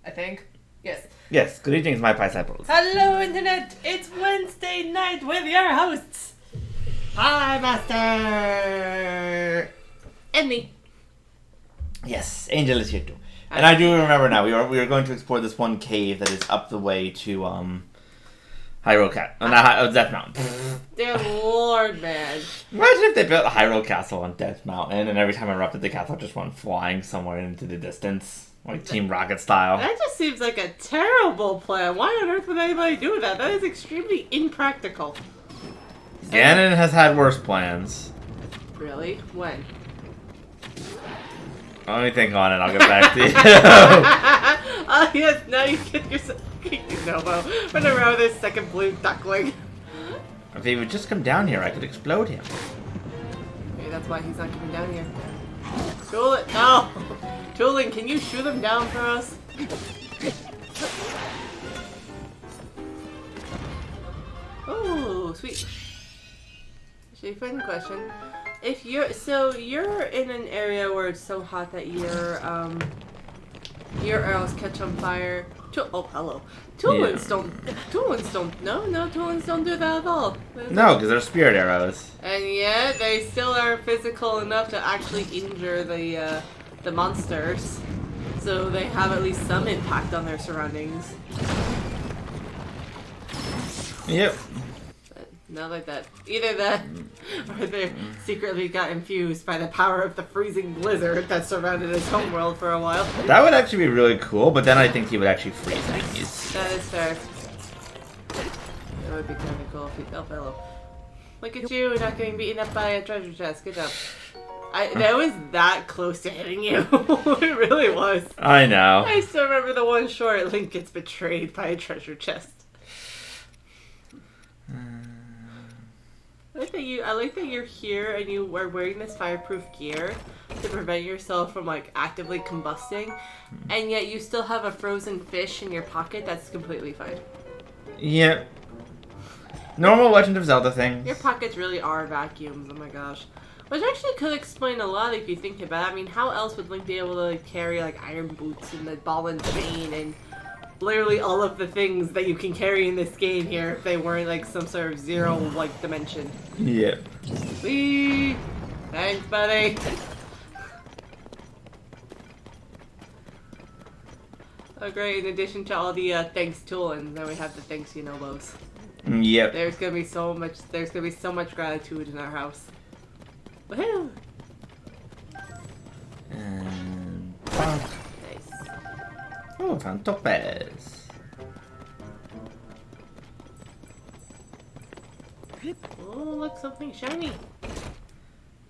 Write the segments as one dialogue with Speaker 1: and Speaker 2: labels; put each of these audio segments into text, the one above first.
Speaker 1: I think. Yes.
Speaker 2: Yes, good evening, my disciples.
Speaker 1: Hello, Internet! It's Wednesday night with your hosts, Piemaster! And me.
Speaker 2: Yes, Angel is here too. And I do remember now, we were going to explore this one cave that is up the way to, Hyrule Castle. Not Death Mountain.
Speaker 1: Dear Lord, man.
Speaker 2: Imagine if they built a Hyrule Castle on Death Mountain, and every time I erupted, the castle just went flying somewhere into the distance. Like Team Rocket style.
Speaker 1: That just seems like a terrible plan. Why on earth would anybody do that? That is extremely impractical.
Speaker 2: Ganon has had worse plans.
Speaker 1: Really? When?
Speaker 2: Let me think on it, I'll get back to you.
Speaker 1: Oh yes, now you get yourself Novo. Run around with this second blue duckling.
Speaker 2: If he would just come down here, I could explode him.
Speaker 1: Maybe that's why he's not coming down here. Toolin, no! Toolin, can you shoot him down for us? Oh, sweet. Actually, fun question. If you're in an area where it's so hot that your arrows catch on fire. Oh, hello. Toolins don't. No, Toolins don't do that at all.
Speaker 2: No, because they're spirit arrows.
Speaker 1: And yet they still are physical enough to actually injure the monsters. So they have at least some impact on their surroundings.
Speaker 2: Yep.
Speaker 1: Not like that. Either that, or they secretly got infused by the power of the freezing blizzard that surrounded his homeworld for a while.
Speaker 2: That would actually be really cool, but then I think he would actually freeze enemies.
Speaker 1: That is fair. That would be kind of cool if he fell fellow. Look at you, not getting beaten up by a treasure chest. Good job. That was that close to hitting you. It really was.
Speaker 2: I know.
Speaker 1: I still remember the one short Link gets betrayed by a treasure chest. I like that you're here and you are wearing this fireproof gear to prevent yourself from like actively combusting, and yet you still have a frozen fish in your pocket. That's completely fine.
Speaker 2: Yep. Normal Legend of Zelda things.
Speaker 1: Your pockets really are vacuums. Oh my gosh. Which actually could explain a lot if you think about it. I mean, how else would Link be able to like, carry like iron boots and the ball and chain and literally all of the things that you can carry in this game here if they weren't like some sort of zero like dimension.
Speaker 2: Yep.
Speaker 1: Whee! Thanks, buddy. Oh great, in addition to all the thanks toolings, now we have the thanks Unobos.
Speaker 2: Yep.
Speaker 1: There's gonna be so much gratitude in our house. Woohoo!
Speaker 2: And
Speaker 1: Nice.
Speaker 2: oh, found topaz.
Speaker 1: Oh, look, something shiny.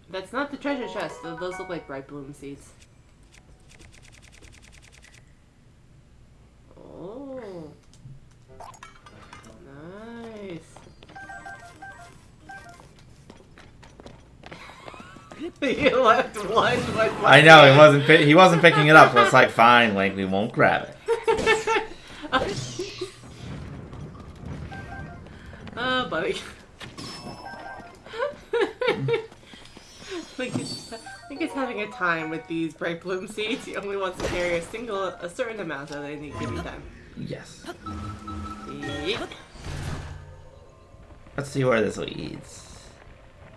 Speaker 1: That's not the treasure chest. Those look like bright bloom seeds. Oh. Nice. You left one.
Speaker 2: I know, he wasn't picking it up, so it's like, fine, Link, we won't grab it.
Speaker 1: Oh, buddy. I think it's having a time with these bright bloom seeds. He only wants to carry a certain amount at any given time.
Speaker 2: Yes.
Speaker 1: Yep.
Speaker 2: Let's see where this leads.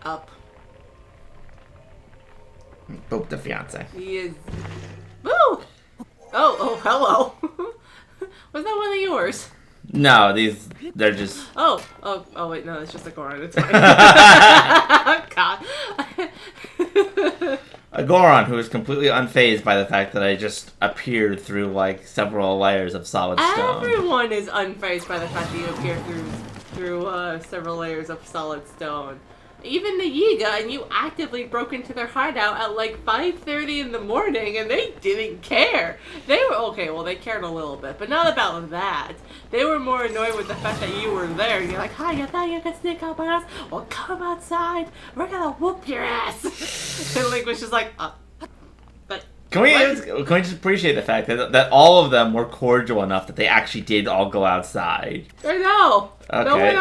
Speaker 1: Up.
Speaker 2: Boop the fiance.
Speaker 1: He is. Woo! Oh, hello. Was that one of yours?
Speaker 2: No, they're just...
Speaker 1: Oh, wait, no, it's just a Goron. It's fine. God.
Speaker 2: A Goron who is completely unfazed by the fact that I just appeared through, like, several layers of solid stone.
Speaker 1: Everyone is unfazed by the fact that you appear through several layers of solid stone. Even the Yiga, and you actively broke into their hideout at like 5:30 in the morning, and they didn't care. They were okay. Well, they cared a little bit, but not about that. They were more annoyed with the fact that you were there. And you're like, "Hi, you thought you could sneak up on us? Well, come outside. We're gonna whoop your ass." And Link was just like, but.
Speaker 2: Can we just appreciate the fact that all of them were cordial enough that they actually did all go outside?
Speaker 1: I know.
Speaker 2: Okay.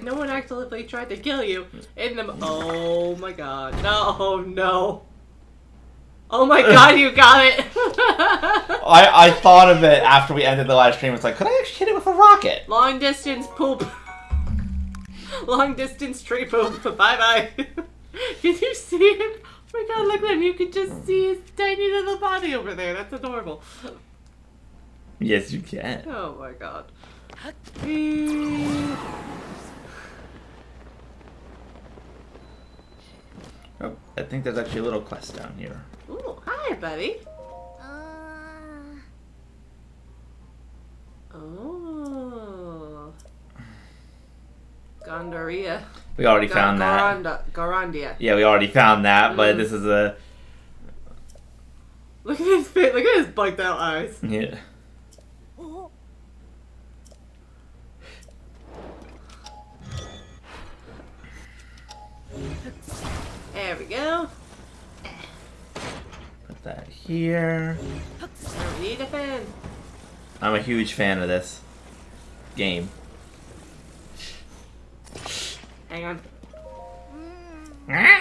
Speaker 1: No one actually tried to kill you in the. Oh my god! No! Oh my god! You got it!
Speaker 2: I thought of it after we ended the live stream. It's like, could I actually hit it with a rocket?
Speaker 1: Long distance poop. Long distance tree poop. Bye-bye. Did you see him? Oh my god, look at him. You could just see his tiny little body over there. That's adorable.
Speaker 2: Yes, you can.
Speaker 1: Oh my god.
Speaker 2: Oh, I think there's actually a little quest down here.
Speaker 1: Ooh, hi, buddy. Oh. Gondoria.
Speaker 2: We already found that.
Speaker 1: Garandia.
Speaker 2: Yeah, we already found that, but this is a...
Speaker 1: Look at his face. Look at his bugged out eyes.
Speaker 2: Yeah.
Speaker 1: There we go.
Speaker 2: Put that here.
Speaker 1: Now we need a fan.
Speaker 2: I'm a huge fan of this game.
Speaker 1: Hang on.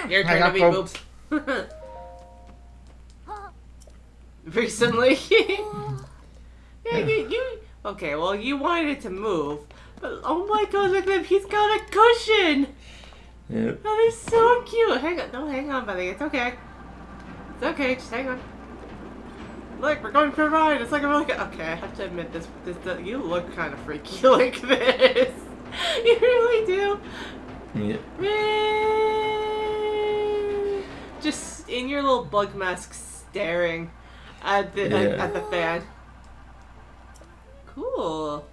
Speaker 2: Your
Speaker 1: Your turn to be booped. Recently. Yeah, you. Okay, well, you wanted to move. But, oh my god, look at him. He's got a cushion.
Speaker 2: Yep.
Speaker 1: That is so cute. Hang on. No, hang on, buddy. It's okay. It's okay. Just hang on. Look, we're going for a ride. It's like a really good... Okay, I have to admit, this you look kind of freaky like this. You really do.
Speaker 2: Yep.
Speaker 1: Just in your little bug mask staring at the at the fan. Cool.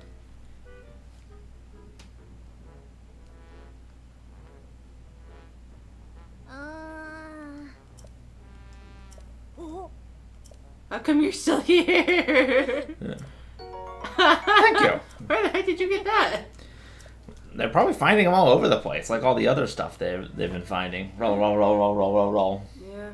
Speaker 1: How come you're still here?
Speaker 2: Yeah. Thank you.
Speaker 1: Where the heck did you get that?
Speaker 2: They're probably finding them all over the place, like all the other stuff they've been finding. Roll, roll, roll, roll, roll, roll, roll.
Speaker 1: Yeah.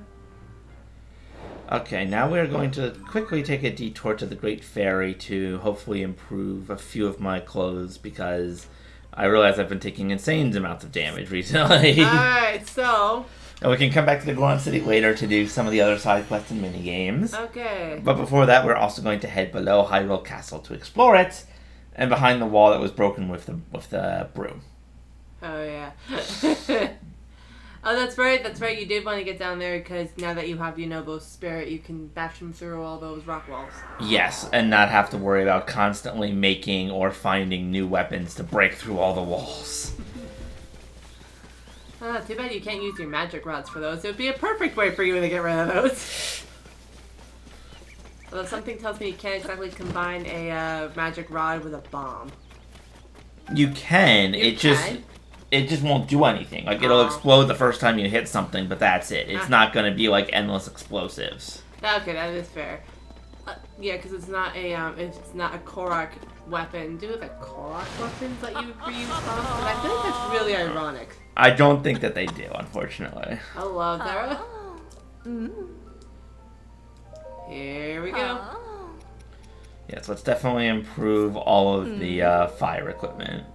Speaker 2: Okay, now we're going to quickly take a detour to the Great Fairy to hopefully improve a few of my clothes because I realize I've been taking insane amounts of damage recently.
Speaker 1: Alright, so...
Speaker 2: And we can come back to the Goron City later to do some of the other side quests and mini games.
Speaker 1: Okay.
Speaker 2: But before that, we're also going to head below Hyrule Castle to explore it, and behind the wall that was broken with the broom.
Speaker 1: Oh yeah. Oh, that's right. That's right. You did want to get down there because now that you have Yunobo's spirit, you can bash him through all those rock walls.
Speaker 2: Yes, and not have to worry about constantly making or finding new weapons to break through all the walls.
Speaker 1: Ah, too bad you can't use your magic rods for those. It would be a perfect way for you to get rid of those. Although something tells me you can't exactly combine a magic rod with a bomb.
Speaker 2: You can.
Speaker 1: You can?
Speaker 2: It just won't do anything. Like, it'll explode the first time you hit something, but that's it. It's not going to be, like, endless explosives.
Speaker 1: Okay, that is fair. Yeah, because it's not a Korok weapon. Do the Korok weapons let you reuse bombs? But I feel like that's really ironic.
Speaker 2: I don't think that they do, unfortunately.
Speaker 1: I love that. Here we go.
Speaker 2: Yes, let's definitely improve all of the fire equipment.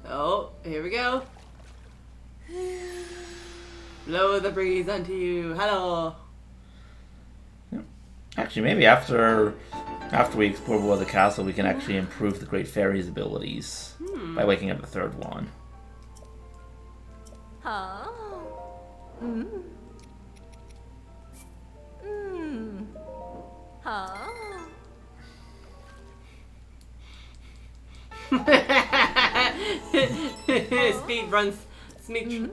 Speaker 1: Oh, here we go. Blow the breeze onto you. Hello.
Speaker 2: Actually, maybe after we explore below the castle, we can actually improve the Great Fairy's abilities by waking up the third one.
Speaker 1: Speed runs smoothly.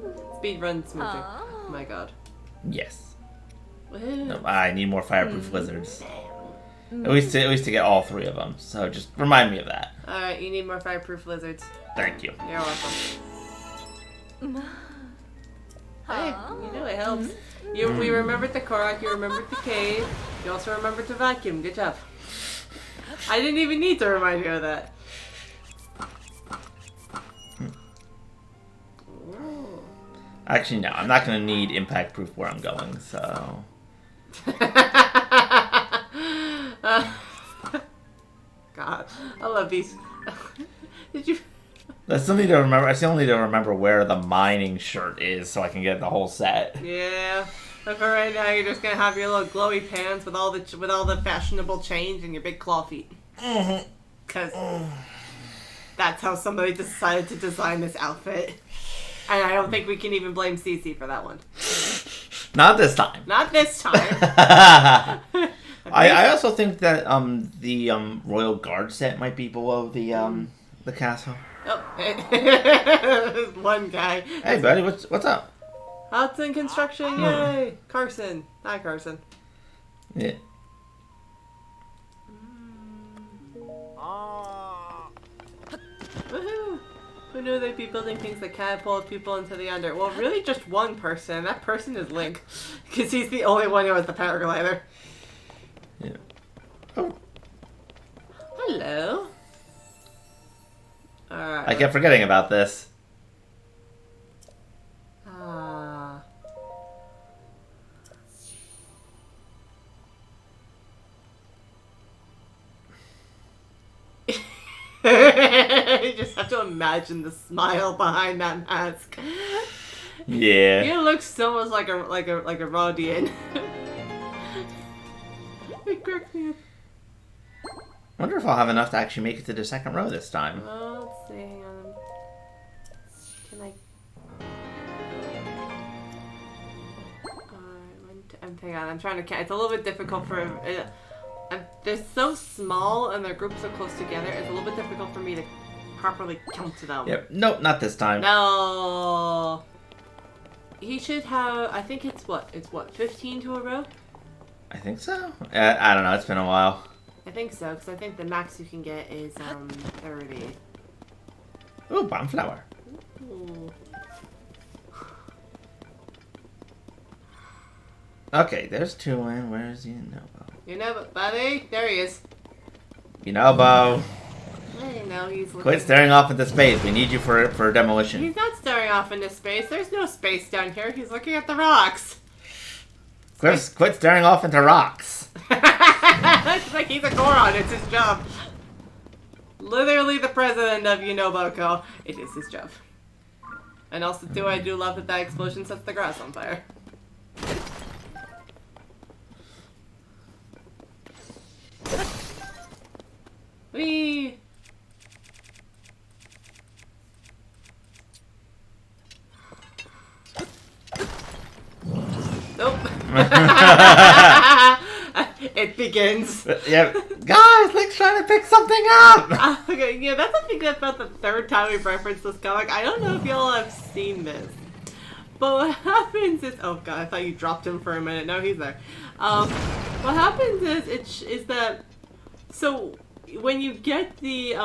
Speaker 1: Oh my god.
Speaker 2: Yes.
Speaker 1: Woohoo.
Speaker 2: No, I need more fireproof lizards. At least to get all three of them. So just remind me of that.
Speaker 1: Alright, you need more fireproof lizards.
Speaker 2: Thank you.
Speaker 1: You're welcome. Hey, you know it helps. We remembered the Korok, you remembered the cave, you also remembered to vacuum. Good job. I didn't even need to remind you of that. Ooh.
Speaker 2: Actually, no. I'm not going to need impact proof where I'm going, so...
Speaker 1: God, I love these. Did you...
Speaker 2: I still need to remember. I still need to remember where the mining shirt is, so I can get the whole set.
Speaker 1: Yeah, And for right now, you're just gonna have your little glowy pants with all the fashionable chains and your big claw feet. Cause that's how somebody decided to design this outfit. And I don't think we can even blame Cece for that one.
Speaker 2: Not this time.
Speaker 1: Not this time.
Speaker 2: I also think that the Royal Guard set might be below the castle.
Speaker 1: Oh, one guy.
Speaker 2: Hey, buddy, what's up?
Speaker 1: House in construction, yay! Carson. Hi, Carson.
Speaker 2: Yeah.
Speaker 1: Woohoo! Who knew they'd be building things that catapult people into the under? Well, really just one person, and that person is Link. Because he's the only one who has the paraglider.
Speaker 2: Yeah. Oh.
Speaker 1: Hello. Alright.
Speaker 2: I kept forgetting about this.
Speaker 1: Ah. You just have to imagine the smile behind that mask.
Speaker 2: Yeah.
Speaker 1: You look so much like a Rodian. It cracks me up.
Speaker 2: Wonder if I'll have enough to actually make it to the second row this time.
Speaker 1: Well, let's see. Hang on. Can I? Hang on. I'm trying to count. It's a little bit difficult for. They're so small and their groups so close together. It's a little bit difficult for me to properly count them.
Speaker 2: Yep. Nope, not this time.
Speaker 1: No. He should have. I think it's what? It's what? 15 to a row.
Speaker 2: I think so. I don't know. It's been a while.
Speaker 1: I think so, because I think the max you can get is 30.
Speaker 2: Ooh, bomb flower.
Speaker 1: Ooh.
Speaker 2: Okay, there's two in. Where's Yunobo?
Speaker 1: Yunobo, buddy, there he is.
Speaker 2: Yunobo.
Speaker 1: I know he's looking.
Speaker 2: Quit staring off into space. We need you for demolition.
Speaker 1: He's not staring off into space. There's no space down here. He's looking at the rocks.
Speaker 2: Quit staring off into rocks.
Speaker 1: It's like he's a Goron. It's his job. Literally the president of Unoboko. It is his job. And also, too, I do love that that explosion sets the grass on fire. Whee! Nope. It begins.
Speaker 2: Yeah, guys, Link's trying to pick something up.
Speaker 1: Okay, yeah, that's I think about the third time we've referenced this comic. I don't know if y'all have seen this, but what happens is, oh god, I thought you dropped him for a minute. No, he's there. What happens is that so when you get the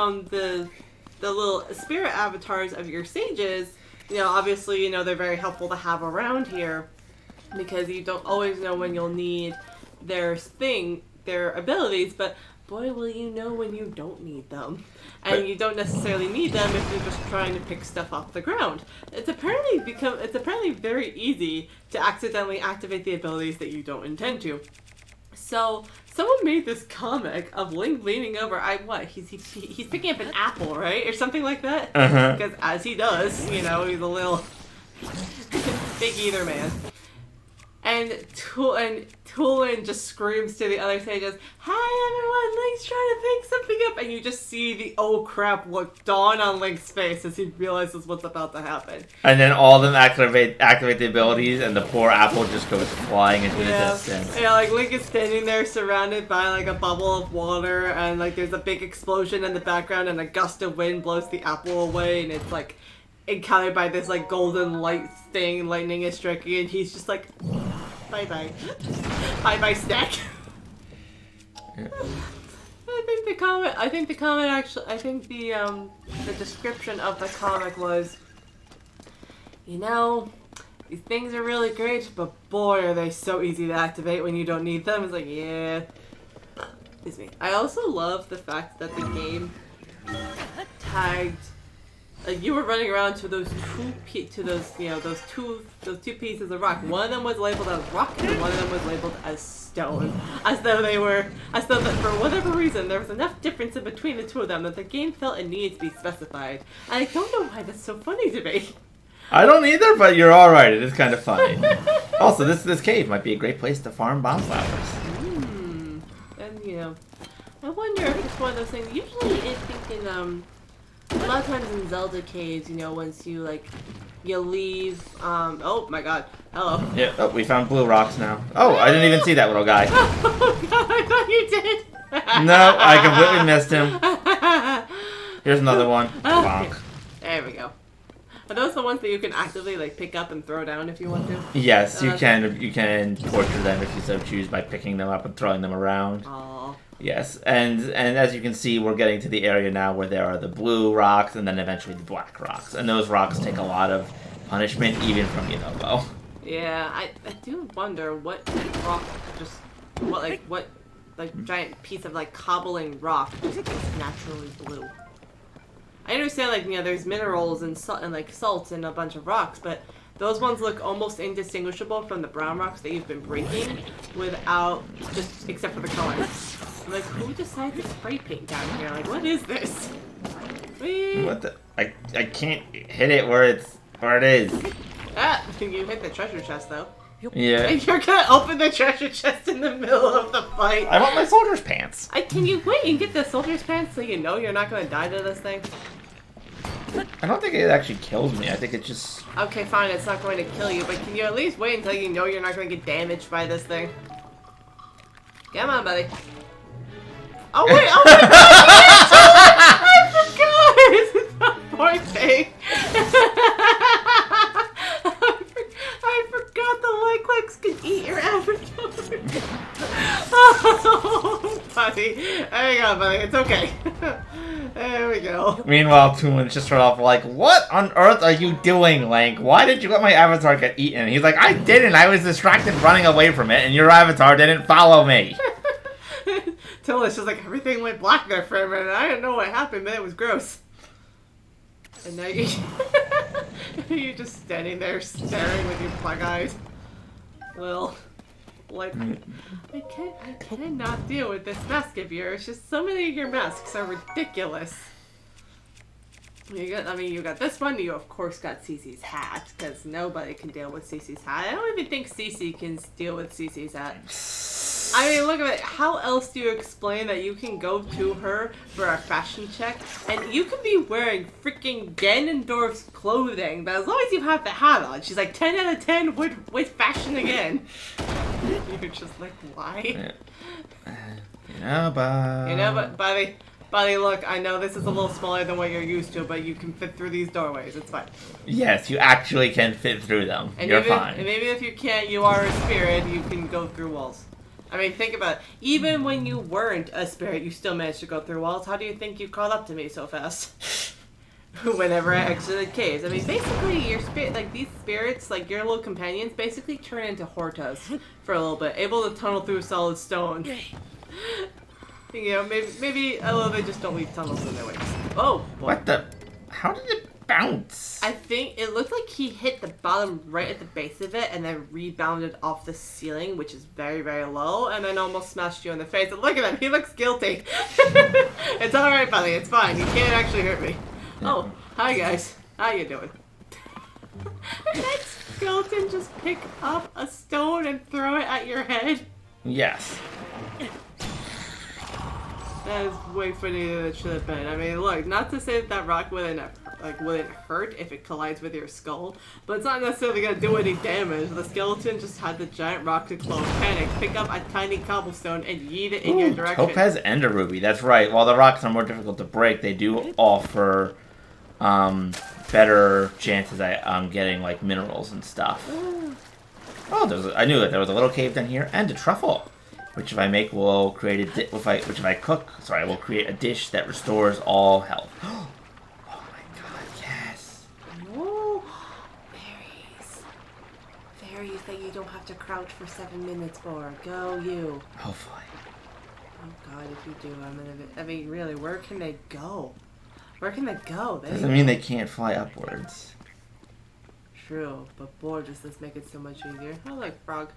Speaker 1: little spirit avatars of your sages, you know, obviously, you know, they're very helpful to have around here because you don't always know when you'll need their abilities, but boy, will you know when you don't need them. And you don't necessarily need them if you're just trying to pick stuff off the ground. It's apparently very easy to accidentally activate the abilities that you don't intend to. So someone made this comic of Link leaning over. He's picking up an apple, right, or something like that. Because as he does, you know, he's a little big eater man. And Tulin just screams to the other sages, "Hi everyone, Link's trying to pick something up," and you just see the oh crap look dawn on Link's face as he realizes what's about to happen.
Speaker 2: And then all of them activate the abilities, and the poor apple just goes flying into the distance.
Speaker 1: Yeah, like Link is standing there surrounded by like a bubble of water, and like there's a big explosion in the background, and a gust of wind blows the apple away, and it's like encountered by this like golden light thing, lightning is striking, and he's just like, bye bye, bye bye snack.
Speaker 2: Yeah.
Speaker 1: I think the description of the comic was, you know, these things are really great, but boy are they so easy to activate when you don't need them. It's like, yeah. Excuse me. I also love the fact that the game tagged. You were running around to those two pieces of rock. One of them was labeled as rock, and one of them was labeled as stone. As though that for whatever reason there was enough difference in between the two of them that the game felt it needed to be specified. And I don't know why that's so funny to me.
Speaker 2: I don't either, but you're all right. It is kind of funny. Also, this cave might be a great place to farm bomb flowers.
Speaker 1: And you know, I wonder if it's one of those things. Usually, I think in a lot of times in Zelda caves, you know, once you like you leave. Oh my God! Hello.
Speaker 2: Yeah. Oh, we found blue rocks now. Oh, I didn't even see that little guy.
Speaker 1: Oh God! I thought you did.
Speaker 2: No, I completely missed him. Here's another one. Bonk.
Speaker 1: There we go. Are those the ones that you can actively like pick up and throw down if you want to?
Speaker 2: Yes, you can. You can torture them if you so choose by picking them up and throwing them around.
Speaker 1: Aww.
Speaker 2: Yes, and as you can see, we're getting to the area now where there are the blue rocks and then eventually the black rocks, and those rocks take a lot of punishment, even from Yunobo.
Speaker 1: Yeah, I do wonder what rock what giant piece of like cobbling rock just is naturally blue. I understand like, you know, there's minerals and like salts and a bunch of rocks, but those ones look almost indistinguishable from the brown rocks that you've been breaking without just except for the color. Like, who decided to spray paint down here? Like, what is this?
Speaker 2: What the? I can't hit it where it is.
Speaker 1: Ah, you hit the treasure chest though.
Speaker 2: Yeah.
Speaker 1: And you're gonna open the treasure chest in the middle of the fight.
Speaker 2: I want my soldier's pants.
Speaker 1: Can you wait and get the soldier's pants so you know you're not gonna die to this thing?
Speaker 2: I don't think it actually kills me. I think it just...
Speaker 1: Okay, fine, it's not going to kill you, but can you at least wait until you know you're not going to get damaged by this thing? Come on, buddy. Oh, wait! Oh, my God! I forgot! Poor thing. I forgot the leg clicks can eat your avatar. Oh, buddy. Hang on, buddy. It's okay. There we go.
Speaker 2: Meanwhile, Toonlin's just sort of like, what on earth are you doing, Link? Why did you let my avatar get eaten? And he's like, I didn't. I was distracted running away from it, and your avatar didn't follow me.
Speaker 1: Toonlin's just like, everything went black there for a minute. I didn't know what happened, but it was gross. And now you're just standing there staring with your black eyes. Well, like, I cannot deal with this mask of yours. Just so many of your masks are ridiculous. You got this one. You of course got Cece's hat, because nobody can deal with Cece's hat. I don't even think Cece can deal with Cece's hat. I mean, look at it. How else do you explain that you can go to her for a fashion check, and you could be wearing freaking Ganondorf's clothing, but as long as you have the hat on, she's like 10 out of 10 with fashion again. You're just like, why? But buddy, look, I know this is a little smaller than what you're used to, but you can fit through these doorways. It's fine.
Speaker 2: Yes, you actually can fit through them.
Speaker 1: And
Speaker 2: you're fine.
Speaker 1: And maybe if you can't, you are a spirit, you can go through walls. I mean, think about it. Even when you weren't a spirit, you still managed to go through walls. How do you think you caught up to me so fast? Whenever I exited caves. I mean, basically, your spirit, like these spirits, like your little companions, basically turn into Hortas for a little bit, able to tunnel through solid stone. You know, maybe a little bit just don't leave tunnels in their wings. Oh, boy.
Speaker 2: What the? How did it bounce?
Speaker 1: I think it looked like he hit the bottom right at the base of it and then rebounded off the ceiling, which is very, very low, and then almost smashed you in the face. And look at him, he looks guilty. It's alright, buddy, it's fine. You can't actually hurt me. Oh, hi guys. How you doing? Did that skeleton just pick up a stone and throw it at your head?
Speaker 2: Yes.
Speaker 1: That is way funnier than it should have been. I mean, look, not to say that rock wouldn't hurt if it collides with your skull, but it's not necessarily gonna do any damage. The skeleton just had the giant rock explode, panic, pick up a tiny cobblestone, and yeet it in your direction.
Speaker 2: Topaz and a ruby. That's right. While the rocks are more difficult to break, they do offer better chances at getting like minerals and stuff. Oh, I knew that there was a little cave down here and a truffle. Which if I make will create which if I cook, will create a dish that restores all health. Oh my god, yes.
Speaker 1: Oh, berries. Berries that you don't have to crouch for 7 minutes for. Go you.
Speaker 2: Hopefully.
Speaker 1: Oh god, if you do, I mean, really, where can they go? Where can they go?
Speaker 2: Doesn't mean they can't fly upwards.
Speaker 1: True, but boy, does this make it so much easier. Oh look, frog.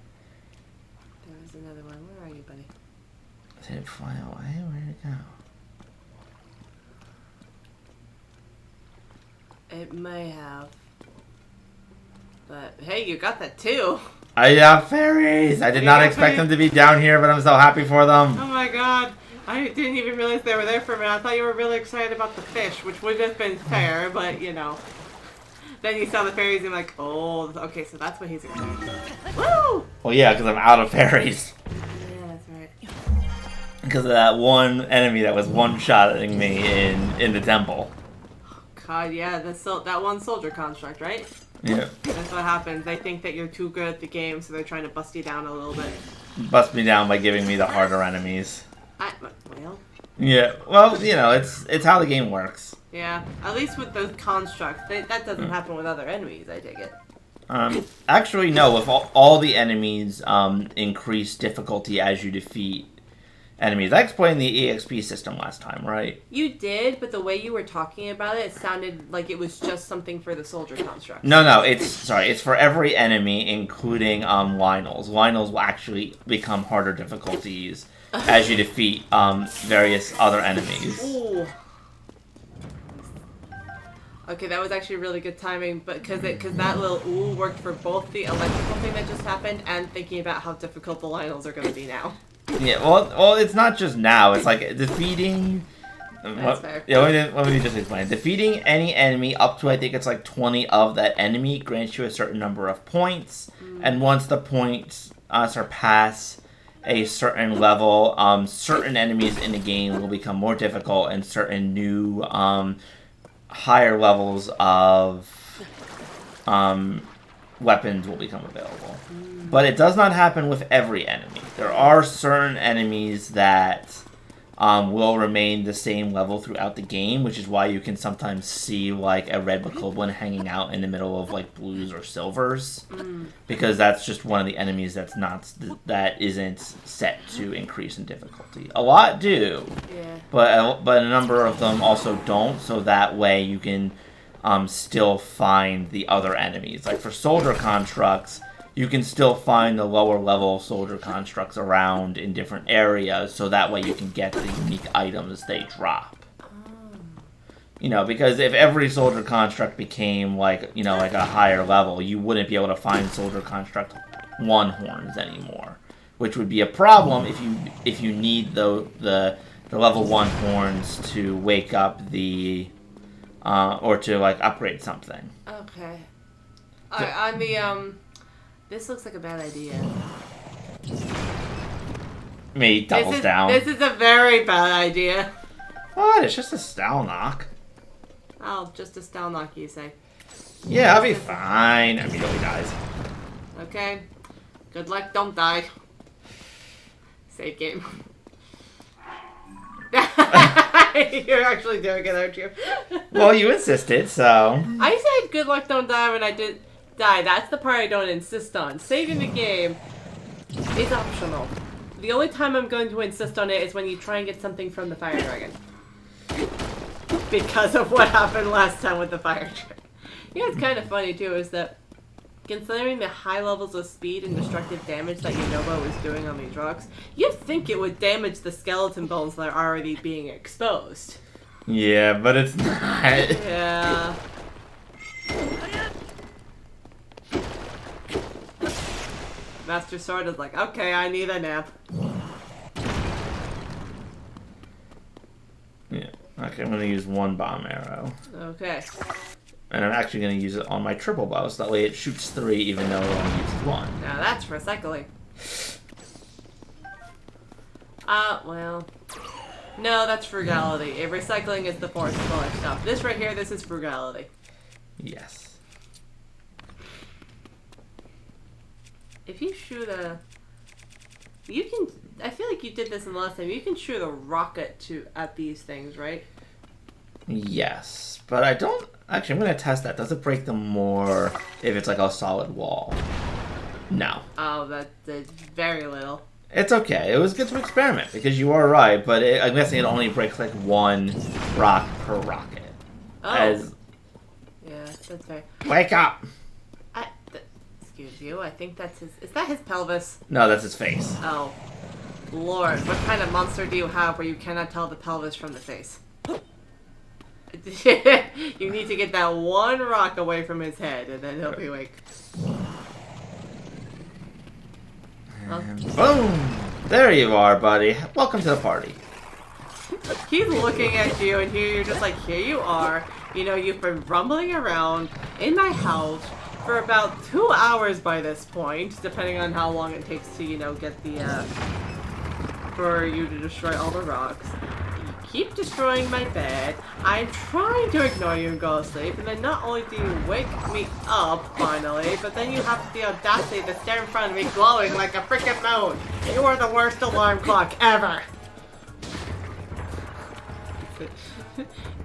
Speaker 1: There's another one. Where are you, buddy?
Speaker 2: Did it fly away? Where did it go?
Speaker 1: It may have. But hey, you got that too.
Speaker 2: I got fairies! I did not expect them to be down here, but I'm so happy for them.
Speaker 1: Oh my god. I didn't even realize they were there for a minute. I thought you were really excited about the fish, which would have been fair, but you know. Then you saw the fairies and you're like, oh, okay, so that's what he's excited. Woo!
Speaker 2: Well, yeah, because I'm out of fairies.
Speaker 1: Yeah, that's right.
Speaker 2: Because of that one enemy that was one-shotting me in the temple.
Speaker 1: God, yeah, that one soldier construct, right?
Speaker 2: Yeah.
Speaker 1: That's what happens. They think that you're too good at the game, so they're trying to bust you down a little bit.
Speaker 2: Bust me down by giving me the harder enemies.
Speaker 1: Well...
Speaker 2: Yeah, well, you know, it's how the game works.
Speaker 1: Yeah, at least with those constructs, that doesn't happen with other enemies, I take it.
Speaker 2: Actually, no, with all the enemies increase difficulty as you defeat enemies. I explained the EXP system last time, right?
Speaker 1: You did, but the way you were talking about it, it sounded like it was just something for the soldier construct.
Speaker 2: No, it's for every enemy, including Lionels. Lionels will actually become harder difficulties as you defeat various other enemies.
Speaker 1: Ooh. Okay, that was actually really good timing, but because that little ooh worked for both the electrical thing that just happened and thinking about how difficult the Lionels are going to be now.
Speaker 2: Yeah, well, it's not just now. It's like defeating.
Speaker 1: That's fair.
Speaker 2: Yeah, let me just explain. Defeating any enemy up to I think it's like 20 of that enemy grants you a certain number of points, and once the points surpass a certain level, certain enemies in the game will become more difficult, and certain new higher levels of weapons will become available. But it does not happen with every enemy. There are certain enemies that will remain the same level throughout the game, which is why you can sometimes see like a red bokoblin hanging out in the middle of like blues or silvers, because that's just one of the enemies that isn't set to increase in difficulty. A lot do,
Speaker 1: Yeah.
Speaker 2: but a number of them also don't. So that way you can still find the other enemies. Like for soldier constructs, you can still find the lower level soldier constructs around in different areas, so that way you can get the unique items they drop. You know, because if every soldier construct became like, you know, like a higher level, you wouldn't be able to find soldier construct 1 horns anymore, which would be a problem if you need the level 1 horns to wake up the or to like upgrade something.
Speaker 1: Okay. Alright, on the this looks like a bad idea.
Speaker 2: Me doubles down.
Speaker 1: This is a very bad idea.
Speaker 2: What? It's just a style knock.
Speaker 1: Oh, just a style knock, you say?
Speaker 2: Yeah, I'll be fine. I mean, nobody dies.
Speaker 1: Okay. Good luck, don't die. Save game. You're actually doing it, aren't you?
Speaker 2: Well, you insisted, so...
Speaker 1: I said good luck, don't die when I did die. That's the part I don't insist on. Saving the game is optional. The only time I'm going to insist on it is when you try and get something from the fire dragon. Because of what happened last time with the fire dragon. You know what's kind of funny too is that considering the high levels of speed and destructive damage that Yunobo is doing on these rocks, you'd think it would damage the skeleton bones that are already being exposed.
Speaker 2: Yeah, but it's not.
Speaker 1: Yeah. Master Sword is like, okay, I need a nap.
Speaker 2: Yeah. Okay, I'm going to use 1 bomb arrow.
Speaker 1: Okay.
Speaker 2: And I'm actually going to use it on my triple bow, so that way it shoots 3 even though it only uses 1.
Speaker 1: Now that's recycling. Well. No, that's frugality. If recycling is the forest color stuff. This right here, this is frugality.
Speaker 2: Yes.
Speaker 1: If you shoot a... You can... I feel like you did this in the last time. You can shoot a rocket at these things, right?
Speaker 2: Yes. But I don't... Actually, I'm going to test that. Does it break them more if it's like a solid wall? No.
Speaker 1: Oh, that's very little.
Speaker 2: It's okay. It was good to experiment, because you are right, but I'm guessing it only breaks like 1 rock per rocket.
Speaker 1: Oh. Yeah, that's fair.
Speaker 2: Wake up!
Speaker 1: Excuse you, I think that's his... Is that his pelvis?
Speaker 2: No, that's his face.
Speaker 1: Oh. Lord, what kind of monster do you have where you cannot tell the pelvis from the face? You need to get that one rock away from his head, and then he'll be awake.
Speaker 2: And boom! There you are, buddy. Welcome to the party.
Speaker 1: He's looking at you, and here you're just like, here you are. You know, you've been rumbling around in my house for about 2 hours by this point, depending on how long it takes to, you know, get the, for you to destroy all the rocks. You keep destroying my bed. I'm trying to ignore you and go to sleep, and then not only do you wake me up, finally, but then you have the audacity to stare in front of me glowing like a freaking moon. You are the worst alarm clock ever!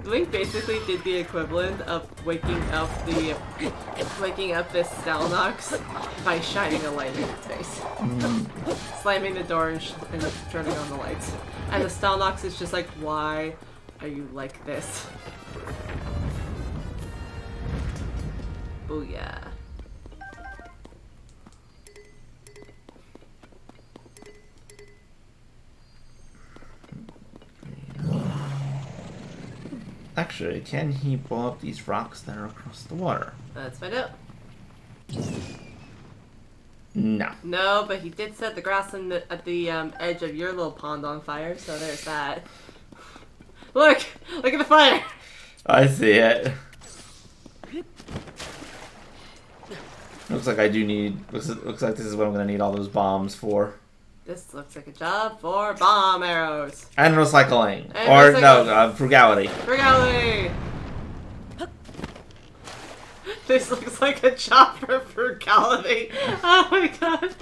Speaker 1: Link basically did the equivalent of waking up this Stalnox by shining a light in its face. Slamming the door and turning on the lights. And the Stalnox is just like, why are you like this? Booyah.
Speaker 2: Actually, can he blow up these rocks that are across the water?
Speaker 1: Let's find out.
Speaker 2: No.
Speaker 1: No, but he did set the grass at the edge of your little pond on fire, so there's that. Look! Look at the fire!
Speaker 2: I see it. Looks like I do need... Looks like this is what I'm going to need all those bombs for.
Speaker 1: This looks like a job for bomb arrows.
Speaker 2: And recycling.
Speaker 1: And
Speaker 2: or,
Speaker 1: recycling.
Speaker 2: no, frugality.
Speaker 1: Frugality! This looks like a job for frugality. Oh my god.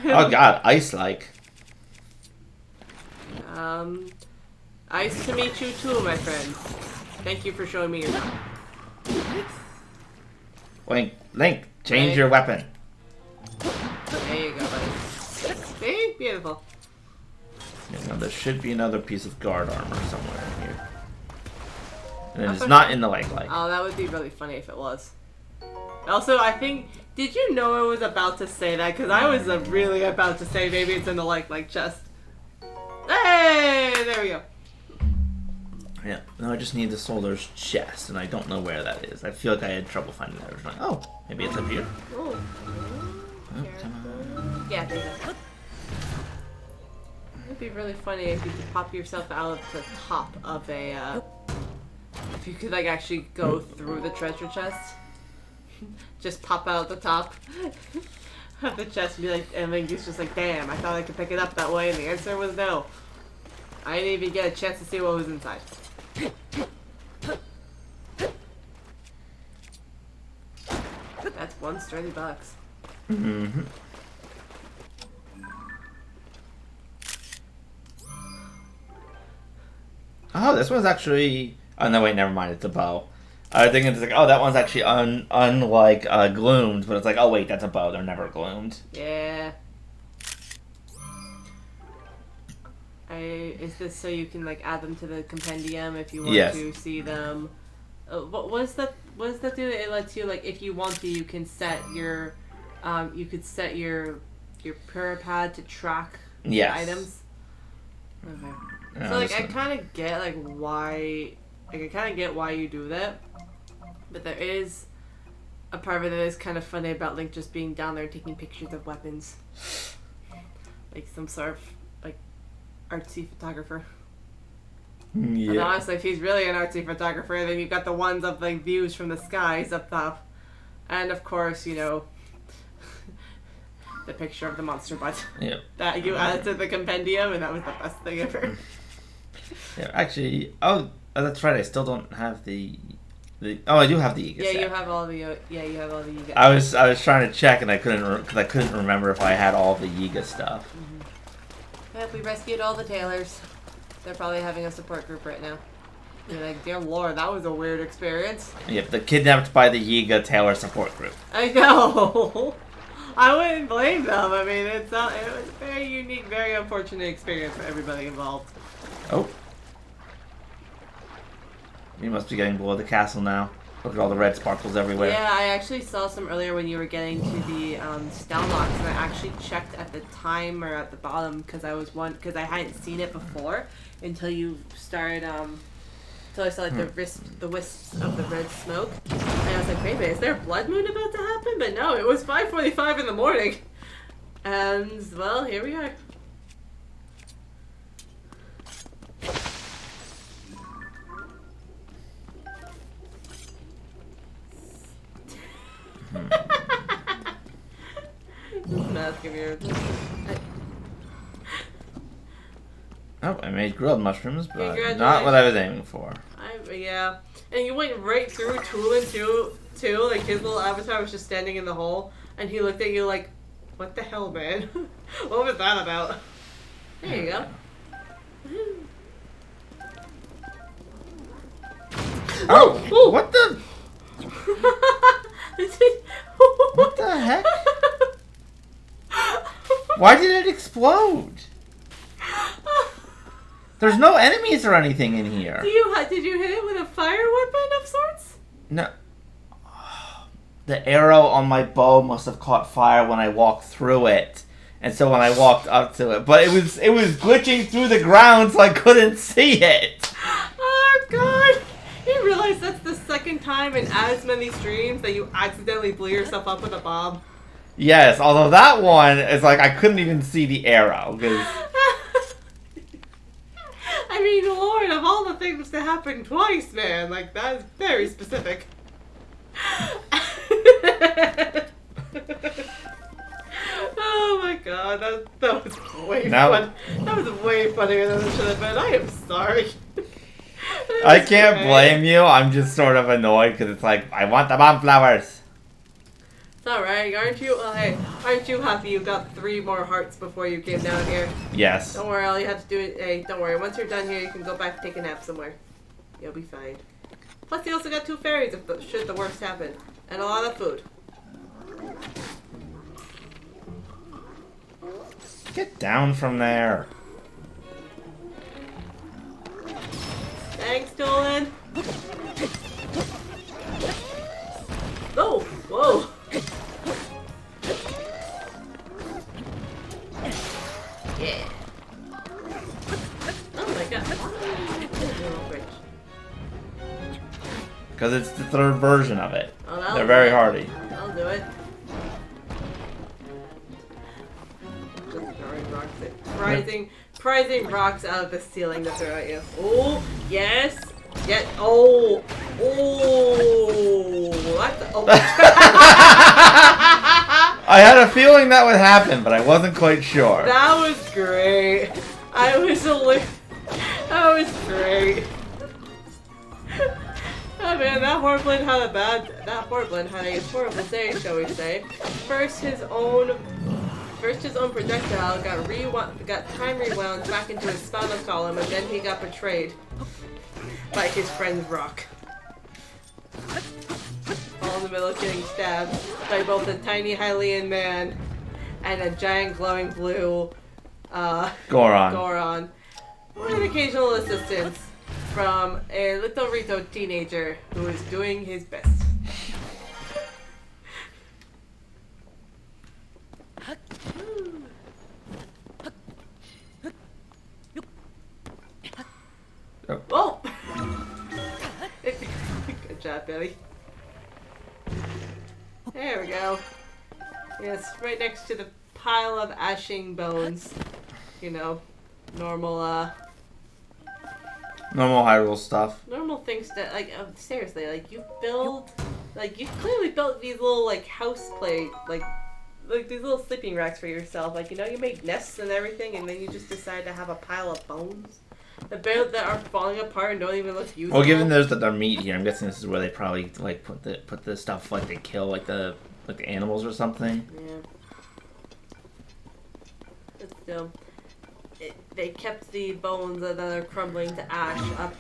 Speaker 2: Oh god, ice-like.
Speaker 1: Nice to meet you too, my friend. Thank you for showing me your job.
Speaker 2: Link, change your weapon.
Speaker 1: There you go, buddy. See? Beautiful.
Speaker 2: Now, there should be another piece of guard armor somewhere in here. And it's not in the like.
Speaker 1: Oh, that would be really funny if it was. Also, I think... Did you know I was about to say that? Because I was really about to say maybe it's in the like chest. Hey! There we go.
Speaker 2: Yeah, no, I just need the soldier's chest, and I don't know where that is. I feel like I had trouble finding that. I was like, oh, maybe it's up here.
Speaker 1: Oh.
Speaker 2: Oh, come on.
Speaker 1: Yeah, I think that's it. It'd be really funny if you could pop yourself out of the top of a, if you could, like, actually go through the treasure chest. Just pop out the top of the chest and be like, and then he's just like, damn, I thought I could pick it up that way, and the answer was no. I didn't even get a chance to see what was inside. That's one sturdy box.
Speaker 2: Mm-hmm. Oh, this one's actually... Oh, no, wait, never mind. It's a bow. I was thinking, it's like, oh, that one's actually unlike gloomed, but it's like, oh, wait, that's a bow. They're never gloomed.
Speaker 1: Yeah. Is this so you can, like, add them to the compendium if you want to see them? What was that do? It lets you, like, if you want to, you can set your, you could set your pad to track the items. Okay. So, like, I kind of get, like, why... Like, I kind of get why you do that. But there is a part of it that is kind of funny about Link just being down there taking pictures of weapons. Like, some sort of, like, artsy photographer.
Speaker 2: Yeah.
Speaker 1: And honestly, if he's really an artsy photographer, then you've got the ones of, like, views from the skies up top. And, of course, you know... the picture of the monster butt.
Speaker 2: Yep.
Speaker 1: That you added to the compendium, and that was the best thing ever.
Speaker 2: Yeah, actually, that's right. I still don't have the. Oh, I do have the Yiga set.
Speaker 1: You have all the. You have all the Yiga.
Speaker 2: I was trying to check, and I couldn't remember if I had all the Yiga stuff.
Speaker 1: Mm-hmm. Yep, we rescued all the tailors. They're probably having a support group right now. You're like, dear Lord, that was a weird experience.
Speaker 2: Yep, the kidnapped by the Yiga Tailor support group.
Speaker 1: I know. I wouldn't blame them. I mean, it was a very unique, very unfortunate experience for everybody involved.
Speaker 2: Oh. You must be getting below the castle now. Look at all the red sparkles everywhere.
Speaker 1: Yeah, I actually saw some earlier when you were getting to the Stalnox, and I actually checked at the timer at the bottom because I hadn't seen it before until you started until I saw like the wisps of the red smoke, and I was like, wait a minute, is there a blood moon about to happen? But no, it was 5:45 in the morning, and well, here we are. This mask of yours.
Speaker 2: Oh, I made grilled mushrooms, but
Speaker 1: Congratulations.
Speaker 2: not what I was aiming for.
Speaker 1: Yeah, and you went right through Tulin too. Like his little avatar was just standing in the hole, and he looked at you like, "What the hell, man? What was that about?" There you go.
Speaker 2: Oh,
Speaker 1: Ooh.
Speaker 2: what the? What the heck? Why did it explode? There's no enemies or anything in here.
Speaker 1: Did you hit it with a fire weapon of sorts?
Speaker 2: No. The arrow on my bow must have caught fire when I walked through it. And so when I walked up to it, but it was glitching through the ground so I couldn't see it.
Speaker 1: Oh god. You realize that's the second time in as many streams that you accidentally blew yourself up with a bomb?
Speaker 2: Yes, although that one is like I couldn't even see the arrow.
Speaker 1: I mean, Lord, of all the things to happen twice, man, like that's very specific. Oh my god, that was way fun. That was way funnier than it should have been. I am sorry.
Speaker 2: I can't blame you. I'm just sort of annoyed because it's like I want the bomb flowers.
Speaker 1: It's alright, aren't you? Well, hey, aren't you happy you got 3 more hearts before you came down here?
Speaker 2: Yes.
Speaker 1: Don't worry, all you have to do is, hey, don't worry. Once you're done here, you can go back and take a nap somewhere. You'll be fine. Plus, you also got 2 fairies if should the worst happen. And a lot of food.
Speaker 2: Get down from there.
Speaker 1: Thanks, Dolan. Oh, whoa. Yeah. Oh my god.
Speaker 2: Because it's the 3rd version of it.
Speaker 1: Oh,
Speaker 2: they're very hardy.
Speaker 1: I'll do it. Just throwing rocks at prizing rocks out of the ceiling to throw at you. Oh, yes. Yes. Oh. Oh. What the? Oh.
Speaker 2: I had a feeling that would happen, but I wasn't quite sure.
Speaker 1: That was great. That was great. Oh man, that Horblin had a horrible day, shall we say. First his own projectile got time rewound back into his spinal column, and then he got betrayed by his friend's rock. All in the middle of getting stabbed by both a tiny Hylian man and a giant glowing blue Goron. With occasional assistance from a little Rito teenager who is doing his best. Oh! Good job, Billy. There we go. Yes, right next to the pile of ashing bones. You know, normal
Speaker 2: Hyrule stuff.
Speaker 1: Normal things that, like, seriously, like, you clearly built these little, like, house like these little sleeping racks for yourself. Like, you know, you make nests and everything, and then you just decide to have a pile of bones that are falling apart and don't even look usable.
Speaker 2: Well, given there's their meat here, I'm guessing this is where they probably, like, put the stuff, like, they kill, like the animals or something.
Speaker 1: Yeah. But still, they kept the bones that are crumbling to ash up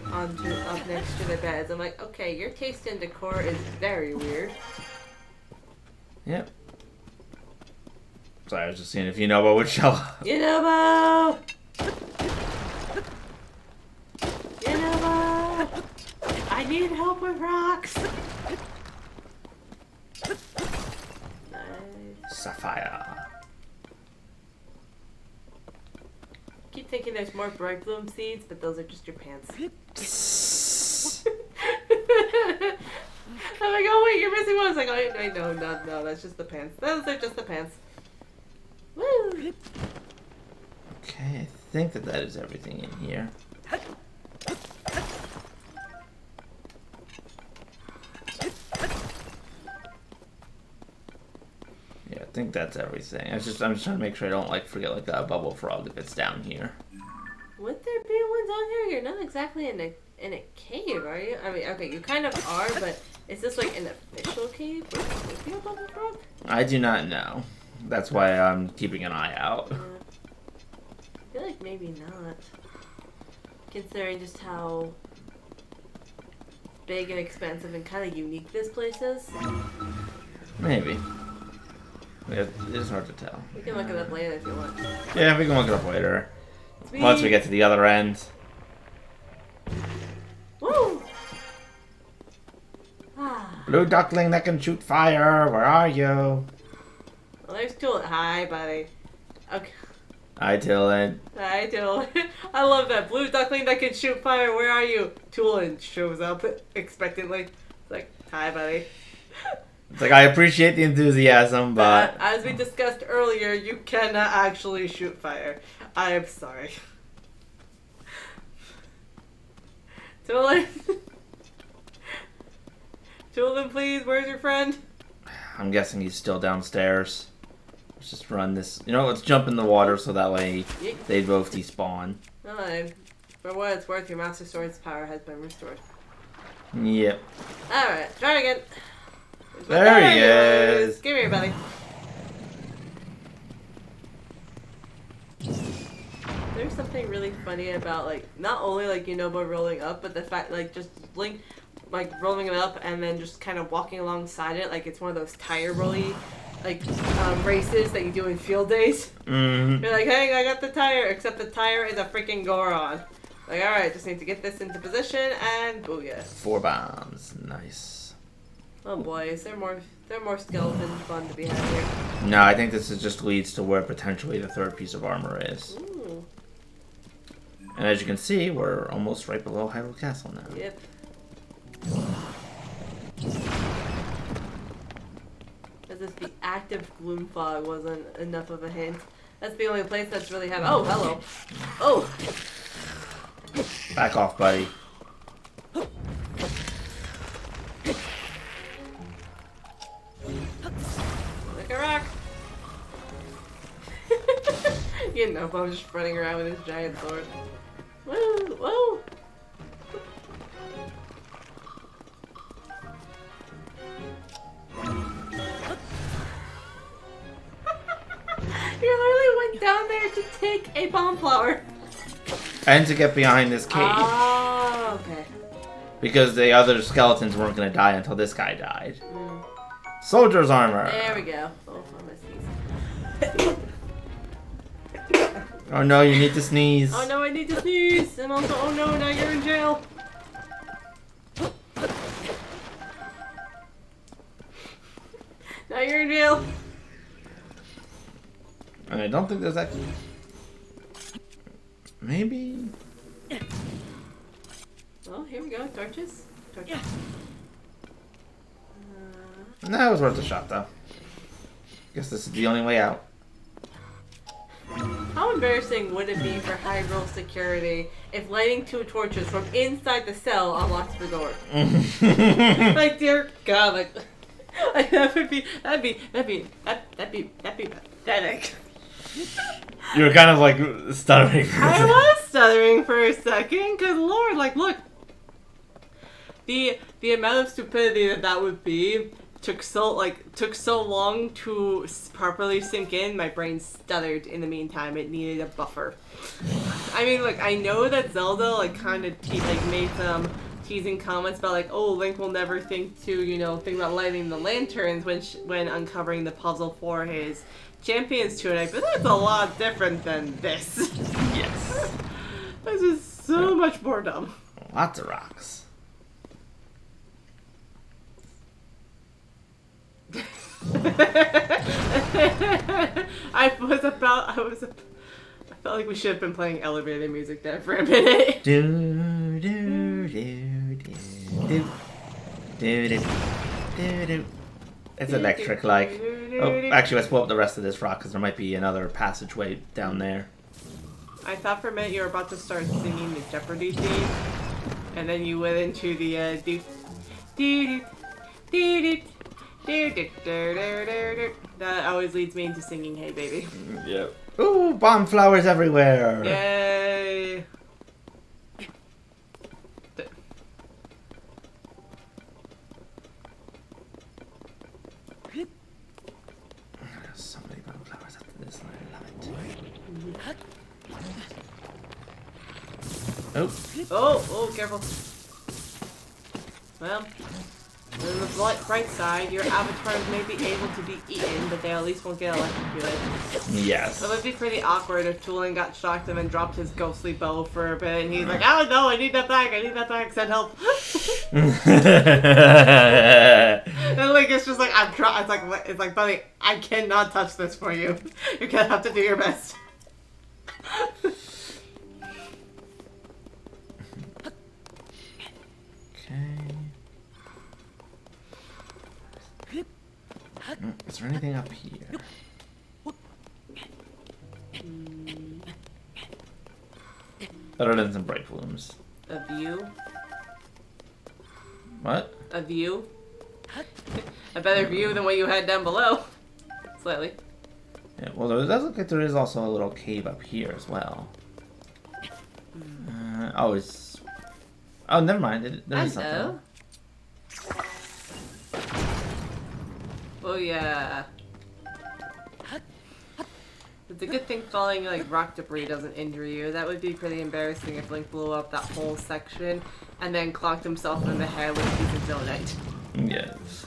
Speaker 1: next to the beds. I'm like, okay, your taste in decor is very weird.
Speaker 2: Yep. Sorry, I was just seeing if Yunobo would show up.
Speaker 1: Yunobo! Yunobo! I need help with rocks!
Speaker 2: sapphire.
Speaker 1: Keep thinking there's more bright bloom seeds, but those are just your pants. I'm like, oh wait, you're missing one. It's like, oh, wait, no, that's just the pants. Those are just the pants. Woo!
Speaker 2: Okay, I think that is everything in here. Yeah, I think that's everything. I'm just trying to make sure I don't like forget like that bubble frog if it's down here.
Speaker 1: Would there be ones on here? You're not exactly in a cave, are you? I mean, okay, you kind of are, but is this like an official cave? Would be a bubble frog?
Speaker 2: I do not know. That's why I'm keeping an eye out.
Speaker 1: Yeah. I feel like maybe not. Considering just how big and expensive and kind of unique this place is.
Speaker 2: Maybe. Yeah, it's hard to tell.
Speaker 1: We can look it up later if you want.
Speaker 2: Yeah, we can look it up later.
Speaker 1: Sweet.
Speaker 2: Once we get to the other end.
Speaker 1: Woo! Ah.
Speaker 2: Blue duckling that can shoot fire, where are you?
Speaker 1: Well, there's Tool. Hi, buddy. Okay.
Speaker 2: Hi, Dylan.
Speaker 1: Hi, Tool. I love that. Blue duckling that can shoot fire. Where are you? Tool shows up expectantly. It's like, hi, buddy.
Speaker 2: It's like, I appreciate the enthusiasm, but...
Speaker 1: as we discussed earlier, you cannot actually shoot fire. I am sorry. Toolin? Toolin, please, where's your friend?
Speaker 2: I'm guessing he's still downstairs. Let's just run this... You know, let's jump in the water so that way they both despawn.
Speaker 1: Alright. For what it's worth, your Master Sword's power has been restored.
Speaker 2: Yep.
Speaker 1: Alright, try again.
Speaker 2: There he is.
Speaker 1: Give me your belly. There's something really funny about, like, not only, like, you know, about rolling up, but the fact, like, just Link, like, rolling it up and then just kind of walking alongside it, like it's one of those tire rolly, like, races that you do in field days.
Speaker 2: Mm-hmm.
Speaker 1: You're like, hey, I got the tire, except the tire is a freaking Goron. Like, alright, just need to get this into position, and booyah.
Speaker 2: 4 bombs. Nice.
Speaker 1: Oh boy, is there more skeleton fun to be had here.
Speaker 2: No, I think this just leads to where potentially the third piece of armor is.
Speaker 1: Ooh.
Speaker 2: And as you can see, we're almost right below Hyrule Castle now.
Speaker 1: Yep. As if the active gloom fog wasn't enough of a hint. That's the only place that's really had. Oh, hello. Oh.
Speaker 2: Back off, buddy.
Speaker 1: Like a rock. You know, I'm just running around with his giant sword. Woo! Whoa! You literally went down there to take a bomb flower.
Speaker 2: And to get behind this cave.
Speaker 1: Oh, okay.
Speaker 2: Because the other skeletons weren't going to die until this guy died.
Speaker 1: Mm.
Speaker 2: Soldier's armor.
Speaker 1: There we go. Oh, I'm gonna sneeze.
Speaker 2: Oh no, you need to sneeze.
Speaker 1: Oh no, I need to sneeze! And also, oh no, now you're in jail! Now you're in jail!
Speaker 2: And I don't think there's actually... Maybe...
Speaker 1: Well, here we go. Torches. Torches.
Speaker 2: That was worth a shot, though. Guess this is the only way out.
Speaker 1: How embarrassing would it be for Hyrule security if lighting 2 torches from inside the cell unlocks the door? Like, dear God, like that'd be pathetic.
Speaker 2: You were kind of like stuttering for a
Speaker 1: I
Speaker 2: second.
Speaker 1: was stuttering for a second, cause Lord, like, look, the amount of stupidity that would be took so long to properly sink in. My brain stuttered in the meantime. It needed a buffer. I mean, look, I know that Zelda kind of made some teasing comments about oh, Link will never think about lighting the lanterns when uncovering the puzzle for his champions tunic, but that's a lot different than this.
Speaker 2: Yes.
Speaker 1: This is so much more dumb.
Speaker 2: Lots of rocks.
Speaker 1: I felt like we should have been playing elevator music there for a minute.
Speaker 2: Do do do do do do do do. It's electric like. Oh, actually, let's pull up the rest of this rock because there might be another passageway down there.
Speaker 1: I thought for a minute you were about to start singing the Jeopardy theme, and then you went into the do do do do do do do. That always leads me into singing "Hey Baby."
Speaker 2: Yep. Ooh, bomb flowers everywhere!
Speaker 1: Yay!
Speaker 2: So many bomb flowers after this, and I love it. Oh.
Speaker 1: Oh, careful. Well, on the bright side, your avatars may be able to be eaten, but they at least won't get electrocuted.
Speaker 2: Yes.
Speaker 1: It would be pretty awkward if Tulin got shocked and then dropped his ghostly bow for a bit, and he's like, "Oh no, I need that back, send help." And like it's just like I'm trying. It's like, buddy, I cannot touch this for you. You're gonna have to do your best.
Speaker 2: Is there anything up here? Other than some bright blooms.
Speaker 1: A view?
Speaker 2: What?
Speaker 1: A view? A better view than what you had down below. Slightly.
Speaker 2: Yeah, well, there does look like there is also a little cave up here as well. Oh, never mind. There is something.
Speaker 1: Oh yeah. It's a good thing falling like rock debris doesn't injure you. That would be pretty embarrassing if Link blew up that whole section and then clocked himself in the head with a piece of zonite.
Speaker 2: Yes.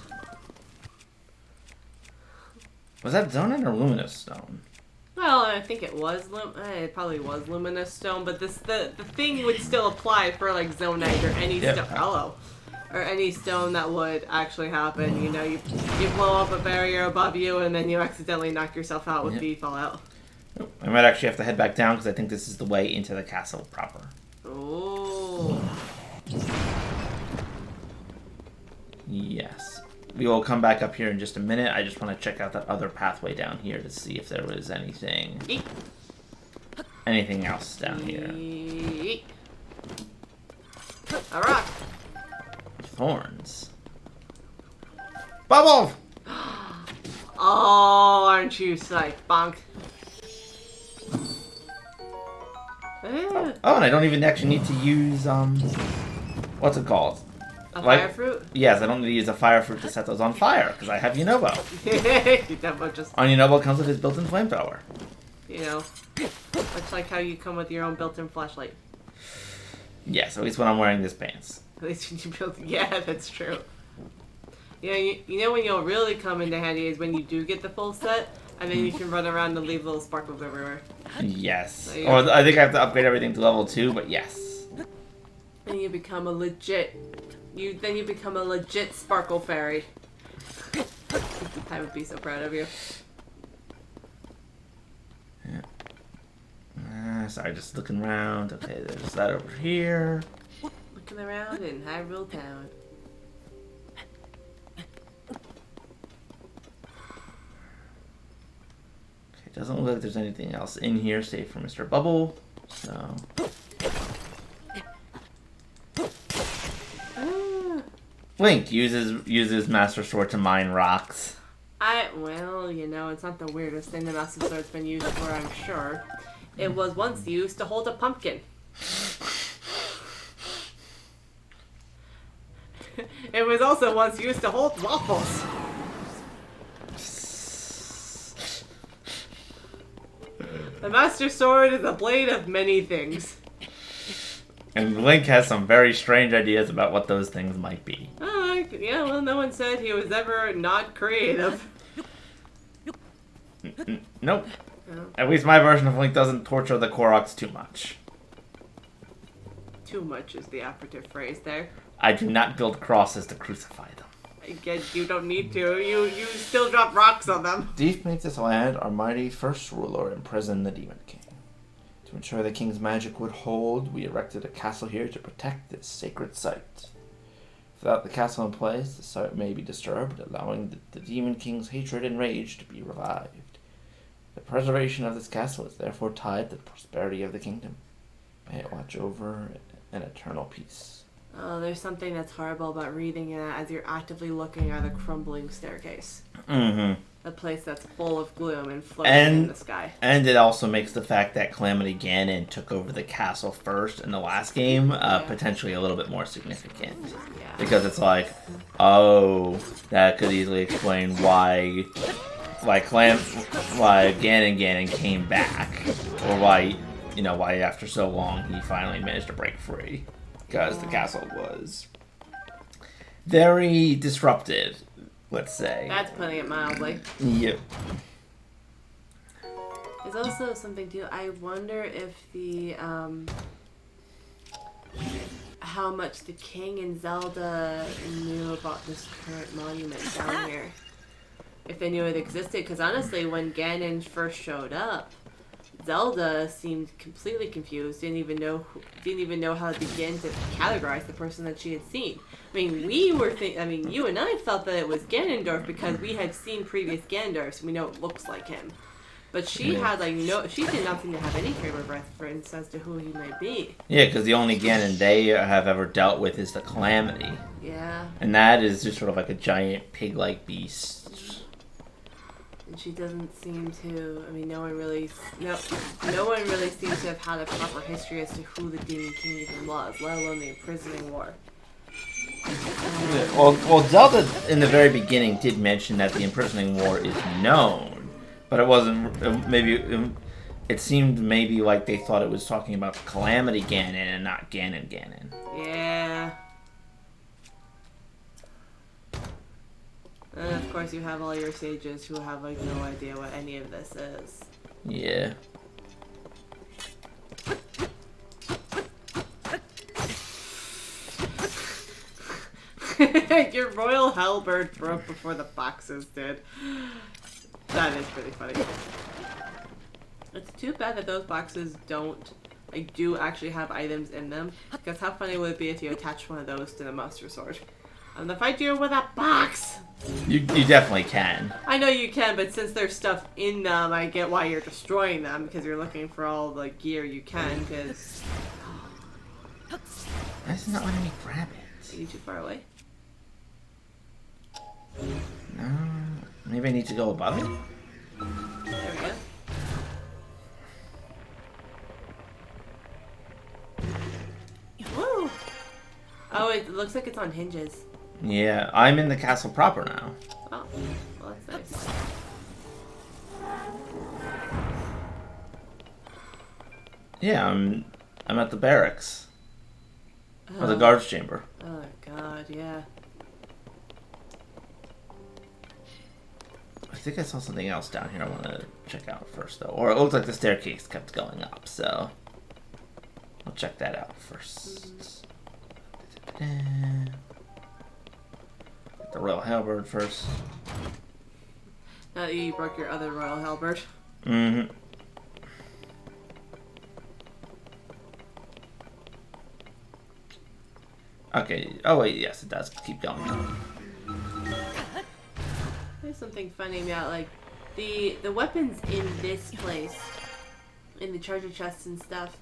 Speaker 2: Was that zonite or luminous stone?
Speaker 1: Well, I think it was it probably was luminous stone, but the thing would still apply for like zonite or any stone. Or any stone that would actually happen. You know, you blow up a barrier above you and then you accidentally knock yourself out with the fallout.
Speaker 2: I might actually have to head back down because I think this is the way into the castle proper.
Speaker 1: Oh.
Speaker 2: Yes. We will come back up here in just a minute. I just want to check out that other pathway down here to see if there was anything else down here.
Speaker 1: A rock.
Speaker 2: Thorns. Bubble!
Speaker 1: Oh, aren't you psyched, bonk?
Speaker 2: Oh, and I don't even actually need to use, what's it called?
Speaker 1: Fire fruit?
Speaker 2: Yes, I don't need to use a fire fruit to set those on fire, because I have Yunobo. On Yunobo comes with his built-in flamethrower.
Speaker 1: You know, much like how you come with your own built-in flashlight.
Speaker 2: Yes, at least when I'm wearing this pants.
Speaker 1: At least when you build, yeah, that's true. Yeah, you know when you'll really come into handy is when you do get the full set, and then you can run around and leave little sparkles everywhere.
Speaker 2: Yes. Or I think I have to upgrade everything to level 2, but yes.
Speaker 1: And you become a legit... Then you become a legit sparkle fairy. I would be so proud of you.
Speaker 2: Yeah. Sorry, just looking around. Okay, there's that over here.
Speaker 1: Looking around in Hyrule Town.
Speaker 2: Okay, doesn't look like there's anything else in here save for Mr. Bubble. So... Link uses Master Sword to mine rocks.
Speaker 1: Well, you know, it's not the weirdest thing the Master Sword's been used for, I'm sure. It was once used to hold a pumpkin. It was also once used to hold waffles. The Master Sword is a blade of many things.
Speaker 2: And Link has some very strange ideas about what those things might be.
Speaker 1: Yeah, well, no one said he was ever not creative.
Speaker 2: Nope.
Speaker 1: No.
Speaker 2: At least my version of Link doesn't torture the Koroks too much.
Speaker 1: Too much is the operative phrase there.
Speaker 2: I do not build crosses to crucify them.
Speaker 1: Again, you don't need to. You still drop rocks on them.
Speaker 2: Deep beneath this land, our mighty first ruler imprisoned the Demon King. To ensure the king's magic would hold, we erected a castle here to protect this sacred site. Without the castle in place, the site may be disturbed, allowing the Demon King's hatred and rage to be revived. The preservation of this castle is therefore tied to the prosperity of the kingdom. May it watch over an eternal peace.
Speaker 1: Oh, there's something that's horrible about reading it as you're actively looking at a crumbling staircase.
Speaker 2: Mm-hmm.
Speaker 1: A place that's full of gloom and floating in the sky.
Speaker 2: And it also makes the fact that Calamity Ganon took over the castle first in the last game potentially a little bit more significant.
Speaker 1: Yeah.
Speaker 2: Because it's like, oh, that could easily explain why Ganon came back, or why after so long he finally managed to break free, because the castle was very disrupted, let's say.
Speaker 1: That's putting it mildly.
Speaker 2: Yep.
Speaker 1: There's also something too. I wonder if the how much the king and Zelda knew about this current monument down here. If they knew it existed, because honestly, when Ganon first showed up, Zelda seemed completely confused. Didn't even know how to begin to categorize the person that she had seen. I mean, you and I felt that it was Ganondorf because we had seen previous Ganondorfs. We know it looks like him, but she had she did not seem to have any frame of reference as to who he might be.
Speaker 2: Yeah, because the only Ganon they have ever dealt with is the Calamity.
Speaker 1: Yeah.
Speaker 2: And that is just sort of like a giant pig-like beast.
Speaker 1: And she doesn't seem to. I mean, no one really seems to have had a proper history as to who the Demon King even was, let alone the imprisoning war.
Speaker 2: Well, Zelda in the very beginning did mention that the imprisoning war is known, but it wasn't. It seemed maybe like they thought it was talking about Calamity Ganon and not Ganon.
Speaker 1: Yeah. And of course you have all your sages who have no idea what any of this is.
Speaker 2: Yeah.
Speaker 1: Your royal halberd broke before the boxes did. That is pretty funny. It's too bad that those boxes do actually have items in them, because how funny would it be if you attached one of those to the Master Sword? I'm gonna fight you with a box!
Speaker 2: You definitely can.
Speaker 1: I know you can, but since there's stuff in them, I get why you're destroying them, because you're looking for all the gear you can, because...
Speaker 2: Why is it not letting me grab it?
Speaker 1: Are you too far away?
Speaker 2: No. Maybe I need to go above it?
Speaker 1: There we go. Woo! Oh, it looks like it's on hinges.
Speaker 2: Yeah, I'm in the castle proper now.
Speaker 1: Oh, well that's nice.
Speaker 2: Yeah, I'm at the barracks. Or the guards chamber.
Speaker 1: Oh god, yeah.
Speaker 2: I think I saw something else down here I want to check out first, though. Or it looked like the staircase kept going up, so... I'll check that out first. Get the royal halberd first.
Speaker 1: Now that you broke your other royal halberd.
Speaker 2: Mm-hmm. Okay. Oh wait, yes, it does keep going.
Speaker 1: There's something funny about the weapons in this place, in the treasure chests and stuff.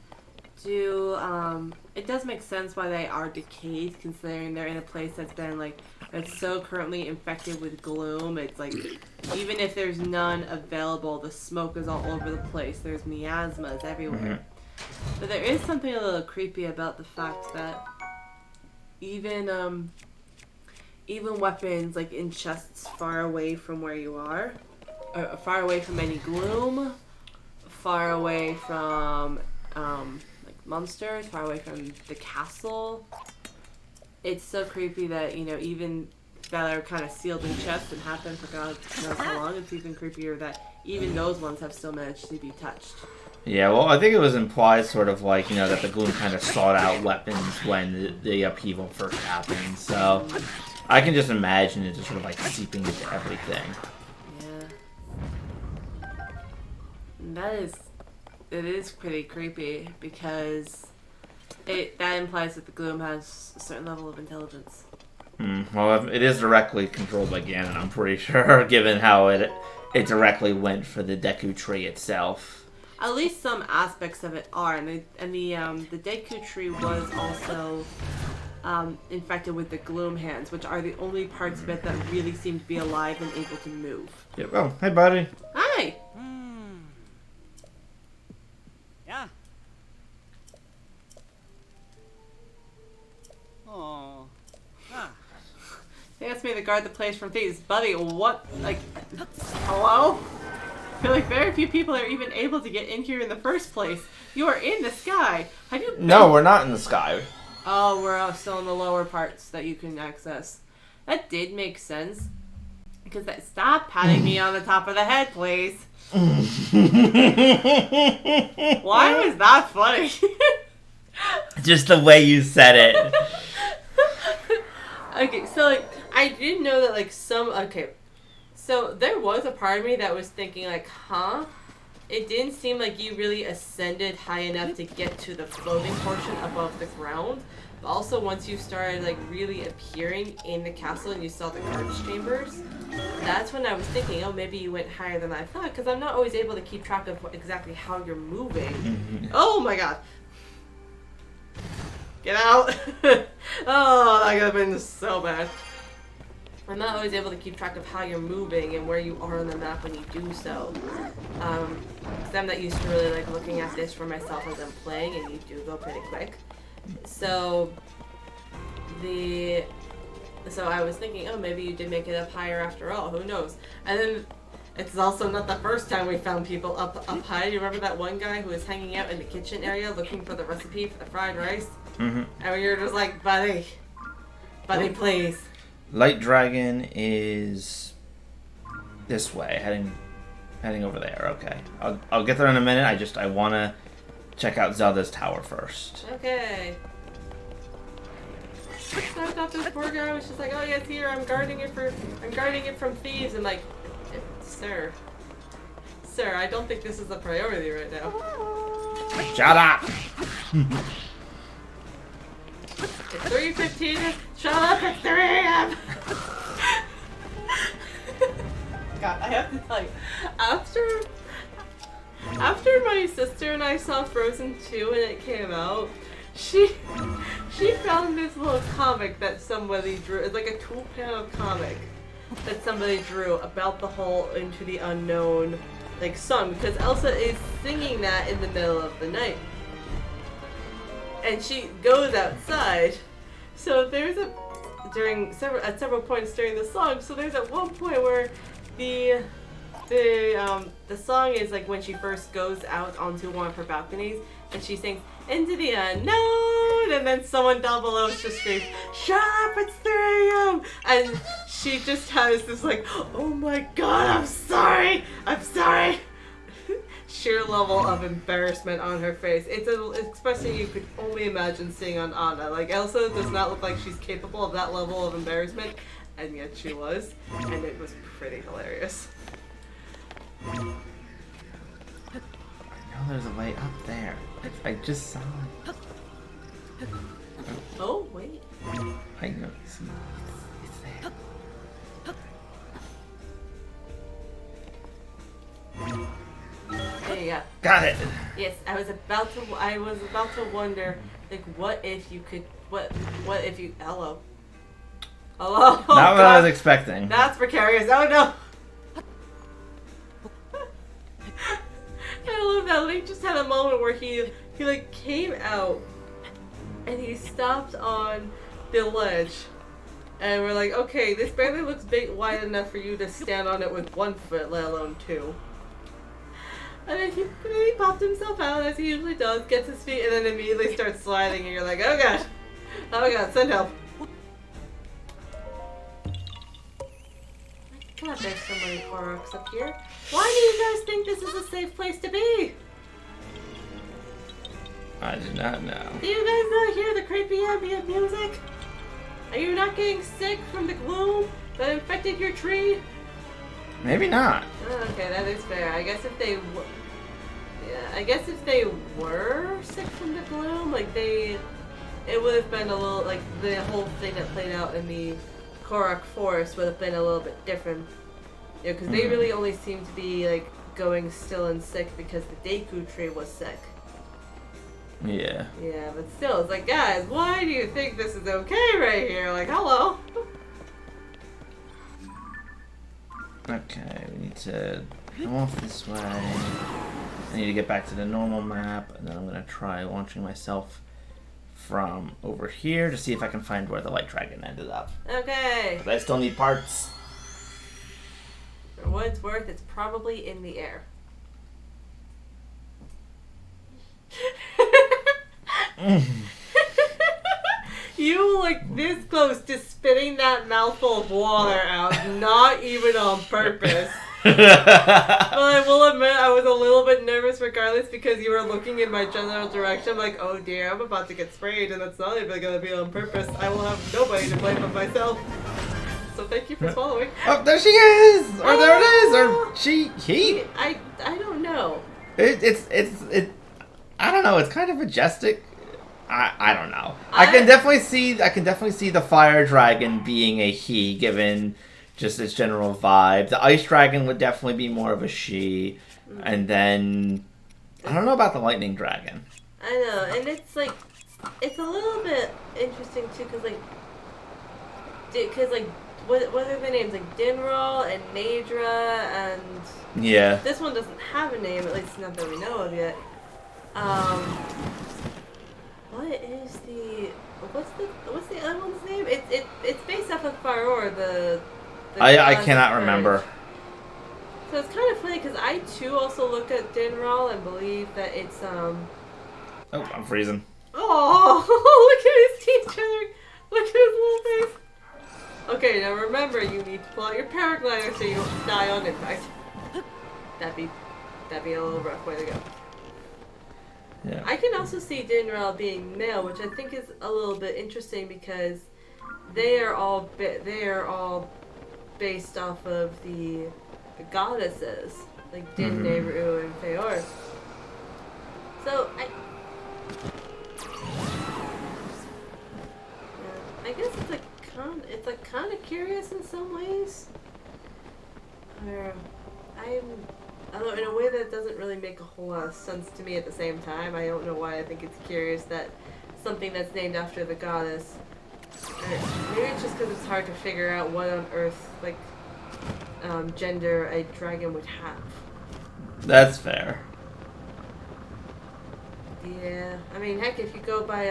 Speaker 1: It does make sense why they are decayed, considering they're in a place that's been that's so currently infected with gloom. It's even if there's none available, the smoke is all over the place. There's miasmas everywhere. Mm-hmm. But there is something a little creepy about the fact that even weapons in chests far away from where you are, or far away from any gloom, far away from monsters, far away from the castle. It's so creepy that, even that are kind of sealed in chests and have been for God knows how long. It's even creepier that even those ones have still managed to be touched.
Speaker 2: Yeah, well, I think it was implied sort of that the gloom kind of sought out weapons when the upheaval first happened, so... I can just imagine it just sort of like seeping into everything.
Speaker 1: Yeah. It is pretty creepy because that implies that the gloom has a certain level of intelligence.
Speaker 2: Well, it is directly controlled by Ganon, I'm pretty sure, given how it directly went for the Deku Tree itself.
Speaker 1: At least some aspects of it are, and the Deku Tree was also infected with the gloom hands, which are the only parts of it that really seem to be alive and able to move.
Speaker 2: Yeah, oh, hey, buddy.
Speaker 1: Hi!
Speaker 3: Yeah. Oh.
Speaker 1: They asked me to guard the place from thieves. Buddy, what? Like, hello? I feel like very few people are even able to get in here in the first place. You are in the sky. Have you been?
Speaker 2: No, we're not in the sky.
Speaker 1: Oh, we're still in the lower parts that you can access. That did make sense. Because stop patting me on the top of the head, please. Why was that funny?
Speaker 2: Just the way you said it.
Speaker 1: Okay, so like I did know that so there was a part of me that was thinking like, huh? It didn't seem like you really ascended high enough to get to the floating portion above the ground. But also once you started like really appearing in the castle and you saw the guards chambers, that's when I was thinking, oh, maybe you went higher than I thought, because I'm not always able to keep track of exactly how you're moving. Oh my god. Get out! Oh, that could have been so bad. I'm not always able to keep track of how you're moving and where you are on the map when you do so. Because I'm not used to really like looking at this for myself as I'm playing, and you do go pretty quick. So I was thinking, oh, maybe you did make it up higher after all. Who knows? And then it's also not the first time we found people up high. You remember that one guy who was hanging out in the kitchen area looking for the recipe for the fried rice? And we were just like, buddy, please.
Speaker 2: Light Dragon is this way, heading over there. Okay, I'll get there in a minute. I want to check out Zelda's tower first.
Speaker 1: Okay. So I thought this poor guy was just like, oh yes, here I'm guarding it from thieves. I'm like, sir, I don't think this is a priority right now.
Speaker 2: Shut up!
Speaker 1: It's 3:15. Shut up! It's 3 a.m. God, I have to tell you, after my sister and I saw Frozen 2 and it came out, she found this little comic that somebody drew. It's like a 2-panel comic that somebody drew about the whole Into the Unknown like song, because Elsa is singing that in the middle of the night. And she goes outside. So there's at several points during the song. So there's at one point where the song is like when she first goes out onto one of her balconies and she sings Into the Unknown, and then someone down below just screams, "Shut up! It's 3 a.m." And she just has this like, "Oh my god, I'm sorry. Sheer level of embarrassment on her face. It's an expression you could only imagine seeing on Anna. Like, Elsa does not look like she's capable of that level of embarrassment, and yet she was, and it was pretty hilarious.
Speaker 2: I know there's a way up there. I just saw it.
Speaker 1: Oh, wait.
Speaker 2: I know. See, it's there.
Speaker 1: There you go.
Speaker 2: Got it.
Speaker 1: Yes, I was about to wonder, like, what if you, hello? Oh,
Speaker 2: Not what I
Speaker 1: God.
Speaker 2: was expecting.
Speaker 1: That's precarious. Oh, no. I love that. Link just had a moment where he like came out and he stopped on the ledge, and we're like, okay, this barely looks wide enough for you to stand on it with 1 foot, let alone 2. And then he popped himself out as he usually does, gets his feet, and then immediately starts sliding, and you're like, oh god, send help. God, there's so many Koroks up here. Why do you guys think this is a safe place to be?
Speaker 2: I do not know.
Speaker 1: Do you guys not hear the creepy ambient music? Are you not getting sick from the gloom that infected your tree?
Speaker 2: Maybe not.
Speaker 1: Oh, okay, that is fair. I guess if they I guess if they were sick from the gloom, like it would have been a little, like, the whole thing that played out in the Korok Forest would have been a little bit different. You know, because they really only seem to be, like, going still and sick because the Deku tree was sick.
Speaker 2: Yeah.
Speaker 1: Yeah, but still, it's like, guys, why do you think this is okay right here? Like, hello.
Speaker 2: Okay, we need to go off this way. I need to get back to the normal map, and then I'm gonna try launching myself from over here to see if I can find where the light dragon ended up.
Speaker 1: Okay.
Speaker 2: But I still need parts.
Speaker 1: For what it's worth, it's probably in the air. You were like this close to spitting that mouthful of water out, not even on purpose. But I will admit I was a little bit nervous regardless because you were looking in my general direction like, oh dear, I'm about to get sprayed and that's not even going to be on purpose. I will have nobody to blame but myself. So thank you for swallowing.
Speaker 2: Oh, there she is! Or there it is! Or he?
Speaker 1: I don't know.
Speaker 2: It's I don't know, it's kind of majestic. I don't know. I can definitely see the fire dragon being a he, given just its general vibe. The ice dragon would definitely be more of a she, and then I don't know about the lightning dragon.
Speaker 1: I know, and it's like it's a little bit interesting too, because what are the names, like Dinral and Nadra, and
Speaker 2: Yeah.
Speaker 1: this one doesn't have a name, at least not that we know of yet. What's the other one's name? It's based off of Faror, the
Speaker 2: I cannot remember.
Speaker 1: So it's kind of funny because I too also look at Dinral and believe that it's
Speaker 2: Oh, I'm freezing.
Speaker 1: Oh, look at his teeth chattering. Look at his little face. Okay, now remember, you need to pull out your paraglider so you don't die on impact. That'd be a little rough way to go.
Speaker 2: Yeah.
Speaker 1: I can also see Dinral being male, which I think is a little bit interesting because they are all based off of the goddesses, like Din, Nehru, and Feor. So I guess it's kind of curious in some ways. Or I don't know, in a way that doesn't really make a whole lot of sense to me at the same time. I don't know why I think it's curious that something that's named after the goddess. Or maybe it's just because it's hard to figure out what on earth, like, gender a dragon would have.
Speaker 2: That's fair.
Speaker 1: Yeah, I mean, heck, if you go by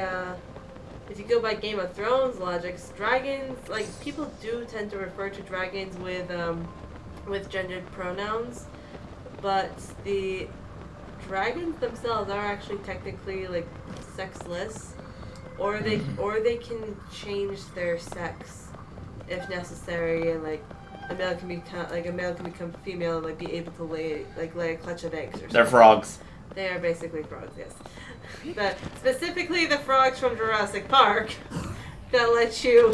Speaker 1: Game of Thrones logics, dragons, like, people do tend to refer to dragons with gendered pronouns. But the dragons themselves are actually technically like sexless, or they can change their sex if necessary, and like a male can become female and like be able to lay a clutch of eggs or something.
Speaker 2: They're frogs.
Speaker 1: They are basically frogs, yes. But specifically the frogs from Jurassic Park that let you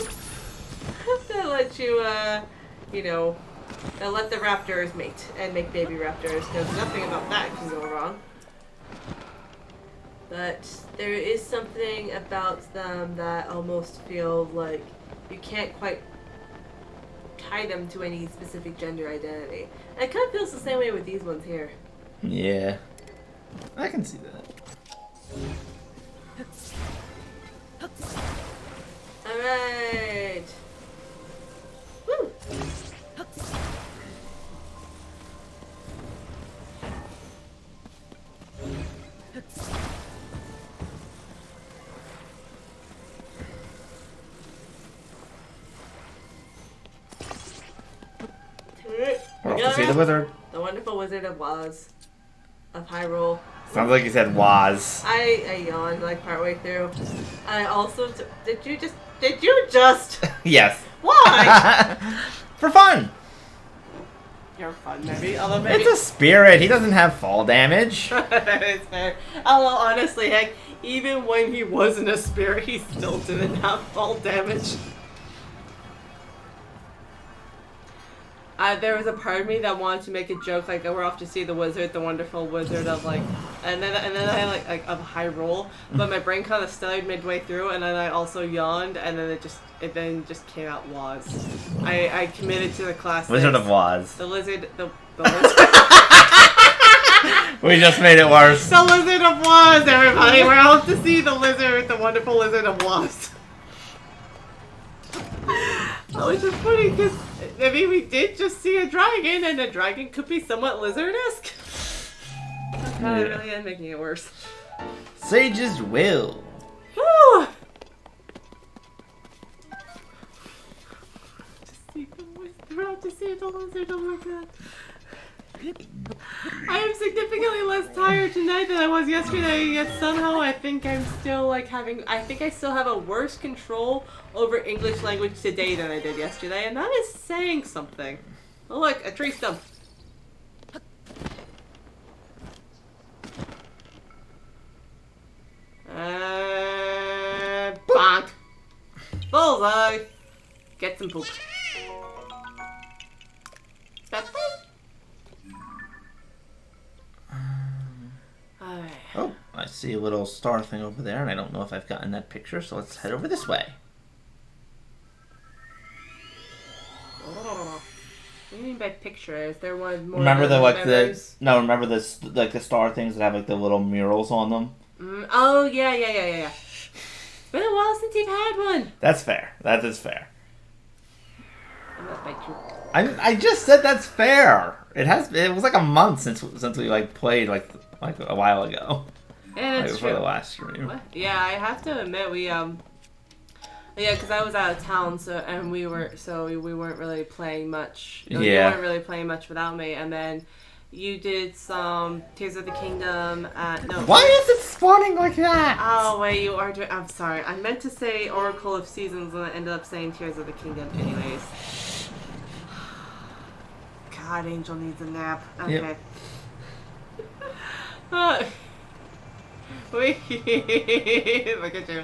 Speaker 1: they'll let the raptors mate and make baby raptors, because nothing about that can go wrong. But there is something about them that almost feels like you can't quite tie them to any specific gender identity. And it kind of feels the same way with these ones here.
Speaker 2: Yeah. I can see that.
Speaker 1: Alright! Woo!
Speaker 2: We're off to see the wizard.
Speaker 1: The wonderful Wizard of Oz. Of Hyrule.
Speaker 2: Sounds like you said was.
Speaker 1: I yawned like partway through. I also did you just
Speaker 2: Yes.
Speaker 1: why?
Speaker 2: For fun.
Speaker 1: You're fun, maybe. Although maybe
Speaker 2: It's a spirit. He doesn't have fall damage.
Speaker 1: that is fair. Although honestly, heck, even when he wasn't a spirit, he still didn't have fall damage. There was a part of me that wanted to make a joke like, oh, we're off to see the wizard, the wonderful wizard of like, and then I like of Hyrule, but my brain kind of stuttered midway through, and then I also yawned, and then it then just came out Waz. I committed to the classics.
Speaker 2: Wizard of Waz.
Speaker 1: The lizard, the lizard.
Speaker 2: We just made it worse.
Speaker 1: The Lizard of Waz, everybody. We're off to see the lizard, the wonderful Lizard of Waz. Which is funny because, I mean, we did just see a dragon, and a dragon could be somewhat lizard-esque. I really am making it worse.
Speaker 2: Sage's Will.
Speaker 1: Woo! We're out to see the lizard, oh my god. I am significantly less tired tonight than I was yesterday, yet somehow I think I'm still like I think I still have a worse control over English language today than I did yesterday, and that is saying something. Oh look, a tree stump. Bonk. Bullseye. Get some poop. That's
Speaker 2: Oh, I see a little star thing over there, and I don't know if I've gotten that picture, so let's head over this way.
Speaker 1: What do you mean by picture? Is there one more?
Speaker 2: Remember the
Speaker 1: memories?
Speaker 2: remember this like the star things that have like the little murals on them?
Speaker 1: Oh yeah. It's been a while since you've had one.
Speaker 2: That's fair. That is fair.
Speaker 1: I'm not by you.
Speaker 2: I just said that's fair. It was like a month since we like played like a while ago.
Speaker 1: Yeah, that's
Speaker 2: before
Speaker 1: true.
Speaker 2: the last stream.
Speaker 1: What? Yeah, I have to admit yeah, because I was out of town, we weren't really playing much. You weren't really playing much without me, and then you did some Tears of the Kingdom. No.
Speaker 2: Why is it spawning like that?
Speaker 1: Oh wait, you are doing. I'm sorry. I meant to say Oracle of Seasons, and I ended up saying Tears of the Kingdom, anyways. God, Angel needs a nap. Okay. Yep. Wait, look at you.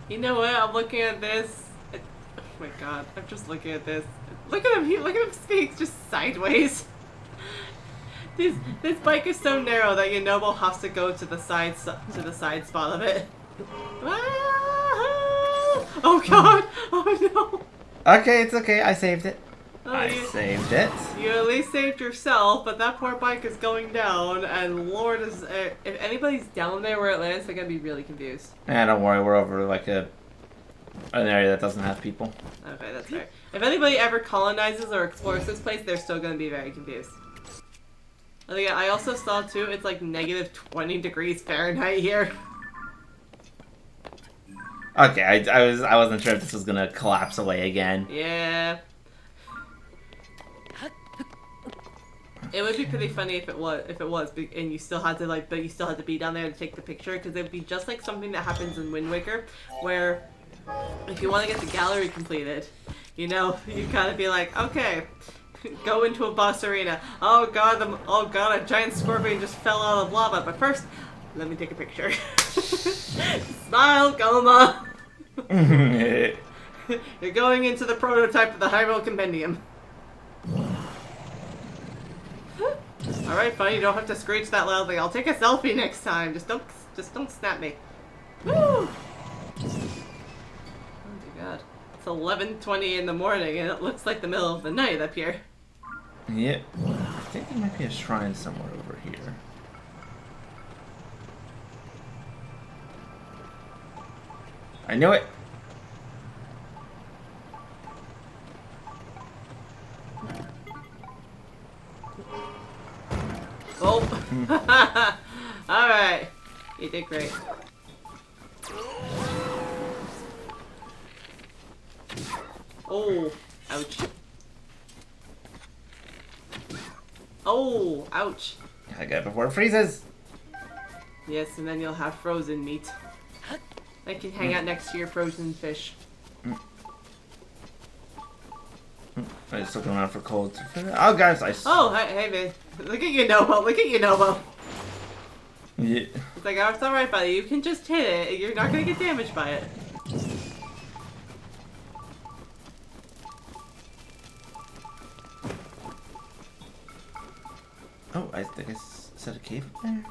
Speaker 1: You know what? I'm looking at this. Oh my god, I'm just looking at this. Look at him. Look at him speak just sideways. This bike is so narrow that Yonobo has to go to the side spot of it. Oh god! Oh no!
Speaker 2: Okay, it's okay. I saved it. I saved it.
Speaker 1: You at least saved yourself, but that poor bike is going down, and Lord is... if anybody's down there where it lands, they're gonna be really confused.
Speaker 2: Don't worry, we're over like an area that doesn't have people.
Speaker 1: Okay, that's fair. If anybody ever colonizes or explores this place, they're still gonna be very confused. I also saw too, it's like negative 20 degrees Fahrenheit here.
Speaker 2: Okay, I wasn't sure if this was gonna collapse away again.
Speaker 1: Yeah. It would be pretty funny if it was, and you still had to be down there to take the picture, because it would be just like something that happens in Wind Waker, where if you want to get the gallery completed, you gotta be like, okay, go into a boss arena. Oh god, a giant scorpion just fell out of lava. But first, let me take a picture. Smile, Goma. You're going into the prototype of the Hyrule Compendium. Alright, fine, you don't have to screech that loudly. I'll take a selfie next time. Just don't snap me. Woo! Oh my god. It's 11:20 in the morning and it looks like the middle of the night up here.
Speaker 2: Yep. I think there might be a shrine somewhere over here. I knew it!
Speaker 1: Oh! Alright. You did great. Oh! Ouch. Oh! Ouch.
Speaker 2: I got it before it freezes!
Speaker 1: Yes, and then you'll have frozen meat. That can hang out next to your frozen fish.
Speaker 2: I'm just looking around for cold. Oh, guys,
Speaker 1: Oh, hey, man. Look at you, Nobo. Look at you, Nobo.
Speaker 2: Yeah.
Speaker 1: It's like, oh, it's alright, buddy. You can just hit it. You're not gonna get damaged by it.
Speaker 2: Oh, I think I set a cave up there.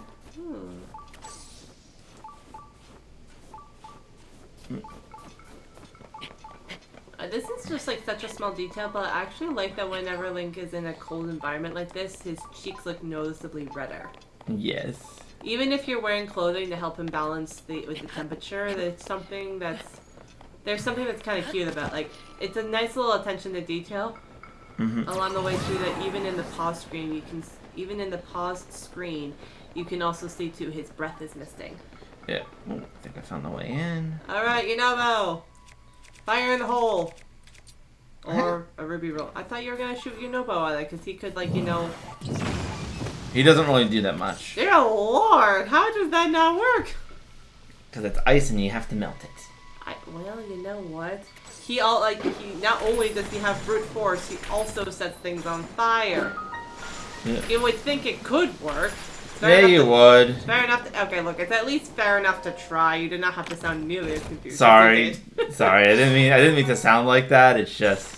Speaker 1: This is just like such a small detail, but I actually like that whenever Link is in a cold environment like this, his cheeks look noticeably redder.
Speaker 2: Yes.
Speaker 1: Even if you're wearing clothing to help him balance with the temperature, there's something that's kind of cute about, like, it's a nice little attention to detail along the way through that. Even in the paused screen, you can also see too his breath is misting.
Speaker 2: Yeah. Oh, I think I found the way in.
Speaker 1: All right, Yunobo, fire in the hole. Or a ruby roll. I thought you were gonna shoot Yunobo at it because he could, like,
Speaker 2: He doesn't really do that much.
Speaker 1: Dear Lord, how does that not work?
Speaker 2: Because it's ice and you have to melt it.
Speaker 1: Well, you know what? He not only does he have brute force, he also sets things on fire.
Speaker 2: Yeah.
Speaker 1: You would think it could work.
Speaker 2: Yeah, you would.
Speaker 1: Fair enough to, okay, look, it's at least fair enough to try. You did not have to sound nearly as confused.
Speaker 2: Sorry.
Speaker 1: As you did.
Speaker 2: Sorry, I didn't mean to sound like that. It's just,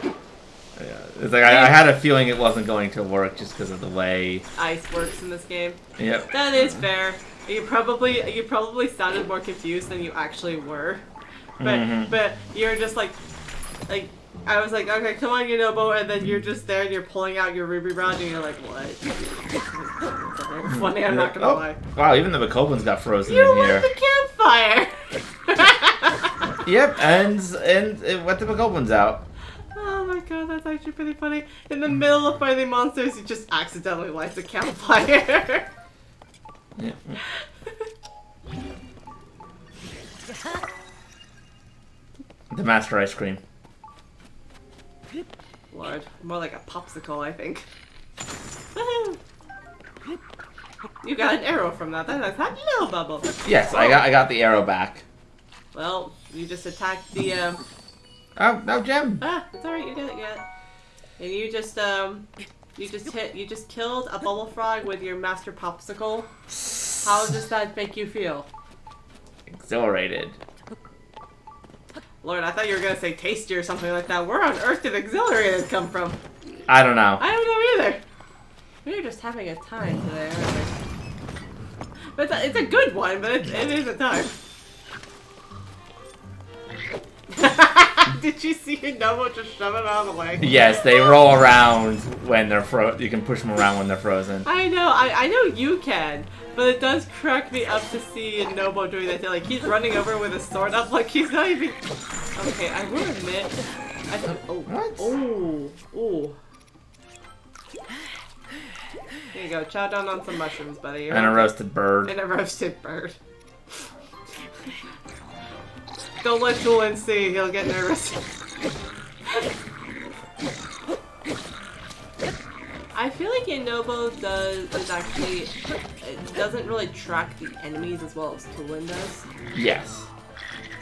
Speaker 2: it's like I had a feeling it wasn't going to work just because of the way
Speaker 1: ice works in this game.
Speaker 2: Yep.
Speaker 1: That is fair. You probably sounded more confused than you actually were. But you're just like I was like, okay, come on, Yunobo, and then you're just there and you're pulling out your ruby rod and you're like, what? Funny, I'm not gonna lie.
Speaker 2: Wow, even the Bacoblin's got frozen
Speaker 1: You
Speaker 2: in here.
Speaker 1: lit the campfire!
Speaker 2: Yep, and it wet the Bacoblin's out.
Speaker 1: Oh my god, that's actually pretty funny. In the middle of fighting monsters, you just accidentally light the campfire.
Speaker 2: Yeah. The master ice cream.
Speaker 1: Lord, more like a popsicle, I think. Woohoo! You got an arrow from that. That's a little bubble.
Speaker 2: Yes, I got the arrow back.
Speaker 1: Well, you just attacked the
Speaker 2: Oh, no, Gem.
Speaker 1: Ah, it's alright, you did it, yeah. And you just killed a bubble frog with your master popsicle. How does that make you feel?
Speaker 2: Exhilarated.
Speaker 1: Lord, I thought you were gonna say tasty or something like that. Where on earth did exhilarated come from?
Speaker 2: I don't know.
Speaker 1: I don't know either. We're just having a time today, aren't we? But it's a good one, but it is a time. Did you see Yunobo just shove it out of the way?
Speaker 2: Yes, they roll around when they're you can push them around when they're frozen.
Speaker 1: I know, I know you can, but it does crack me up to see Yunobo doing that thing. Like, he's running over with his sword up, like he's not even... Okay, I will admit...
Speaker 2: What?
Speaker 1: Oh. There you go, chow down on some mushrooms, buddy.
Speaker 2: And a roasted bird.
Speaker 1: And a roasted bird. Don't let Julian see, he'll get nervous. I feel like Yunobo doesn't really track the enemies as well as Tulin does.
Speaker 2: Yes.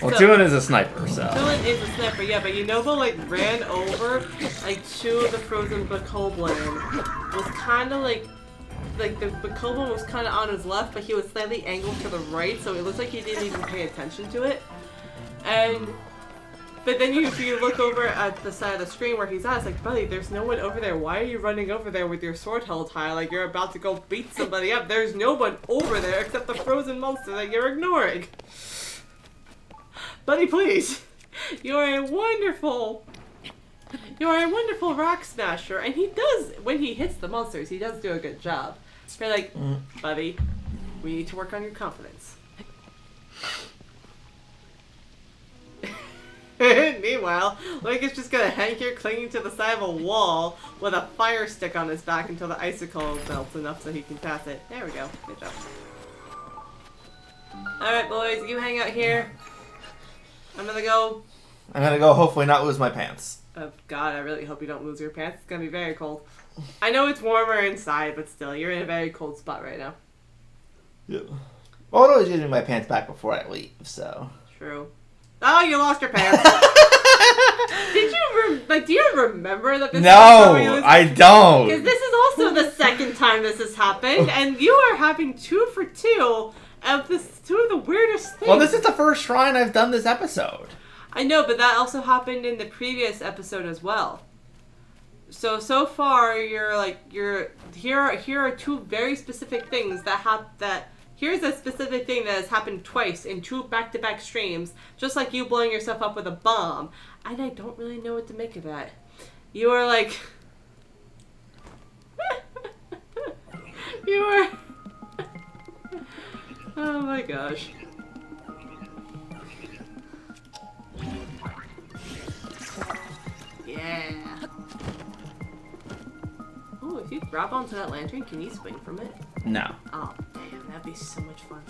Speaker 2: Well, Tulin is a sniper, so.
Speaker 1: Tulin is a sniper, yeah, but Yunobo like ran over like to the frozen Bokoblin. Was kind of like the Bokoblin was kind of on his left, but he was slightly angled to the right, so it looks like he didn't even pay attention to it. But then if you look over at the side of the screen where he's at, it's like, buddy, there's no one over there. Why are you running over there with your sword held high like you're about to go beat somebody up? There's no one over there except the frozen monster that you're ignoring. Buddy, please. You are a wonderful rock smasher, and he does, when he hits the monsters, he does do a good job. You're like, buddy, we need to work on your confidence. Meanwhile, Link is just gonna hang here clinging to the side of a wall with a fire stick on his back until the icicle melts enough so he can pass it. There we go. Good job. Alright, boys, you hang out here. I'm gonna go
Speaker 2: hopefully not lose my pants.
Speaker 1: Oh god, I really hope you don't lose your pants. It's gonna be very cold. I know it's warmer inside, but still, you're in a very cold spot right now.
Speaker 2: Yeah. Well, I'd always give me my pants back before I leave, so.
Speaker 1: True. Oh, you lost your pants. Did you, do you remember that this
Speaker 2: No, I don't.
Speaker 1: Because this is also the second time this has happened, and you are having 2 for 2 of the weirdest things.
Speaker 2: Well, this is the first shrine I've done this episode.
Speaker 1: I know, but that also happened in the previous episode as well. So far here are two very specific things here's a specific thing that has happened twice in two back-to-back streams, just like you blowing yourself up with a bomb, and I don't really know what to make of that. You are like you are oh my gosh. Yeah. Oh, if you grab onto that lantern, can you swing from it?
Speaker 2: No.
Speaker 1: Oh, damn, that'd be so much fun.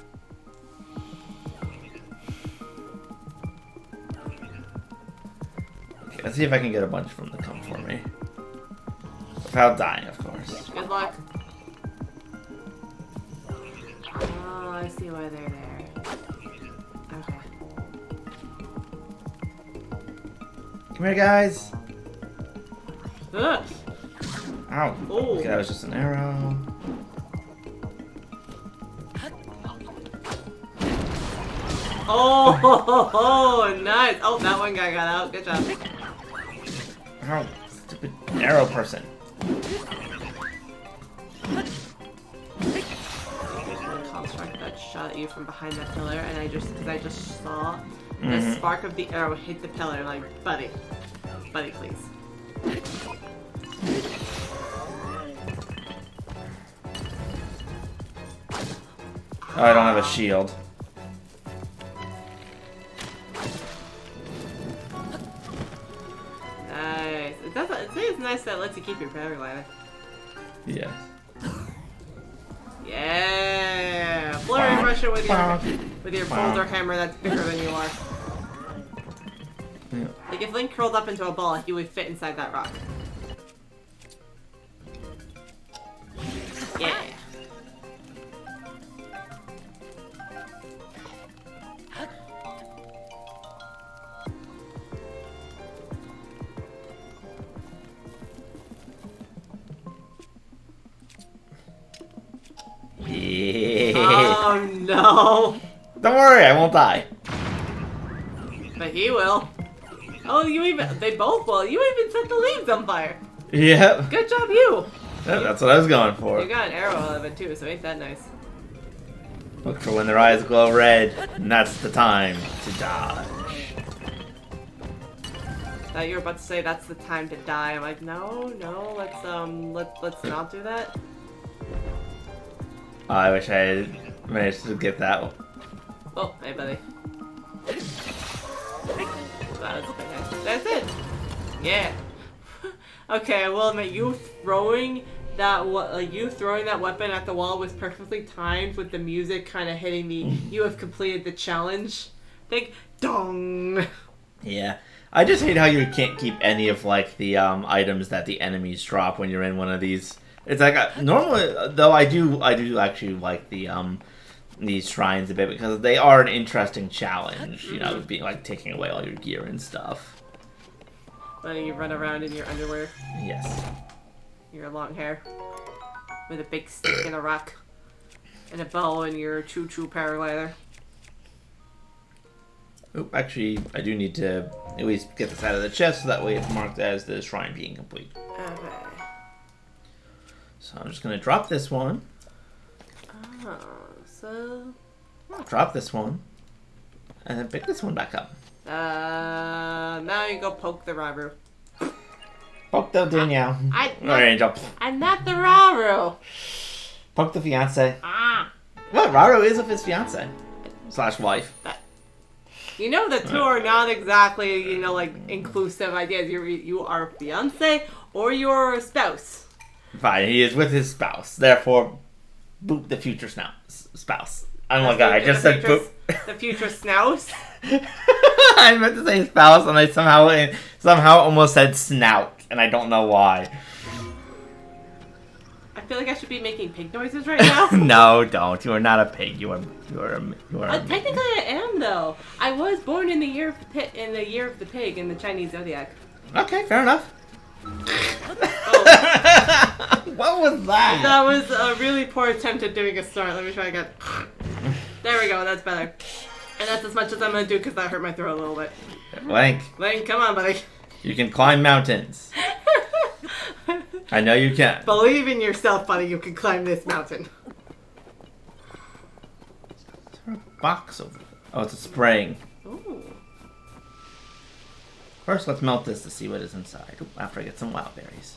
Speaker 2: Okay, let's see if I can get a bunch from them to come for me. Without dying, of course.
Speaker 1: Good luck. Oh, I see why they're there. Okay.
Speaker 2: Come here, guys.
Speaker 1: Ugh.
Speaker 2: Ow.
Speaker 1: Oh.
Speaker 2: Okay, that was just an arrow.
Speaker 1: Oh, nice. Oh, that one guy got out. Good job.
Speaker 2: Ow. Stupid arrow person.
Speaker 1: Construct that shot at you from behind that pillar, and because I just saw the spark of the arrow hit the pillar, like, buddy, please.
Speaker 2: Oh, I don't have a shield.
Speaker 1: Nice. It's nice that it lets you keep your paraglider.
Speaker 2: Yes.
Speaker 1: Yeah. Flurry rusher with your boulder hammer that's bigger than you are.
Speaker 2: Yeah.
Speaker 1: Like if Link curled up into a ball, he would fit inside that rock. Yeah.
Speaker 2: Yeah.
Speaker 1: Oh no.
Speaker 2: Don't worry, I won't die.
Speaker 1: But he will. Oh, they both will. You even set the leaves on fire.
Speaker 2: Yep.
Speaker 1: Good job, you.
Speaker 2: That's what I was going for.
Speaker 1: You got an arrow out of it too, so ain't that nice.
Speaker 2: Look for when their eyes glow red, and that's the time to dodge.
Speaker 1: Thought you were about to say that's the time to die. I'm like, no, let's not do that.
Speaker 2: Oh, I wish I had managed to get that one.
Speaker 1: Oh, hey, buddy. That's it. Yeah. Okay, I will admit, you throwing that weapon at the wall was perfectly timed with the music kind of hitting me. You have completed the challenge. Think, dong.
Speaker 2: Yeah. I just hate how you can't keep any of like the items that the enemies drop when you're in one of these. It's like normally, though, I do actually like the these shrines a bit because they are an interesting challenge. You know, being like taking away all your gear and stuff.
Speaker 1: Letting you run around in your underwear.
Speaker 2: Yes.
Speaker 1: Your long hair. With a big stick and a rock. And a bow and your choo-choo paraglider.
Speaker 2: Oh, actually, I do need to at least get this out of the chest so that way it's marked as the shrine being complete.
Speaker 1: Okay.
Speaker 2: So I'm just going to drop this one.
Speaker 1: Oh, so...
Speaker 2: Drop this one. And then pick this one back up.
Speaker 1: Now you go poke the Raru.
Speaker 2: Poke the Danielle. Or Angel.
Speaker 1: I'm not the Raru.
Speaker 2: Poke the fiance.
Speaker 1: Ah.
Speaker 2: What? Raru is with his fiance. / wife.
Speaker 1: You know the two are not exactly, you know, like, inclusive ideas. You are a fiance or you're a spouse.
Speaker 2: Fine, he is with his spouse. Therefore, boop the future spouse. Oh my god, I just said boop.
Speaker 1: The future snouse?
Speaker 2: I meant to say spouse and I somehow almost said snout. And I don't know why.
Speaker 1: I feel like I should be making pig noises right now.
Speaker 2: No, don't. You are not a pig. You are
Speaker 1: technically I am though. I was born in the year of the pig in the Chinese zodiac.
Speaker 2: Okay, fair enough.
Speaker 1: Oh.
Speaker 2: What was that?
Speaker 1: That was a really poor attempt at doing a start. Let me try again. There we go. That's better. And that's as much as I'm gonna do because that hurt my throat a little bit.
Speaker 2: Link,
Speaker 1: Link, come on, buddy.
Speaker 2: you can climb mountains. I know you can.
Speaker 1: Believe in yourself, buddy. You can climb this mountain.
Speaker 2: Is there a box over? Oh, it's a spring.
Speaker 1: Ooh.
Speaker 2: First, let's melt this to see what is inside. Oop, after I get some wild berries.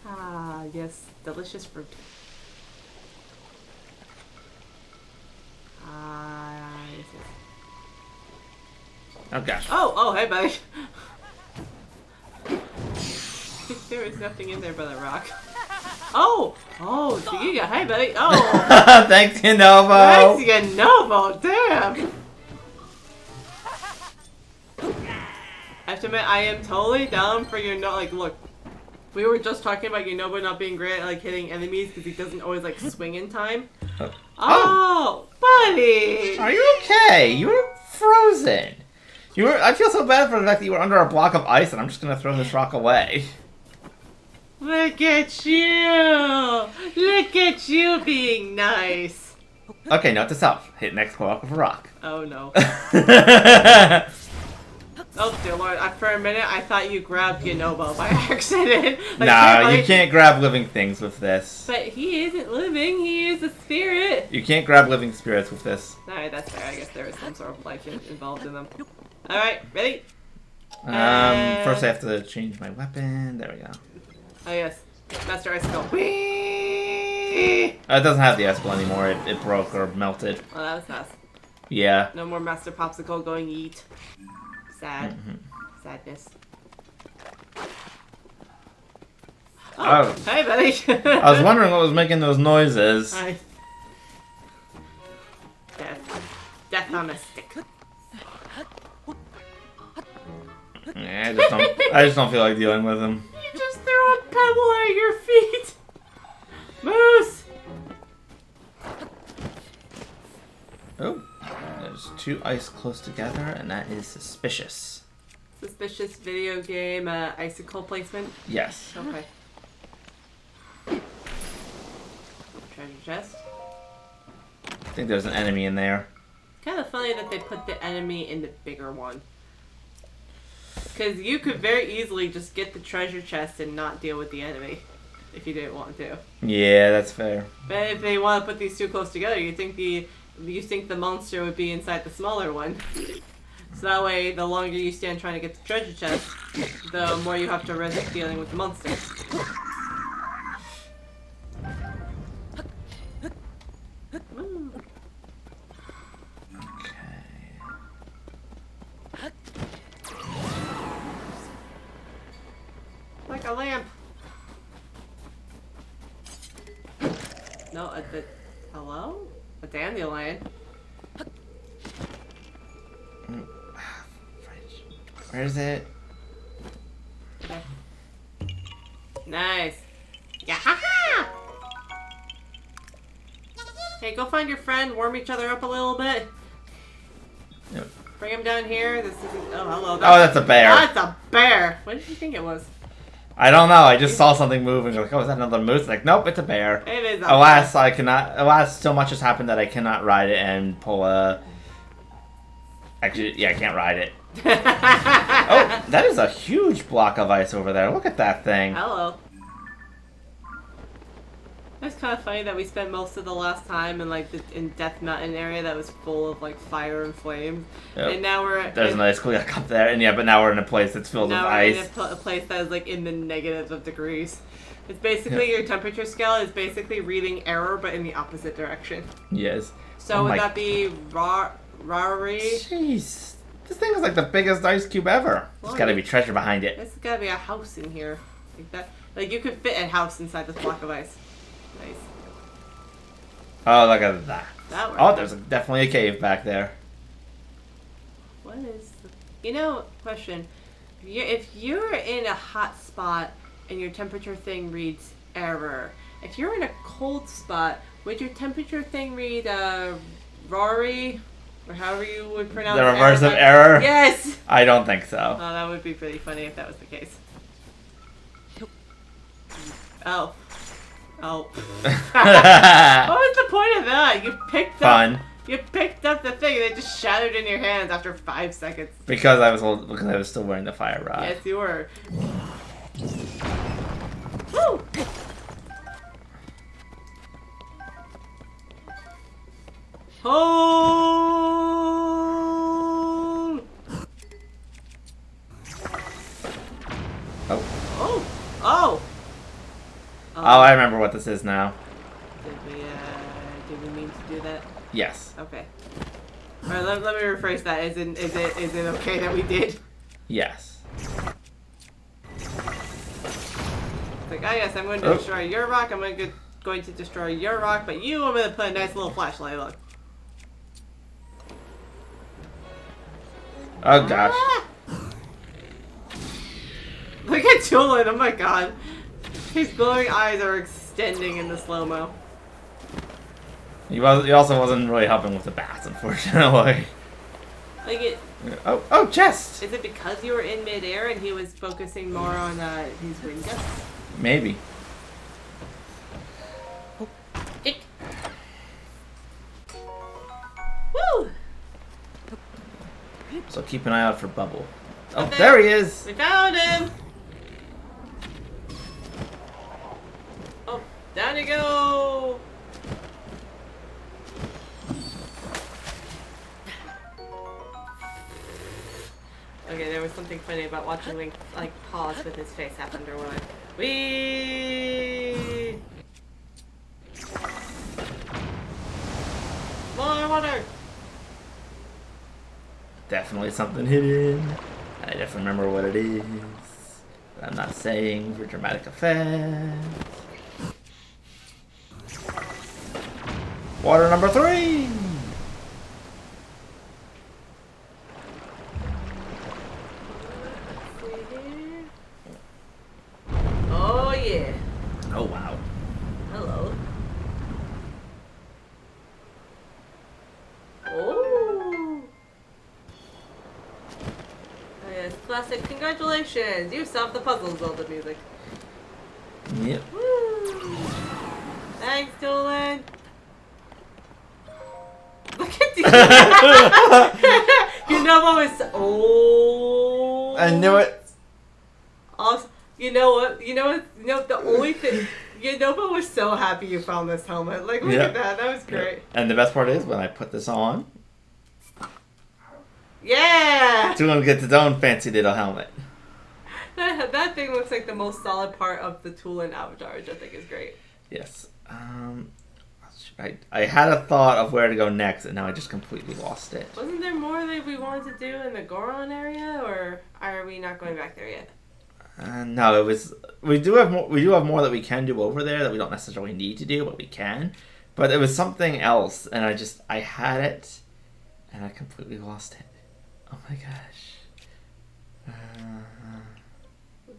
Speaker 1: Ah, yes. Delicious fruit. Ah, yes, yes.
Speaker 2: Oh gosh.
Speaker 1: Oh, hey, buddy. There was nothing in there but a rock. Oh, Giga, hi, buddy. Oh,
Speaker 2: Thanks, Yanobo.
Speaker 1: thanks, Yanobo. Damn. I have to admit, I am totally down for like, look. We were just talking about Yanobo not being great at like hitting enemies because he doesn't always like swing in time. Oh, buddy!
Speaker 2: Are you okay? You were frozen. You were. I feel so bad for the fact that you were under a block of ice, and I'm just gonna throw this rock away.
Speaker 1: Look at you! Look at you being nice.
Speaker 2: Okay, note to self: hit next block with a rock.
Speaker 1: Oh no. Oh dear lord! For a minute, I thought you grabbed Yanobo by accident. Like,
Speaker 2: No, you can't grab living things with this.
Speaker 1: But he isn't living. He is a spirit.
Speaker 2: You can't grab living spirits with this.
Speaker 1: Alright, that's fair. I guess there is some sort of life involved in them. Alright, ready?
Speaker 2: First I have to change my weapon. There we go.
Speaker 1: Oh yes, Master Icicle. Whee!
Speaker 2: It doesn't have the Icicle anymore. It broke or melted.
Speaker 1: Oh, that was nice.
Speaker 2: Yeah.
Speaker 1: No more Master Popsicle going eat. Sad. Sadness. Oh, hey, buddy.
Speaker 2: I was wondering what was making those noises.
Speaker 1: Death on a stick.
Speaker 2: Yeah, I just don't feel like dealing with him.
Speaker 1: You just threw a pebble at your feet. Moose.
Speaker 2: Oh, there's two ice close together, and that is suspicious.
Speaker 1: Suspicious video game icicle placement.
Speaker 2: Yes.
Speaker 1: Okay. Treasure chest.
Speaker 2: I think there's an enemy in there.
Speaker 1: It's kind of funny that they put the enemy in the bigger one. Because you could very easily just get the treasure chest and not deal with the enemy. If you didn't want to.
Speaker 2: Yeah, that's fair.
Speaker 1: But if they want to put these two close together, you think the monster would be inside the smaller one. So that way, the longer you stand trying to get the treasure chest, the more you have to risk dealing with the monster. Woo. Like a lamp. No, hello? A dandelion?
Speaker 2: Where is it?
Speaker 1: Okay. Nice. Yeah, ha ha! Hey, go find your friend, warm each other up a little bit.
Speaker 2: Yep.
Speaker 1: Bring him down here. This isn't. Oh, hello.
Speaker 2: That's a bear.
Speaker 1: That's a bear. What did you think it was?
Speaker 2: I don't know. I just saw something moving. Like, oh, is that another moose? Like, nope, it's a bear.
Speaker 1: It is.
Speaker 2: Alas, I cannot. Alas, so much has happened that I cannot ride it and pull a. Actually, yeah, I can't ride it. Oh, that is a huge block of ice over there. Look at that thing.
Speaker 1: Hello. It's kind of funny that we spent most of the last time in like in Death Mountain area that was full of like fire and flames,
Speaker 2: Yep.
Speaker 1: and now we're
Speaker 2: There's an ice clear up there, and yeah, but now we're in a place that's filled with
Speaker 1: now we're
Speaker 2: ice.
Speaker 1: in a place that is like in the negatives of degrees. It's basically your temperature scale is basically reading error, but in the opposite direction.
Speaker 2: Yes.
Speaker 1: So
Speaker 2: Oh
Speaker 1: would
Speaker 2: my-
Speaker 1: that be Rari?
Speaker 2: Jeez, this thing is like the biggest ice cube ever. There's
Speaker 1: Well,
Speaker 2: got to be treasure behind it.
Speaker 1: There's gotta be a house in here. Like that. Like you could fit a house inside this block of ice. Nice.
Speaker 2: Oh, look at that.
Speaker 1: That works.
Speaker 2: Oh, there's definitely a cave back there.
Speaker 1: What is... question. If you're in a hot spot and your temperature thing reads error, if you're in a cold spot, would your temperature thing read, Rory? Or however you would pronounce
Speaker 2: The reverse of
Speaker 1: error?
Speaker 2: error?
Speaker 1: Yes!
Speaker 2: I don't think so.
Speaker 1: Oh, that would be pretty funny if that was the case. Oh. Oh. What was the point of that? You picked up...
Speaker 2: Fun.
Speaker 1: You picked up the thing and it just shattered in your hands after 5 seconds.
Speaker 2: Because I was still wearing the fire rod.
Speaker 1: Yes, you were. Woo! Home!
Speaker 2: Oh.
Speaker 1: Oh! Oh!
Speaker 2: Oh, I remember what this is now.
Speaker 1: Did we mean to do that?
Speaker 2: Yes.
Speaker 1: Okay. Alright, let me rephrase that. Is it okay that we did?
Speaker 2: Yes.
Speaker 1: It's like, oh yes, I'm going to destroy your rock, I'm going to destroy your rock, but you, I'm going to put a nice little flashlight on.
Speaker 2: Oh gosh.
Speaker 1: Ah! Look at Tulin, oh my god. His glowing eyes are extending in the slow-mo.
Speaker 2: He also wasn't really helping with the bats, unfortunately.
Speaker 1: Like it...
Speaker 2: Oh, chest!
Speaker 1: Is it because you were in midair and he was focusing more on his wing guts?
Speaker 2: Maybe.
Speaker 1: Ick. Woo!
Speaker 2: So keep an eye out for Bubble. Oh,
Speaker 1: Okay.
Speaker 2: there he is!
Speaker 1: We found him! Oh, down you go! Okay, there was something funny about watching Link like pause with his face half underwater. Whee! More water!
Speaker 2: Definitely something hidden. I definitely remember what it is. But I'm not saying for dramatic effect. Water number 3!
Speaker 1: Oh yeah.
Speaker 2: Oh wow.
Speaker 1: Hello. Oh. Oh yes, classic. Congratulations, you solved the puzzle. Zelda music.
Speaker 2: Yep.
Speaker 1: Woo. Thanks, Dolan. Look at you. You know what was oh.
Speaker 2: I knew it.
Speaker 1: Also, you know what? The only thing. Nova was so happy you found this helmet. Like, look at that. That was great.
Speaker 2: And the best part is when I put this on,
Speaker 1: Yeah!
Speaker 2: Tulin gets his own fancy little helmet.
Speaker 1: That thing looks like the most solid part of the Tulin avatar, which I think is great.
Speaker 2: Yes. I had a thought of where to go next, and now I just completely lost it.
Speaker 1: Wasn't there more that we wanted to do in the Goron area, or are we not going back there yet?
Speaker 2: No, it was. We do have more. We do have more that we can do over there that we don't necessarily need to do, but we can. But it was something else, and I had it, and I completely lost it. Oh my gosh.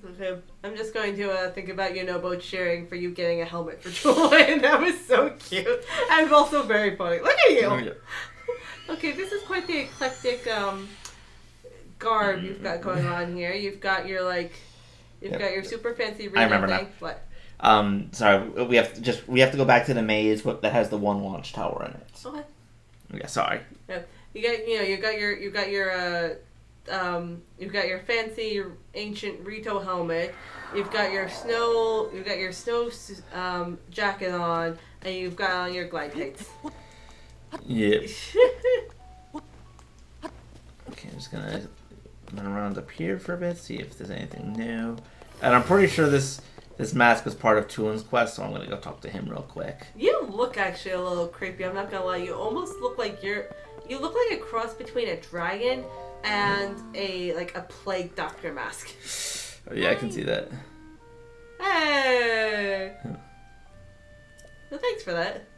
Speaker 1: Okay. I'm just going to think about Yunobo cheering for you getting a helmet for Tulin. That was so cute and also very funny. Look at you. Okay, this is quite the eclectic garb you've got going on here. You've got your got your super fancy Reno
Speaker 2: I remember
Speaker 1: thing.
Speaker 2: now.
Speaker 1: What?
Speaker 2: Sorry, we have to go back to the maze that has the one launch tower in it.
Speaker 1: Okay.
Speaker 2: Yeah, sorry.
Speaker 1: Yeah. You got your fancy ancient Rito helmet. You've got your snow jacket on, and you've got on your glide tights.
Speaker 2: Yeah. Okay, I'm just gonna run around up here for a bit, see if there's anything new. And I'm pretty sure this mask was part of Tulin's quest, so I'm gonna go talk to him real quick.
Speaker 1: You look actually a little creepy. I'm not gonna lie. You almost look like you look like a cross between a dragon and a plague doctor mask.
Speaker 2: Oh, yeah, I can see that.
Speaker 1: Hey. Well, thanks for that.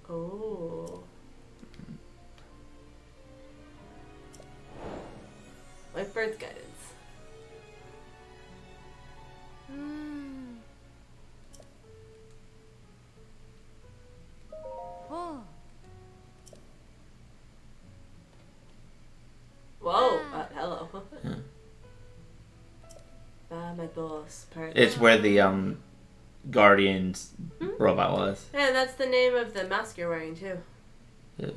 Speaker 1: Oh. White bird's guidance. Whoa! Hello. My boss.
Speaker 2: It's where the Guardian's robot was.
Speaker 1: Yeah, that's the name of the mask you're wearing too.
Speaker 2: Yeah.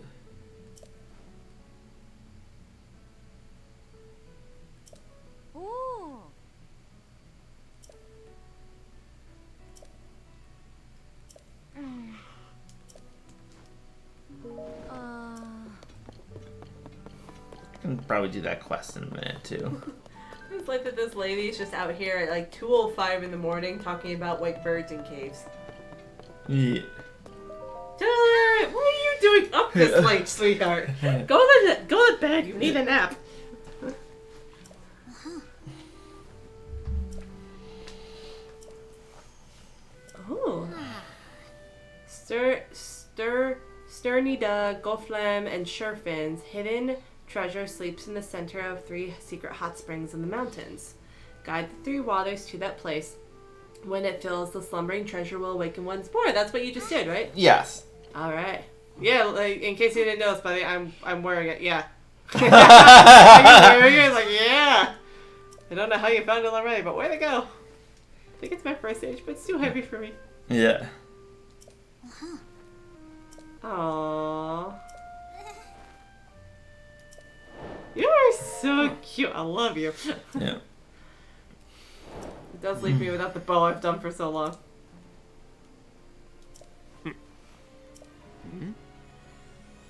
Speaker 2: probably do that quest in a minute too.
Speaker 1: It's like that this lady is just out here at like 2:05 in the morning talking about white birds in caves.
Speaker 2: Yeah.
Speaker 1: Taylor, what are you doing up this late, sweetheart? Go to bed. You need a nap. Oh. Sternida, Goflam, and Sherfin's hidden treasure sleeps in the center of 3 secret hot springs in the mountains. Guide the 3 waters to that place. When it fills, the slumbering treasure will awaken once more. That's what you just did, right?
Speaker 2: Yes.
Speaker 1: All right. Yeah, like, in case you didn't notice, buddy, I'm wearing it. Yeah. Are you wearing it? Like, yeah. I don't know how you found it already, but way to go. I think it's my first age, but it's too heavy for me.
Speaker 2: Yeah.
Speaker 1: Aww. You are so cute. I love you.
Speaker 2: Yeah.
Speaker 1: It does leave me without the bow I've done for so long.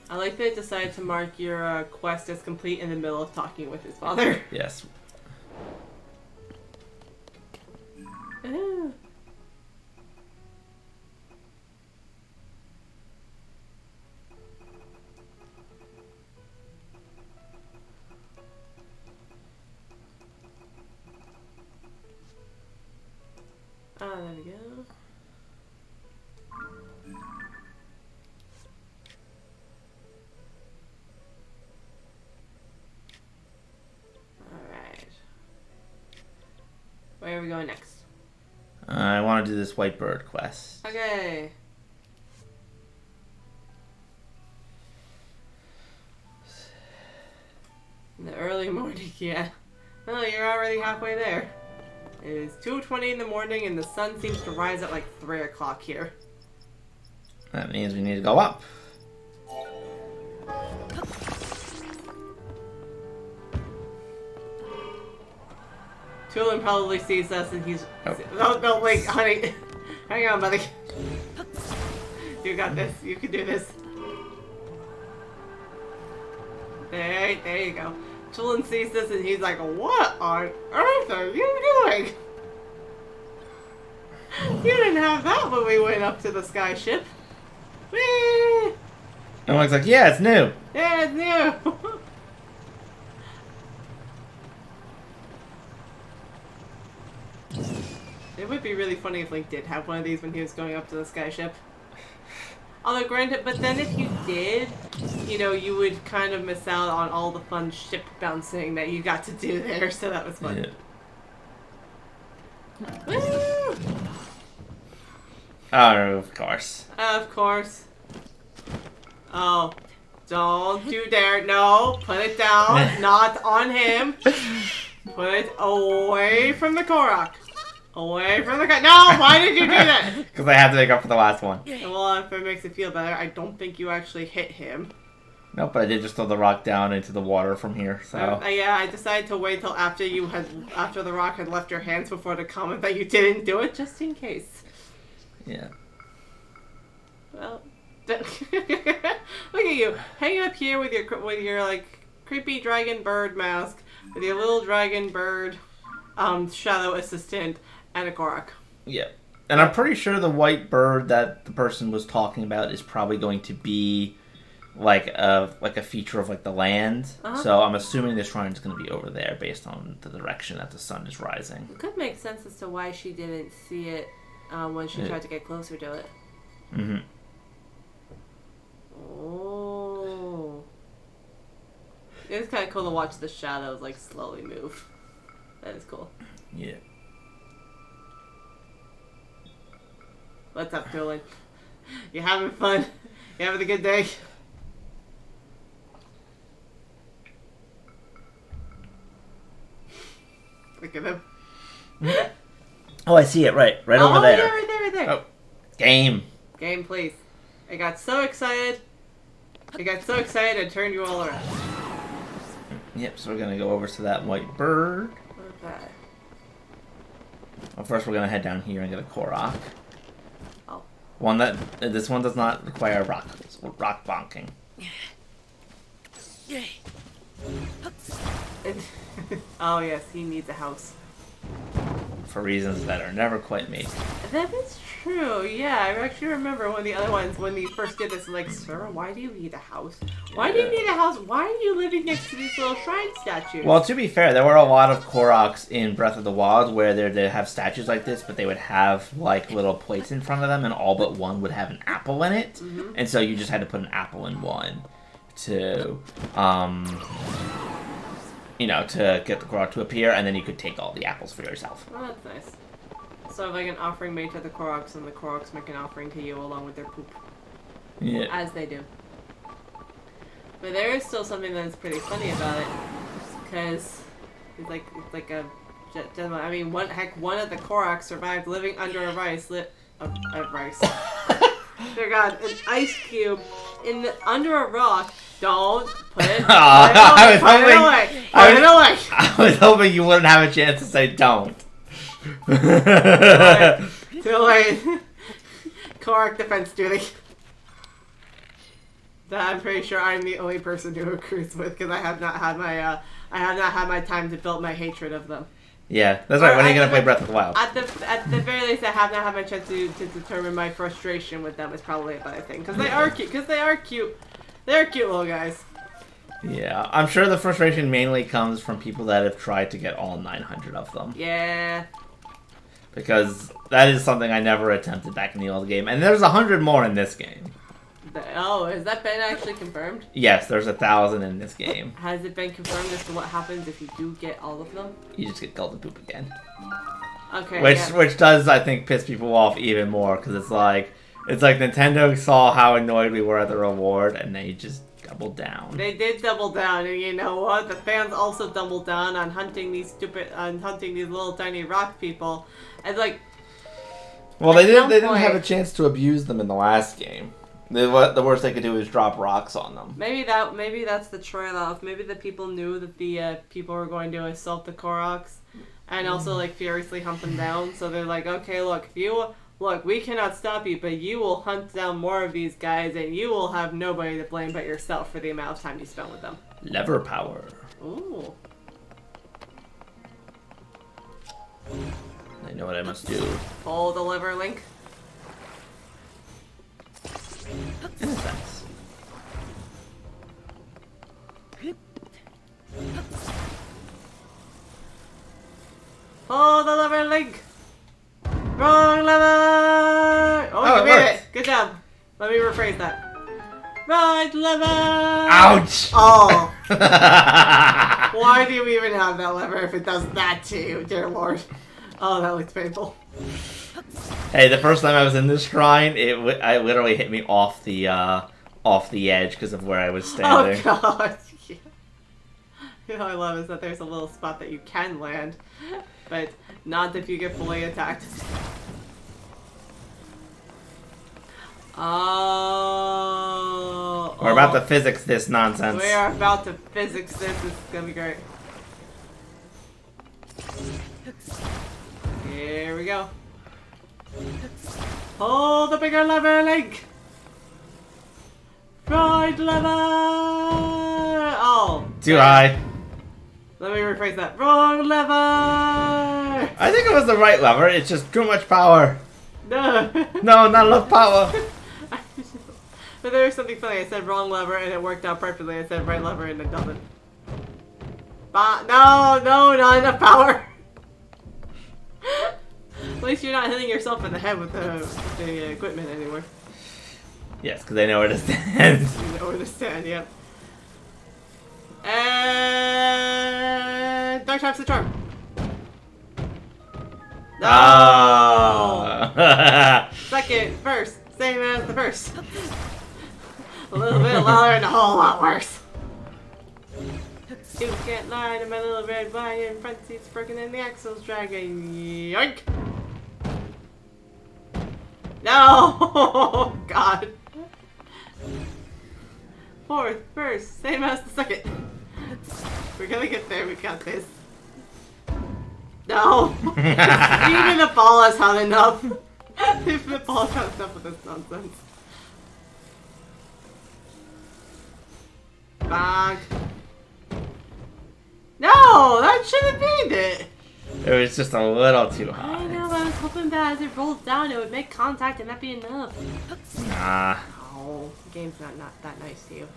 Speaker 1: I like that it decided to mark your quest as complete in the middle of talking with his father.
Speaker 2: Yes.
Speaker 1: Ah, there we go. Alright. Where are we going next?
Speaker 2: I want to do this white bird quest.
Speaker 1: Okay. In the early morning, yeah. Well, you're already halfway there. It is 2:20 in the morning and the sun seems to rise at like 3 o'clock here.
Speaker 2: That means we need to go up.
Speaker 1: Tulin probably sees us and he's... Oh, no, wait, honey. Hang on, buddy. You got this. You can do this. There you go. Tulin sees this and he's like, what on earth are you doing? You didn't have that when we went up to the sky ship. Whee!
Speaker 2: And Mike's like, yeah, it's new.
Speaker 1: Yeah, it's new. It would be really funny if Link did have one of these when he was going up to the sky ship. Although granted, but then if you did, you know, you would kind of miss out on all the fun ship bouncing that you got to do there, so that was fun.
Speaker 2: Yeah.
Speaker 1: Woo!
Speaker 2: Oh, of course.
Speaker 1: Of course. Oh, don't you dare. No, put it down. Not on him. Put it away from the Korok. Away from the No, why did you do that?
Speaker 2: Because I had to make up for the last one.
Speaker 1: Well, if it makes it feel better, I don't think you actually hit him.
Speaker 2: Nope, but I did just throw the rock down into the water from here, so...
Speaker 1: Yeah, I decided to wait till after after the rock had left your hands before to comment that you didn't do it, just in case.
Speaker 2: Yeah.
Speaker 1: Well, look at you, hanging up here with your like creepy dragon bird mask, with your little dragon bird, shadow assistant, and a Korok.
Speaker 2: Yeah. And I'm pretty sure the white bird that the person was talking about is probably going to be like a feature of like the land. So I'm assuming the shrine is going to be over there based on the direction that the sun is rising.
Speaker 1: It could make sense as to why she didn't see it when she tried to get closer to it.
Speaker 2: Mm-hmm.
Speaker 1: Oh. It's kind of cool to watch the shadows like slowly move. That is cool.
Speaker 2: Yeah.
Speaker 1: What's up, Dylan? You having fun? You having a good day? Look at him.
Speaker 2: Oh, I see it. Right over there.
Speaker 1: Oh, yeah, right there.
Speaker 2: Oh, game.
Speaker 1: Game, please. I got so excited. I turned you all around.
Speaker 2: Yep, so we're going to go over to that white bird.
Speaker 1: Okay.
Speaker 2: Well, first we're going to head down here and get a Korok.
Speaker 1: Oh.
Speaker 2: This one does not require rock bonking.
Speaker 1: Oh yes, he needs a house.
Speaker 2: For reasons that are never quite made.
Speaker 1: That is true, yeah. I actually remember one of the other ones when he first did this, like, sir, why do you need a house? Why do you need a house? Why are you living next to these little shrine statues?
Speaker 2: Well, to be fair, there were a lot of Koroks in Breath of the Wild where they have statues like this, but they would have, like, little plates in front of them, and all but one would have an apple in it.
Speaker 1: Mm-hmm.
Speaker 2: And so you just had to put an apple in one to, you know, to get the Korok to appear, and then you could take all the apples for yourself.
Speaker 1: Oh, that's nice. So like an offering made to the Koroks, and the Koroks make an offering to you along with their poop.
Speaker 2: Yeah.
Speaker 1: As they do. But there is still something that's pretty funny about it, because it's like a gentleman. I mean, one of the Koroks survived living under a rice. Dear God, an ice cube under a rock. Don't put it.
Speaker 2: I
Speaker 1: Put it away.
Speaker 2: was hoping you wouldn't have a chance to say don't.
Speaker 1: Too late. Korok defense duty. That I'm pretty sure I'm the only person who agrees with, because I have not had my time to build my hatred of them.
Speaker 2: Yeah, that's right. When are you gonna play Breath of the Wild?
Speaker 1: At the very least, I have not had my chance to determine my frustration with them. Is probably a better thing, because they are cute. They're cute little guys.
Speaker 2: Yeah, I'm sure the frustration mainly comes from people that have tried to get all 900 of them.
Speaker 1: Yeah.
Speaker 2: Because that is something I never attempted back in the old game, and there's 100 more in this game.
Speaker 1: Oh, has that been actually confirmed?
Speaker 2: Yes, there's 1,000 in this game.
Speaker 1: Has it been confirmed as to what happens if you do get all of them?
Speaker 2: You just get golden poop again.
Speaker 1: Okay.
Speaker 2: Which does, I think, piss people off even more, because it's like Nintendo saw how annoyed we were at the reward, and they just doubled down.
Speaker 1: They did double down, and you know what? The fans also doubled down on hunting these little tiny rock people. And like,
Speaker 2: well, they didn't have a chance to abuse them in the last game. The worst they could do is drop rocks on them.
Speaker 1: Maybe that's the trade-off. Maybe the people knew that the people were going to assault the Koroks, and also like furiously hunt them down. So they're like, okay, look, we cannot stop you, but you will hunt down more of these guys, and you will have nobody to blame but yourself for the amount of time you spent with them.
Speaker 2: Lever power.
Speaker 1: Ooh.
Speaker 2: I know what I must do.
Speaker 1: Pull the lever, Link.
Speaker 2: In a sense.
Speaker 1: Pull the lever, Link. Wrong lever. Oh, you made it. Good job. Let me rephrase that. Right lever.
Speaker 2: Ouch!
Speaker 1: Oh. Why do you even have that lever if it does that to you, dear Lord? Oh, that looks painful.
Speaker 2: Hey, the first time I was in this shrine, I literally hit me off the edge because of where I was standing.
Speaker 1: Oh God! Yeah. You know what I love is that there's a little spot that you can land, but not if you get fully attacked. Oh.
Speaker 2: We're about to physics this nonsense.
Speaker 1: We are about to physics this. This is gonna be great. Here we go. Pull the bigger lever, Link! Right lever! Oh.
Speaker 2: Too high.
Speaker 1: Let me rephrase that. Wrong lever!
Speaker 2: I think it was the right lever, it's just too much power.
Speaker 1: No.
Speaker 2: No, not enough power.
Speaker 1: But there was something funny. I said wrong lever and it worked out perfectly. I said right lever and it doesn't. No, not enough power. At least you're not hitting yourself in the head with the equipment anymore.
Speaker 2: Yes, because I know where to stand.
Speaker 1: You know where to stand, yep. And Dark Time's the charm. No! Second, first, same as the first. A little bit louder and a whole lot worse. You can't lie to my little red wine, front seat's broken and the axle's dragging. Yoink! No! God. Fourth, first, same as the second. We're gonna get there, we got this. No! Even the ball has had enough. Even the ball has had enough of this nonsense. Bonk. No, that should have made it.
Speaker 2: It was just a little too
Speaker 1: I
Speaker 2: high.
Speaker 1: know, I was hoping that as it rolls down, it would make contact and that'd be enough.
Speaker 2: Nah.
Speaker 1: Oh, the game's not that nice to you.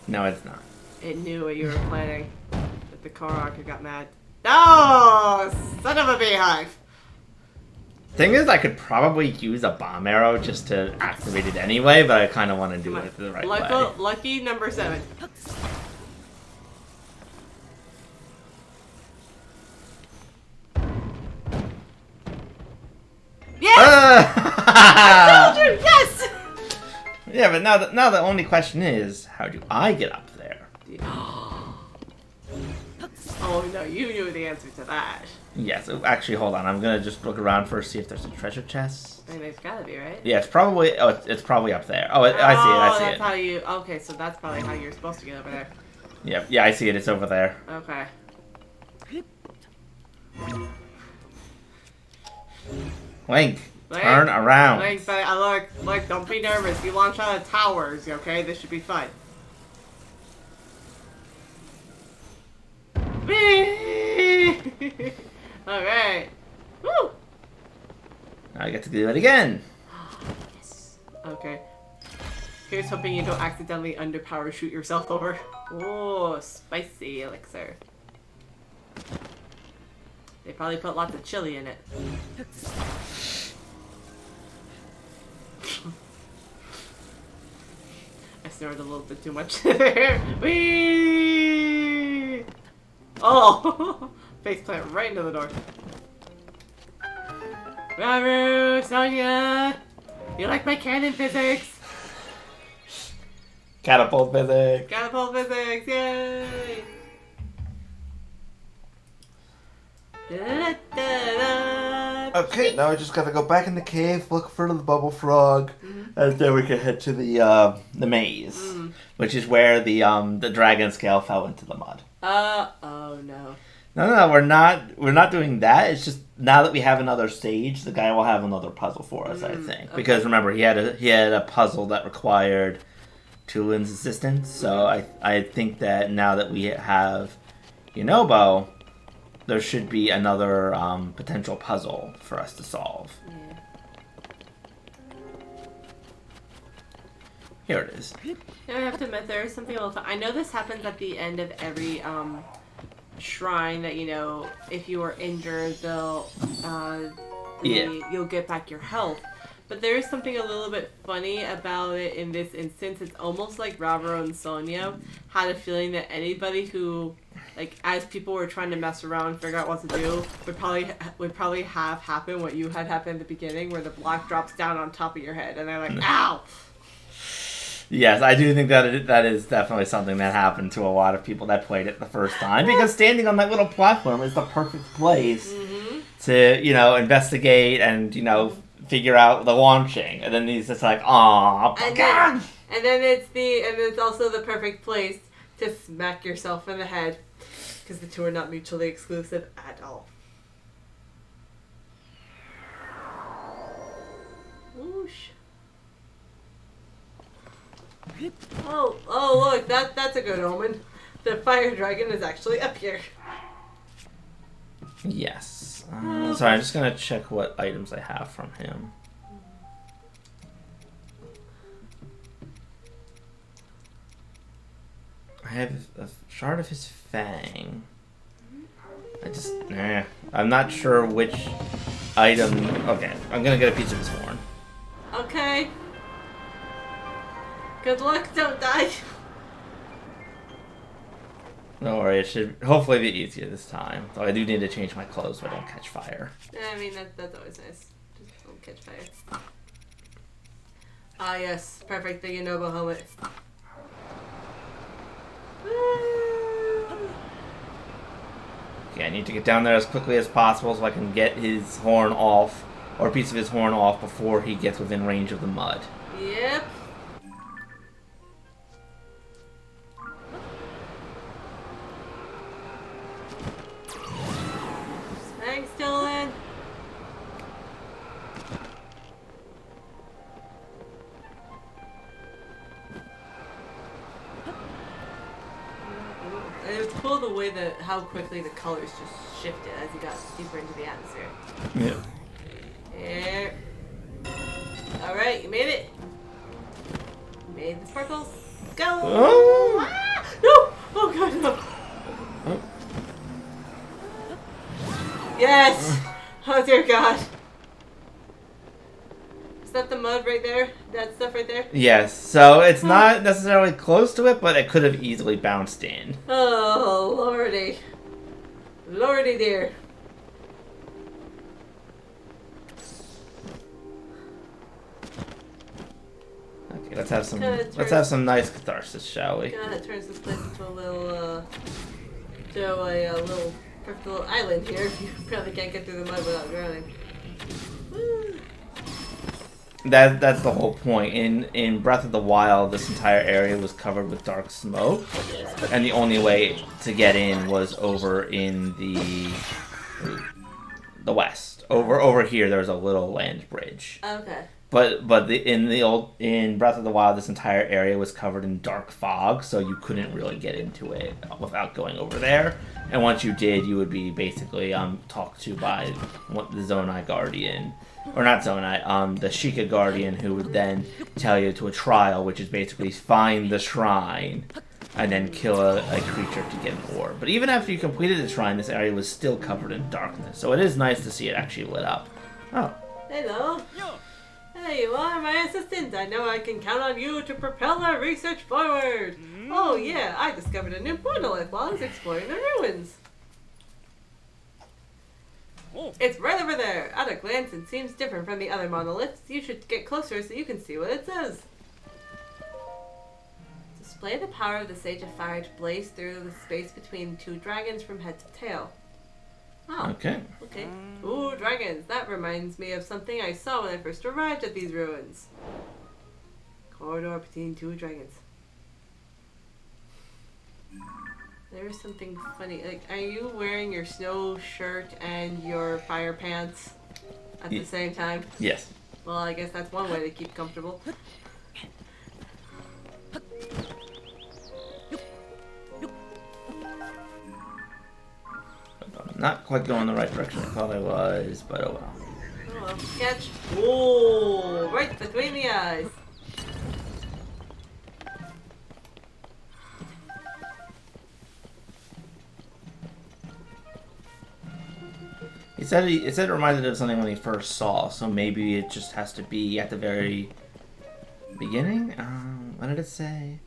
Speaker 2: No, it's not.
Speaker 1: It knew what you were planning. But the Korok got mad. No! Son of a beehive!
Speaker 2: Thing is, I could probably use a bomb arrow just to activate it anyway, but I kind of want to do it the right way.
Speaker 1: Lucky number 7. Yes! I told you! Yes!
Speaker 2: Yeah, but now the only question is, how do I get up there?
Speaker 1: Oh no, you knew the answer to that.
Speaker 2: Yes, actually, hold on. I'm gonna just look around first, see if there's a treasure chest.
Speaker 1: I mean, there's gotta be, right?
Speaker 2: Yeah, it's probably. Oh, it's probably up there. Oh, I see it. I see
Speaker 1: that's
Speaker 2: it.
Speaker 1: how you. Okay, so that's probably how you're supposed to get over there.
Speaker 2: Yep. Yeah, I see it. It's over there.
Speaker 1: Okay.
Speaker 2: Link, turn around.
Speaker 1: Link, but look, don't be nervous. You launch out of towers, okay? This should be fun. Alright. Woo!
Speaker 2: Now I get to do it again.
Speaker 1: Yes. Okay. Here's hoping you don't accidentally underpower-shoot yourself over. Oh, spicy elixir. They probably put lots of chili in it. I snorted a little bit too much there. Whee! Oh! Faceplant right into the door. Raru, Sonia! You like my cannon physics?
Speaker 2: Catapult physics.
Speaker 1: Catapult physics, yay! Da-da-da-da.
Speaker 2: Okay, now I just gotta go back in the cave, look for the bubble frog, and then we can head to the maze, which is where the dragon scale fell into the mud.
Speaker 1: Oh no.
Speaker 2: No, we're not doing that. It's just now that we have another stage, the guy will have another puzzle for us, I think.
Speaker 1: Okay.
Speaker 2: Because remember, he had a puzzle that required Tulin's assistance. So I think that now that we have Yunobo, there should be another potential puzzle for us to solve.
Speaker 1: Yeah.
Speaker 2: Here it is.
Speaker 1: I have to admit, there is something a little fun. I know this happens at the end of every shrine that, you know, if you are injured, they'll you'll get back your health. But there is something a little bit funny about it in this instance. It's almost like Ravaro and Sonia had a feeling that anybody who, like, as people were trying to mess around and figure out what to do, would probably have happen what you had happen at the beginning, where the block drops down on top of your head, and they're like, "Ow!"
Speaker 2: Yes, I do think that is definitely something that happened to a lot of people that played it the first time, because standing on that little platform is the perfect place to, you know, investigate and, you know, figure out the launching. And then he's just like, "Aw, God!"
Speaker 1: And then it's also the perfect place to smack yourself in the head, because the two are not mutually exclusive at all. Whoosh. Oh, look, that's a good omen. The fire dragon is actually up here.
Speaker 2: Yes. Sorry, I'm just gonna check what items I have from him. I have a shard of his fang. I'm not sure which item. Okay, I'm gonna get a piece of his horn.
Speaker 1: Okay. Good luck, don't die.
Speaker 2: Don't worry, it should hopefully be easier this time. Though I do need to change my clothes so I don't catch fire.
Speaker 1: I mean, that's always nice. Just don't catch fire. Ah, yes. Perfect. The Yunobo helmet.
Speaker 2: Okay, I need to get down there as quickly as possible so I can get his horn off, or a piece of his horn off, before he gets within range of the mud.
Speaker 1: Yep. Thanks, Dylan. And it's cool the way that how quickly the colors just shifted as you got deeper into the atmosphere.
Speaker 2: Yeah.
Speaker 1: Here. Alright, you made it. You made the sparkles. Go!
Speaker 2: Oh!
Speaker 1: Ah! No! Oh god, no!
Speaker 2: Oh.
Speaker 1: Yes! Oh dear god. Is that the mud right there? That stuff right there?
Speaker 2: Yes, so it's not necessarily close to it, but it could have easily bounced in.
Speaker 1: Oh, lordy. Lordy dear.
Speaker 2: Okay, let's have some nice catharsis, shall we?
Speaker 1: Yeah, that turns this place into a little, little perfect little island here. You probably can't get through the mud without drowning. Woo.
Speaker 2: That's the whole point. In Breath of the Wild, this entire area was covered with dark smoke, and the only way to get in was over in the west. Over here, there's a little land bridge.
Speaker 1: Okay.
Speaker 2: But in Breath of the Wild, this entire area was covered in dark fog, so you couldn't really get into it without going over there. And once you did, you would be basically talked to by the Zonai Guardian. Or not Zonai, the Sheikah Guardian, who would then tell you to a trial, which is basically find the shrine and then kill a creature to get an orb. But even after you completed the shrine, this area was still covered in darkness. So it is nice to see it actually lit up. Oh.
Speaker 1: Hello. There you are, my assistant. I know I can count on you to propel our research forward. Oh yeah, I discovered a new monolith while I was exploring the ruins. It's right over there. At a glance, it seems different from the other monoliths. You should get closer so you can see what it says. Display the power of the Sage of Fire to blaze through the space between two dragons from head to tail. Oh.
Speaker 2: Okay.
Speaker 1: Okay. Ooh, dragons. That reminds me of something I saw when I first arrived at these ruins. Corridor between two dragons. There is something funny. Like, are you wearing your snow shirt and your fire pants at the same time?
Speaker 2: Yes.
Speaker 1: Well, I guess that's one way to keep comfortable.
Speaker 2: I'm not quite going the right direction I thought I was, but oh well.
Speaker 1: Oh well. Catch. Ooh, right between the eyes.
Speaker 2: It said it reminded of something when he first saw, so maybe it just has to be at the very beginning? What did it say?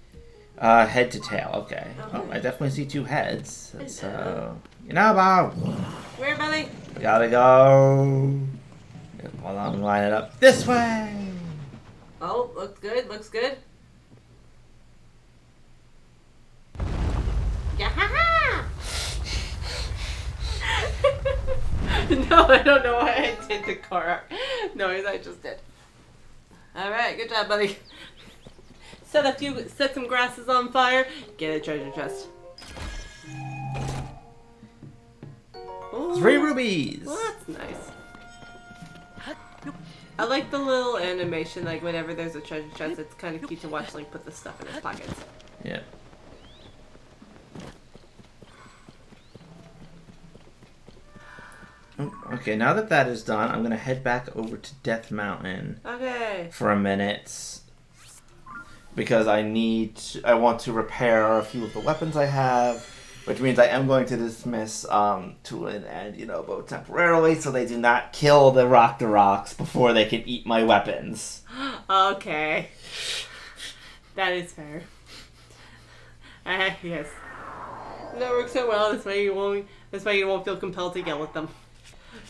Speaker 2: Head to tail, okay. Oh, I definitely see two heads. So, Bob!
Speaker 1: Where, buddy?
Speaker 2: Gotta go. Hold on, line it up. This way!
Speaker 1: Oh, looks good, looks good. Yahaha! No, I don't know why I did the car noise. I just did. All right, good job, buddy. Set some grasses on fire. Get a treasure chest. Ooh.
Speaker 2: 3 rubies.
Speaker 1: Well, that's nice. I like the little animation. Like whenever there's a treasure chest, it's kind of cute to watch Link put the stuff in his pockets.
Speaker 2: Yeah. Okay, now that that is done, I'm gonna head back over to Death Mountain.
Speaker 1: Okay.
Speaker 2: For a minute, because I want to repair a few of the weapons I have, which means I am going to dismiss Tulin and Yunobo temporarily, so they do not kill the Rocks before they can eat my weapons.
Speaker 1: Okay. That is fair. Yes. That works so well. This way you won't feel compelled to yell at them.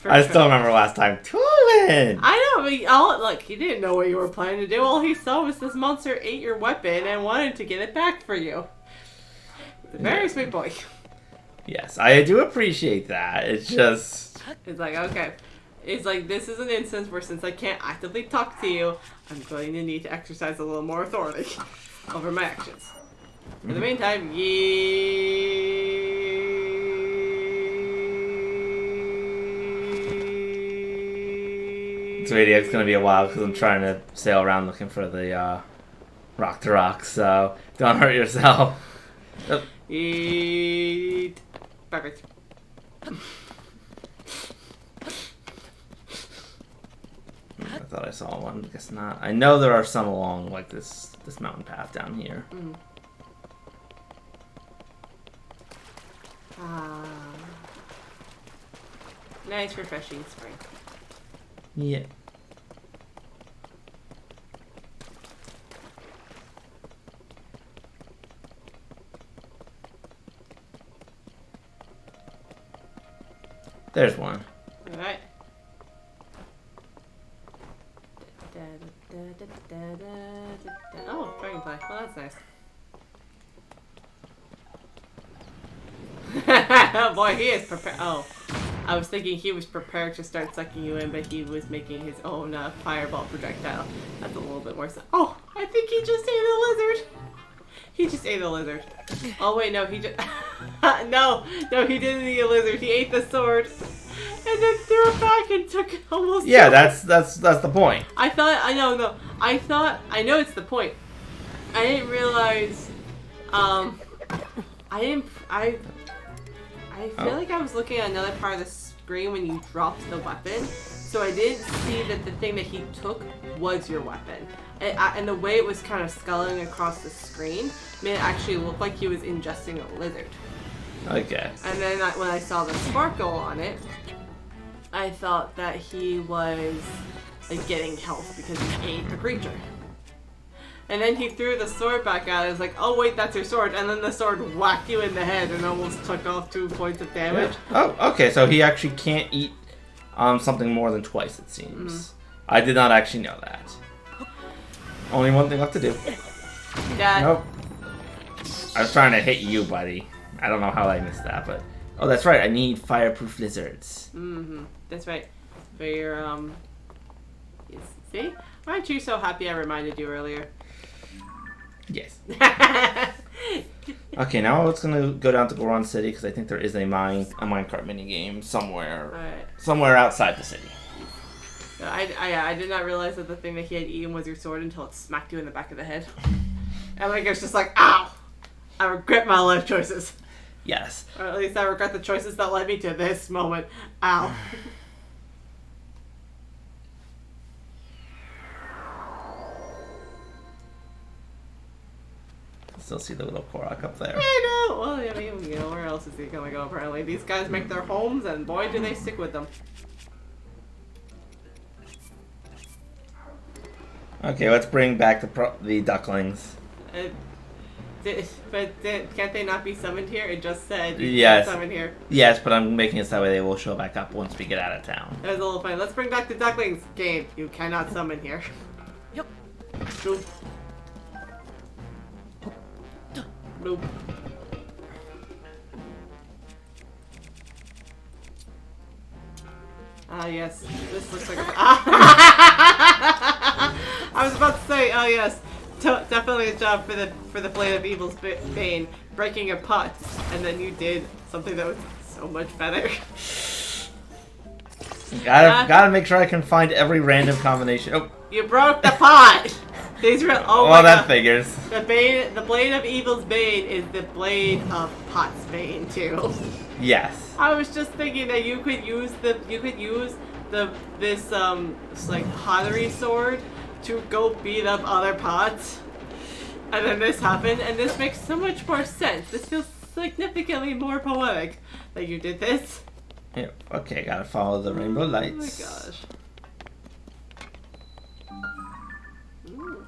Speaker 2: I still remember last time. Tulin!
Speaker 1: I know, but look, he didn't know what you were planning to do. All he saw was this monster ate your weapon and wanted to get it back for you. He's a very sweet boy.
Speaker 2: Yes, I do appreciate that. It's just...
Speaker 1: It's like, okay. It's like, this is an instance where since I can't actively talk to you, I'm going to need to exercise a little more authority over my actions. For the meantime,
Speaker 2: Sweetie, it's gonna be a while because I'm trying to sail around looking for the Rock, so don't hurt yourself.
Speaker 1: Eat. Perfect.
Speaker 2: I thought I saw one. Guess not. I know there are some along like this mountain path down here.
Speaker 1: Mm. Ah. Nice refreshing spring.
Speaker 2: Yeah. There's one.
Speaker 1: Alright. Oh, dragonfly. Well, that's nice. Boy, he is prepared. Oh, I was thinking he was prepared to start sucking you in, but he was making his own fireball projectile. That's a little bit more. Oh, I think he just ate a lizard. He just ate a lizard. Oh wait, no, he just no, he didn't eat a lizard. He ate the sword, and then threw it back and took almost.
Speaker 2: Yeah, that's the point.
Speaker 1: I know it's the point. I didn't realize. I feel like I was looking at another part of the screen when you dropped the weapon, so I didn't see that the thing that he took was your weapon. And the way it was kind of sculling across the screen made it actually look like he was ingesting a lizard.
Speaker 2: Okay.
Speaker 1: And then when I saw the sparkle on it, I thought that he was like getting health because he ate a creature. And then he threw the sword back out. I was like, oh wait, that's your sword. And then the sword whacked you in the head and almost took off 2 points of damage.
Speaker 2: Yeah. Oh, okay. So he actually can't eat something more than twice, it seems. I did not actually know that. Only one thing left to do.
Speaker 1: That.
Speaker 2: Nope. I was trying to hit you, buddy. I don't know how I missed that, but... Oh, that's right. I need fireproof lizards.
Speaker 1: Mm-hmm. That's right. For your, See? Aren't you so happy I reminded you earlier?
Speaker 2: Yes. Okay, now it's gonna go down to Goron City, because I think there is a minecart minigame somewhere.
Speaker 1: Alright.
Speaker 2: Somewhere outside the city.
Speaker 1: I did not realize that the thing that he had eaten was your sword until it smacked you in the back of the head. And like, it's just like, ow! I regret my life choices.
Speaker 2: Yes.
Speaker 1: Or at least I regret the choices that led me to this moment. Ow.
Speaker 2: Still see the little Korok up there.
Speaker 1: I know! Well, I mean, you know, where else is he gonna go apparently? These guys make their homes and boy do they stick with them.
Speaker 2: Okay, let's bring back the ducklings.
Speaker 1: But can't they not be summoned here? It just said you
Speaker 2: Yes.
Speaker 1: can't summon here.
Speaker 2: Yes, but I'm making it so that way they will show back up once we get out of town.
Speaker 1: That was a little funny. Let's bring back the ducklings game. You cannot summon here.
Speaker 3: Yep.
Speaker 1: Bloop. Bloop. Ah, yes. This looks like a... I was about to say, oh yes. Definitely a job for the Blade of Evil's Bane, breaking a pot, and then you did something that was so much better.
Speaker 2: Gotta make sure I can find every random combination. Oh,
Speaker 1: You broke the pot! These are... Oh
Speaker 2: well,
Speaker 1: my
Speaker 2: that
Speaker 1: God.
Speaker 2: figures.
Speaker 1: The Blade of Evil's Bane is the Blade of Pot's Bane too.
Speaker 2: Yes.
Speaker 1: I was just thinking that you could use this like pottery sword to go beat up other pots. And then this happened, and this makes so much more sense. This feels significantly more poetic that you did this.
Speaker 2: Yeah, okay, gotta follow the rainbow lights.
Speaker 1: Oh my gosh. Ooh.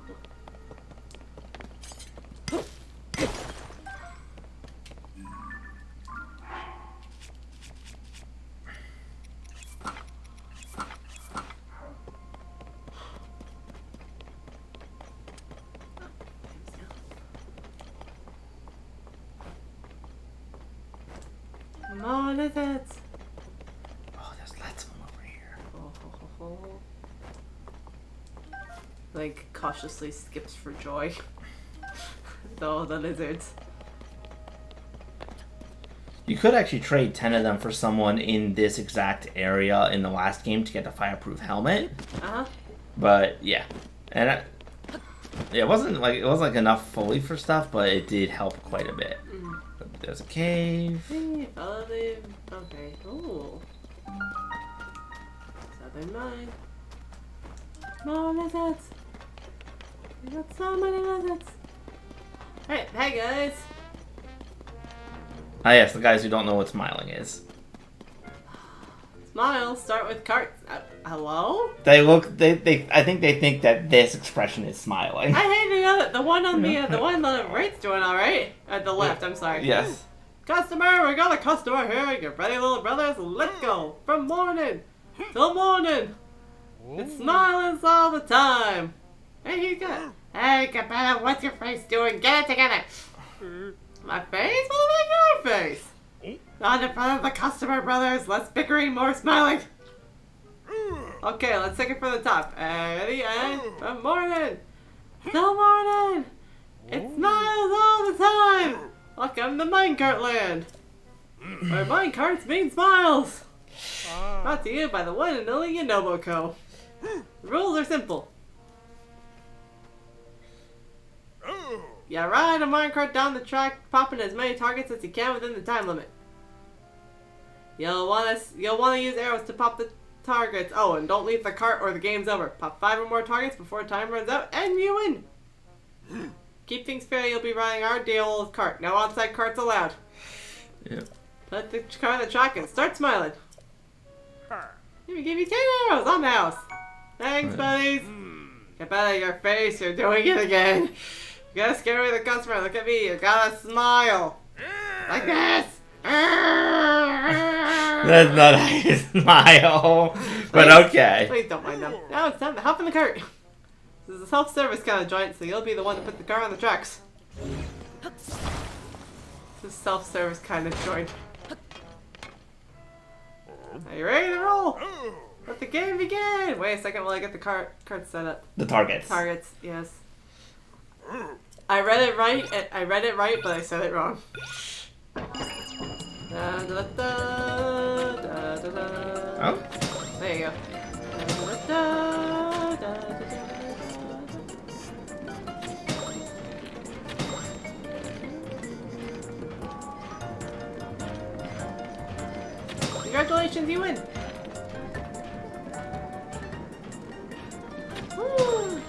Speaker 1: Come on, lizards.
Speaker 2: Oh, there's lots of them over here.
Speaker 1: Like, cautiously skips for joy. Though the lizards.
Speaker 2: You could actually trade 10 of them for someone in this exact area in the last game to get the fireproof helmet.
Speaker 1: Uh-huh.
Speaker 2: But, yeah. And Yeah, it wasn't like enough fully for stuff, but it did help quite a bit. But there's a cave.
Speaker 1: Hey, follow the... Okay. Ooh. Southern mine. More lizards. We got so many lizards. Hey guys.
Speaker 2: Ah, yes, the guys who don't know what smiling is.
Speaker 1: Smile. Start with carts. Hello?
Speaker 2: They look. I think they think that this expression is smiling.
Speaker 1: I hate the one on the one on the right's doing all right. At the left, I'm sorry.
Speaker 2: Yes.
Speaker 1: Customer, we got a customer here. Get ready, little brothers. Let's go. From morning till morning. It's smiling all the time. Hey, you got. Hey, Cabana, what's your face doing? Get it together. My face? What about your face? Not in front of the customer, brothers. Less bickering, more smiling. Okay, let's take it from the top. Ready? And from morning till morning. It smiles all the time. Welcome to Minecart Land, where minecarts mean smiles. Brought to you by the one and only Yanobo. The rules are simple. You ride a minecart down the track, popping as many targets as you can within the time limit. You'll want to use arrows to pop the targets. Oh, and don't leave the cart or the game's over. Pop 5 or more targets before time runs out, and you win. Keep things fair, you'll be riding our deal cart. No outside carts allowed.
Speaker 2: Yep.
Speaker 1: Put the car on the track and start smiling. Let me give you 10 arrows on the house. Thanks, buddies. Get out of your face, you're doing it again. You gotta scare away the customer. Look at me, you gotta smile. Like this.
Speaker 2: That's not how you smile. But okay.
Speaker 1: Please don't mind them. Now it's time to hop in the cart. This is a self-service kind of joint, so you'll be the one to put the car on the tracks. This is a self-service kind of joint. Are you ready to roll? Let the game begin! Wait a second while I get the cart set up.
Speaker 2: The targets.
Speaker 1: Targets, yes. I read it right, but I said it wrong. Da, da, da, da, da, da.
Speaker 2: Oh.
Speaker 1: There you go. Da, da, da, da, da, da. Congratulations, you win! Woo.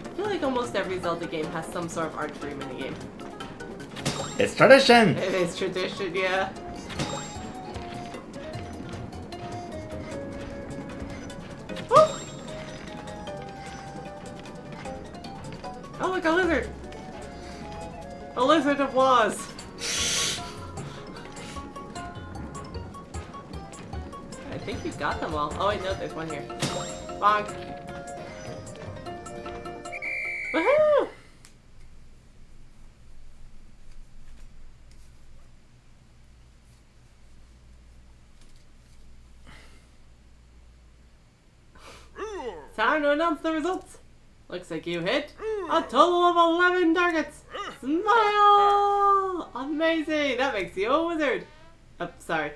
Speaker 1: I feel like almost every Zelda game has some sort of archery minigame.
Speaker 2: It's tradition.
Speaker 1: It is tradition, yeah. Woo. Oh, look, a lizard! A lizard of Waz! I think you got them all. Oh wait, no, there's one here. Bonk! Woohoo! Time to announce the results. Looks like you hit a total of 11 targets. Smile! Amazing! That makes you a wizard. Oh, sorry.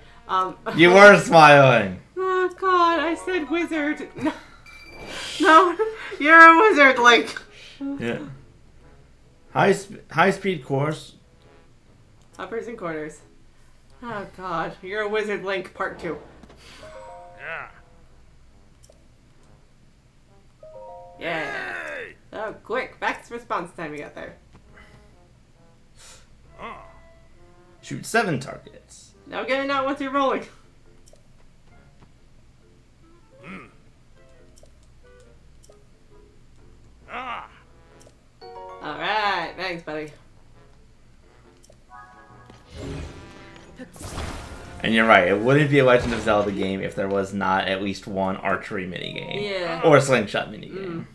Speaker 2: You were smiling.
Speaker 1: Oh god, I said wizard. No, you're a wizard, Link.
Speaker 2: Yeah. High speed course.
Speaker 1: Uppers and corners. Oh god, you're a wizard, Link, part 2. Yeah. Oh, quick, fast response time you got there.
Speaker 2: Shoot 7 targets.
Speaker 1: Now get it out once you're rolling. Alright, thanks, buddy.
Speaker 2: And you're right, it wouldn't be a Legend of Zelda game if there was not at least one archery minigame.
Speaker 1: Yeah.
Speaker 2: Or a slingshot minigame.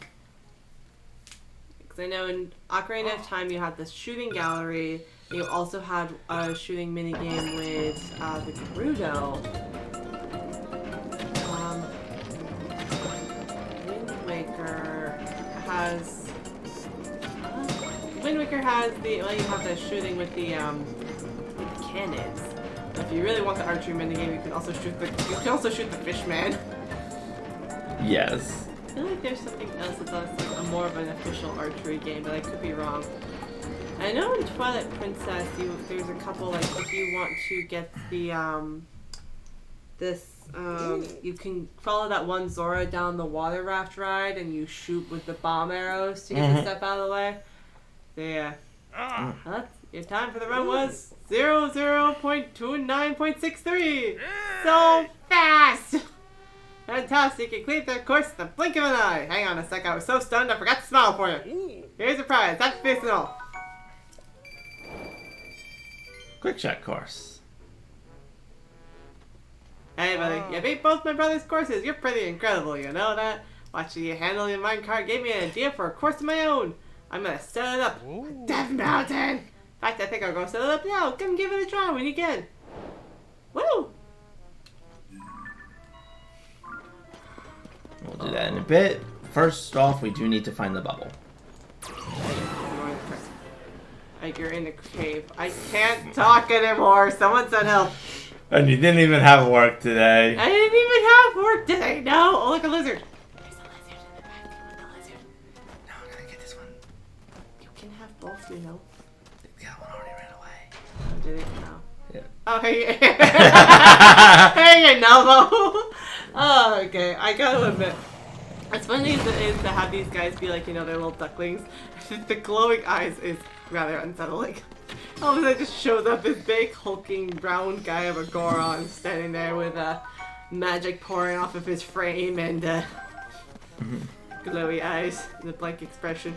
Speaker 1: Because I know in Ocarina of Time you had the shooting gallery. You also had a shooting minigame with the Gerudo. Wind Waker has... Wind Waker has the... Well, you have the shooting with the cannons. The if you really want the archery minigame, you can also shoot the fish man.
Speaker 2: Yes.
Speaker 1: I feel like there's something else that's like a more of an official archery game, but I could be wrong. I know in Twilight Princess, there's a couple, like, if you want to get the, you can follow that one Zora down the water raft ride, and you shoot with the bomb arrows to get the stuff out of the way. So, yeah. Your time for the run was 00.29.63! So fast! Fantastic, you cleared the course in the blink of an eye! Hang on a sec, I was so stunned I forgot to smile for you. Here's your prize, that's face and all.
Speaker 2: Quick shot course.
Speaker 1: Hey buddy, you beat both my brother's courses. You're pretty incredible, you know that? Watching you handle your minecart gave me an idea for a course of my own. I'm gonna set it up. Death Mountain! In fact, I think I'll go set it up now. Come give it a try when you can. Woo!
Speaker 2: We'll do that in a bit. First off, we do need to find the bubble.
Speaker 1: Like you're in the cave. I can't talk anymore. Someone said help.
Speaker 2: And you didn't even have work today.
Speaker 1: I didn't even have work today. No. Oh, look, a lizard. There's a lizard in the back. Look, a lizard.
Speaker 2: No, I'm gonna get this one.
Speaker 1: You can have both, you know.
Speaker 2: The other one already ran away.
Speaker 1: Did it? No.
Speaker 2: Yeah.
Speaker 1: Oh, hey. Hey, you Novo. Oh, okay. I gotta admit. It's funny is to have these guys be like, you know, they're little ducklings. The glowing eyes is rather unsettling. All of a sudden just shows up this big hulking brown guy of a Goron standing there with magic pouring off of his frame and glowy eyes and a blank expression.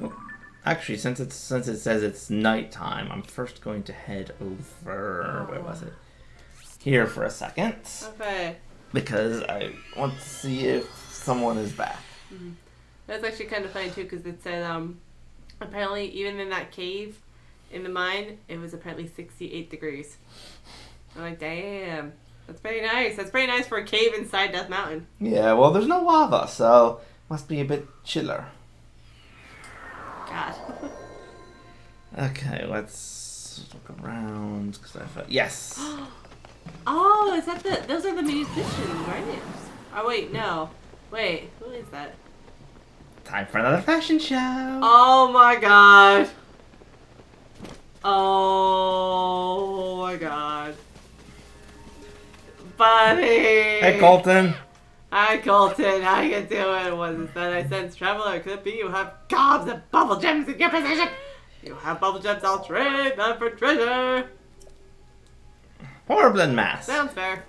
Speaker 2: Oh. Actually, since it says it's nighttime, I'm first going to head over. Where was it? Here for a second.
Speaker 1: Okay.
Speaker 2: Because I want to see if someone is back.
Speaker 1: Mm-hmm. That's actually kind of funny too, because it said apparently even in that cave in the mine, it was apparently 68 degrees. I'm like, damn, that's pretty nice. That's pretty nice for a cave inside Death Mountain.
Speaker 2: Yeah, well, there's no lava, so must be a bit chiller.
Speaker 1: God.
Speaker 2: Okay, let's look around because I thought yes.
Speaker 1: Oh, is that those are the musicians, right? Oh wait, no. Wait, who is that?
Speaker 2: Time for another fashion show.
Speaker 1: Oh my god. Oh my god. Buddy!
Speaker 2: Hey, Colton.
Speaker 1: Hi, Colton. How you doing? Was it that I sense traveler? Could it be you have gobs of bubble gems in your possession? You have bubble gems, I'll trade them for treasure.
Speaker 2: Horriblin mask.
Speaker 1: Sounds fair.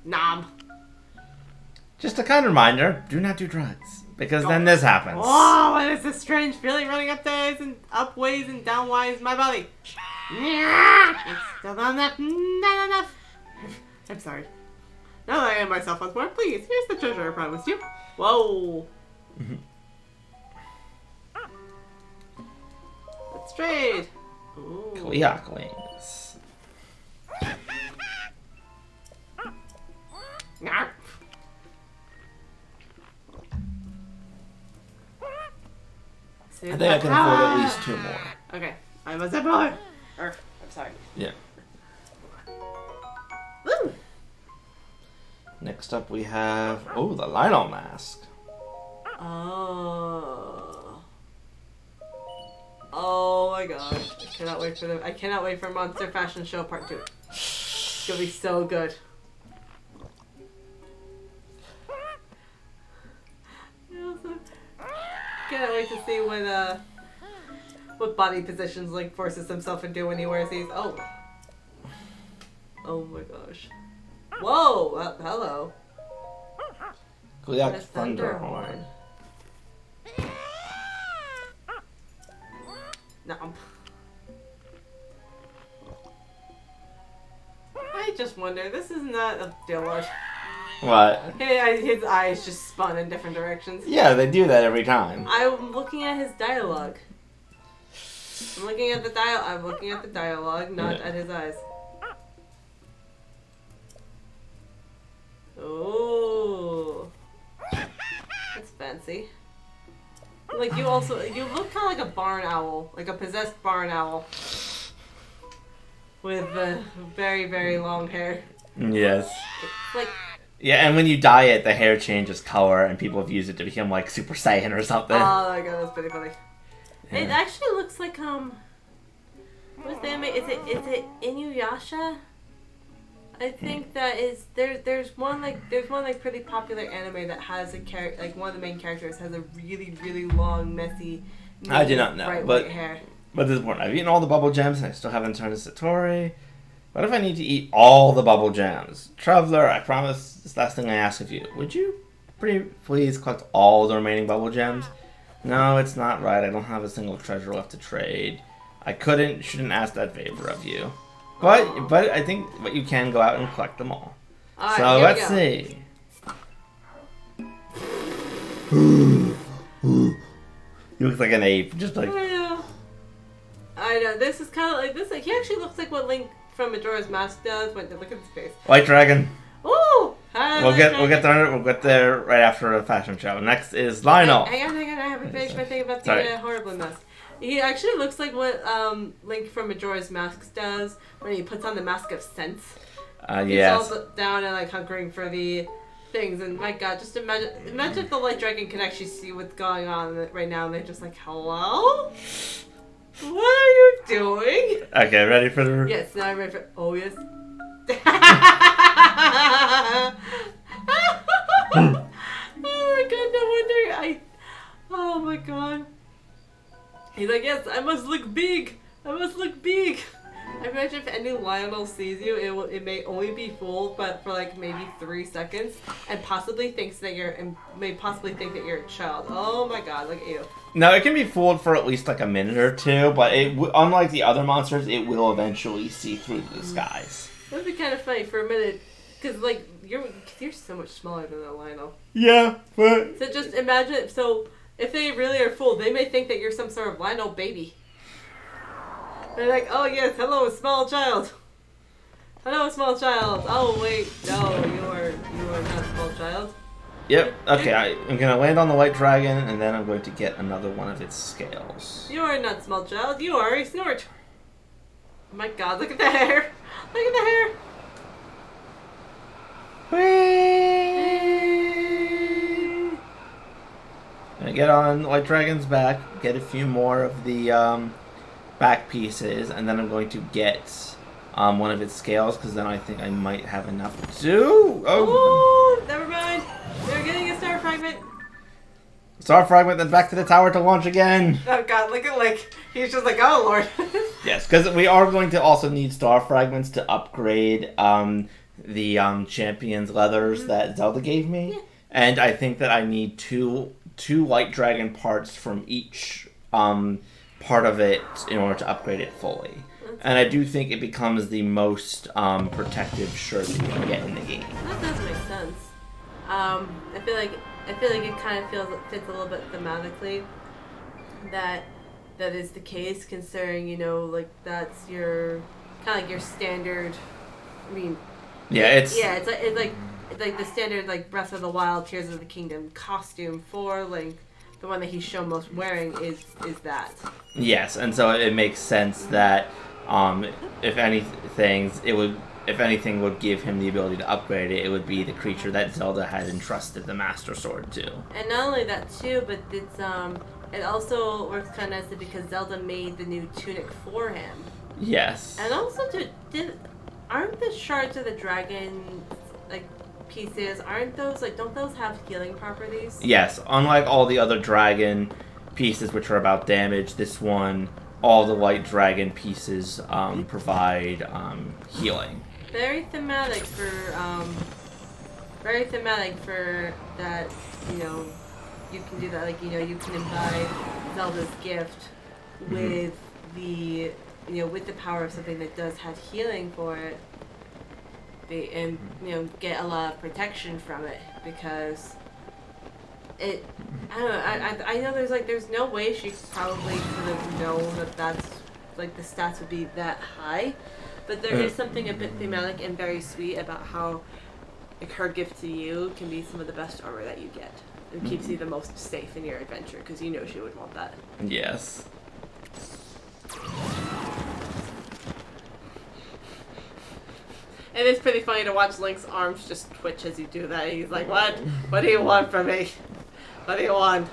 Speaker 1: Nom.
Speaker 2: Just a kind reminder, do not do drugs. Because then this happens.
Speaker 1: Oh, what is this strange feeling running up ways and down ways in my body? It's still not enough. Not enough. I'm sorry. Now that I am myself once more, please, here's the treasure I promised you. Whoa. Let's trade. Ooh.
Speaker 2: Cleoc wings.
Speaker 1: Narp.
Speaker 2: I think I can afford at least 2 more.
Speaker 1: Okay, I'm a zipper. I'm sorry.
Speaker 2: Yeah.
Speaker 1: Woo.
Speaker 2: Next up we have, oh, the Lionel mask.
Speaker 1: Oh. Oh my gosh. I cannot wait for Monster Fashion Show Part 2. It's gonna be so good. I also can't wait to see what body positions Link forces himself into when he wears these. Oh. Oh my gosh. Whoa! Hello.
Speaker 2: Cleoc
Speaker 1: A
Speaker 2: Thunderhorn.
Speaker 1: No. I just wonder, this is not a Dillard.
Speaker 2: What?
Speaker 1: His eyes just spun in different directions.
Speaker 2: Yeah, they do that every time.
Speaker 1: I'm looking at his dialogue. I'm looking at the dialogue, not at his eyes. Oh. That's fancy. Like, you look kind of like a barn owl. Like a possessed barn owl. With very, very long hair.
Speaker 2: Yes.
Speaker 1: Like...
Speaker 2: Yeah, and when you dye it, the hair changes color, and people have used it to become, like, Super Saiyan or something.
Speaker 1: Oh my god, that's pretty funny.
Speaker 2: Yeah.
Speaker 1: It actually looks like, what's the anime? Is it Inuyasha? I think that is there's one pretty popular anime that has a character, like one of the main characters has a really, really long, messy,
Speaker 2: I do not know,
Speaker 1: bright
Speaker 2: but
Speaker 1: white hair.
Speaker 2: But this morning, I've eaten all the bubble gems, and I still haven't turned to Satori. What if I need to eat all the bubble gems? Traveler, I promise this last thing I ask of you. Would you please collect all the remaining bubble gems? No, it's not right. I don't have a single treasure left to trade. I shouldn't ask that favor of you. But I think you can go out and collect them all.
Speaker 1: Alright,
Speaker 2: So let's see. You look like an ape, just like.
Speaker 1: I know. This is kind of like this. He actually looks like what Link from Majora's Mask does. Wait, look at his face.
Speaker 2: White Dragon.
Speaker 1: Ooh!
Speaker 2: We'll get there right after the fashion show. Next is Lionel.
Speaker 1: Hang on. I haven't finished my thing about
Speaker 2: Sorry.
Speaker 1: the horrible mask. He actually looks like what Link from Majora's Mask does when he puts on the mask of sense.
Speaker 2: Yes.
Speaker 1: He's all down and like hunkering for the things. And my God, just imagine if the Light Dragon can actually see what's going on right now, and they're just like, "Hello, what are you doing?"
Speaker 2: Okay, ready for the...
Speaker 1: Yes, now I'm ready for... Oh, yes. Oh my god, no wonder Oh my god. He's like, yes, I must look big. I must look big. I imagine if any Lionel sees you, it may only be fooled, but for like maybe 3 seconds, and possibly think that you're a child. Oh my god, look at you.
Speaker 2: No, it can be fooled for at least like a minute or two, but unlike the other monsters, it will eventually see through the disguise.
Speaker 1: That would be kind of funny for a minute, because like you're so much smaller than a Lionel.
Speaker 2: Yeah, but...
Speaker 1: So just imagine, so if they really are fooled, they may think that you're some sort of Lionel baby. They're like, oh yes, hello, small child. Hello, small child. Oh wait, no, you are not a small child.
Speaker 2: Yep, okay, I'm gonna land on the White Dragon, and then I'm going to get another one of its scales.
Speaker 1: You are not small child, you are a snort. Oh my god, look at the hair. Look at the hair.
Speaker 2: Whee! Gonna get on White Dragon's back, get a few more of the back pieces, and then I'm going to get one of its scales, because then I think I might have enough to...
Speaker 1: Oh, never mind. We're getting a star fragment.
Speaker 2: Star fragment, then back to the tower to launch again.
Speaker 1: Oh god, look at Link. He's just like, oh lord.
Speaker 2: Yes, because we are going to also need star fragments to upgrade the champion's leathers that Zelda gave me. Yeah. And I think that I need two White Dragon parts from each part of it in order to upgrade it fully. And I do think it becomes the most protective shirt that you can get in the game.
Speaker 1: That does make sense. I feel like it kind of fits a little bit thematically that is the case, considering, you know, like that's your kind of like your standard. I mean, it's like the standard like Breath of the Wild, Tears of the Kingdom costume for Link. The one that he's shown most wearing is that.
Speaker 2: Yes, and so it makes sense that if anything would give him the ability to upgrade it, it would be the creature that Zelda had entrusted the Master Sword to.
Speaker 1: And not only that too, but it also works kind of nicely because Zelda made the new tunic for him.
Speaker 2: Yes.
Speaker 1: And also, aren't the shards of the dragon like pieces? Aren't those don't those have healing properties?
Speaker 2: Yes. Unlike all the other dragon pieces, which are about damage, this one, all the White Dragon pieces provide healing.
Speaker 1: Very thematic for that. You know, you can do that. Like, you know, you can imbibe Zelda's gift with with the power of something that does have healing for it, and get a lot of protection from it, because I don't know. I know there's no way she probably could have known that that's like the stats would be that high, but there is something a bit thematic and very sweet about how like her gift to you can be some of the best armor that you get. It keeps you the most safe in your adventure, because you know she would want that.
Speaker 2: Yes.
Speaker 1: And it's pretty funny to watch Link's arms just twitch as you do that. He's like, what? What do you want from me? What do you want?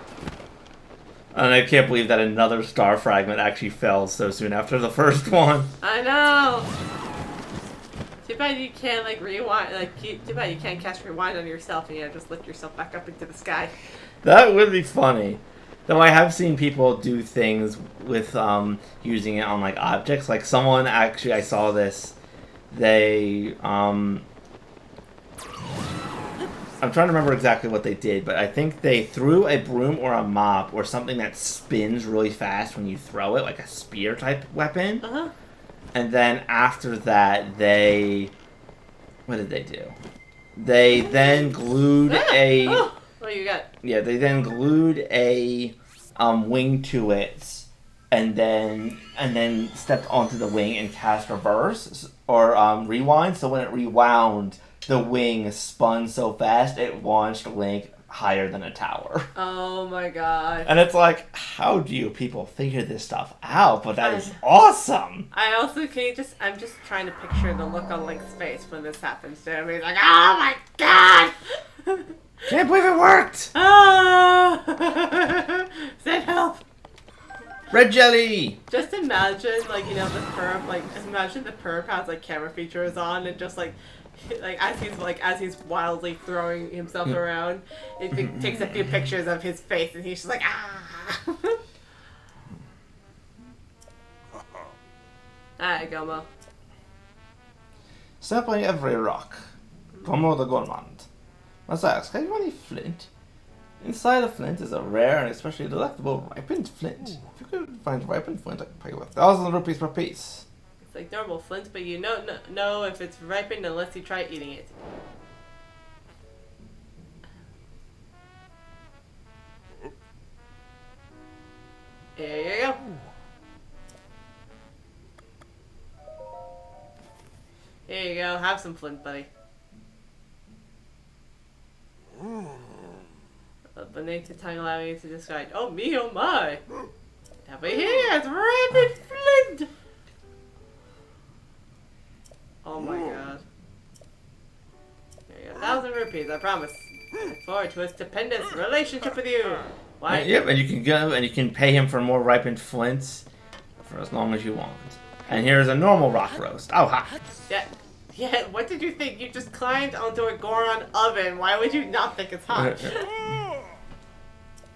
Speaker 2: And I can't believe that another star fragment actually fell so soon after the first one.
Speaker 1: I know! Too bad you can't, like, rewind, too bad you can't cast rewind on yourself and, just lift yourself back up into the sky.
Speaker 2: That would be funny. Though I have seen people do things with using it on like objects. Like someone actually, I saw this. They I'm trying to remember exactly what they did, but I think they threw a broom or a mop or something that spins really fast when you throw it, like a spear type weapon.
Speaker 1: Uh-huh.
Speaker 2: And then after that, what did they do? They then glued a.
Speaker 1: Oh, what you got?
Speaker 2: Yeah, they then glued a wing to it, and then stepped onto the wing and cast reverse or rewind. So when it rewound, the wing spun so fast it launched Link higher than a tower.
Speaker 1: Oh my god.
Speaker 2: And it's like, how do you people figure this stuff out? But that is awesome.
Speaker 1: I also I'm just trying to picture the look on Link's face when this happens to him. He's like, oh my god!
Speaker 2: Can't believe it worked!
Speaker 1: Ah! Send help!
Speaker 2: Red jelly!
Speaker 1: Just imagine, the perp, imagine the perp has, camera features on and just, as he's wildly throwing himself around, it takes a few pictures of his face and he's just like, ah! Alright, Gomo.
Speaker 2: Sampling every rock. Como the gourmand. Must ask, have you any flint? Inside a flint is a rare and especially delectable ripened flint. If you could find ripened flint, I could pay you 1,000 rupees per piece.
Speaker 1: It's like normal flint, but you know if it's ripened unless you try eating it. There you go. Here you go. Have some flint, buddy. Beneath the tongue allowing you to describe. Oh me, oh my! Have here, it's ripened flint! Oh my god. There you go. 1,000 rupees, I promise. I look forward to a stupendous relationship with you. Why?
Speaker 2: Yep, and you can go and you can pay him for more ripened flints for as long as you want. And here's a normal rock roast. Oh ha!
Speaker 1: Yeah, what did you think? You just climbed onto a Goron oven. Why would you not think it's hot?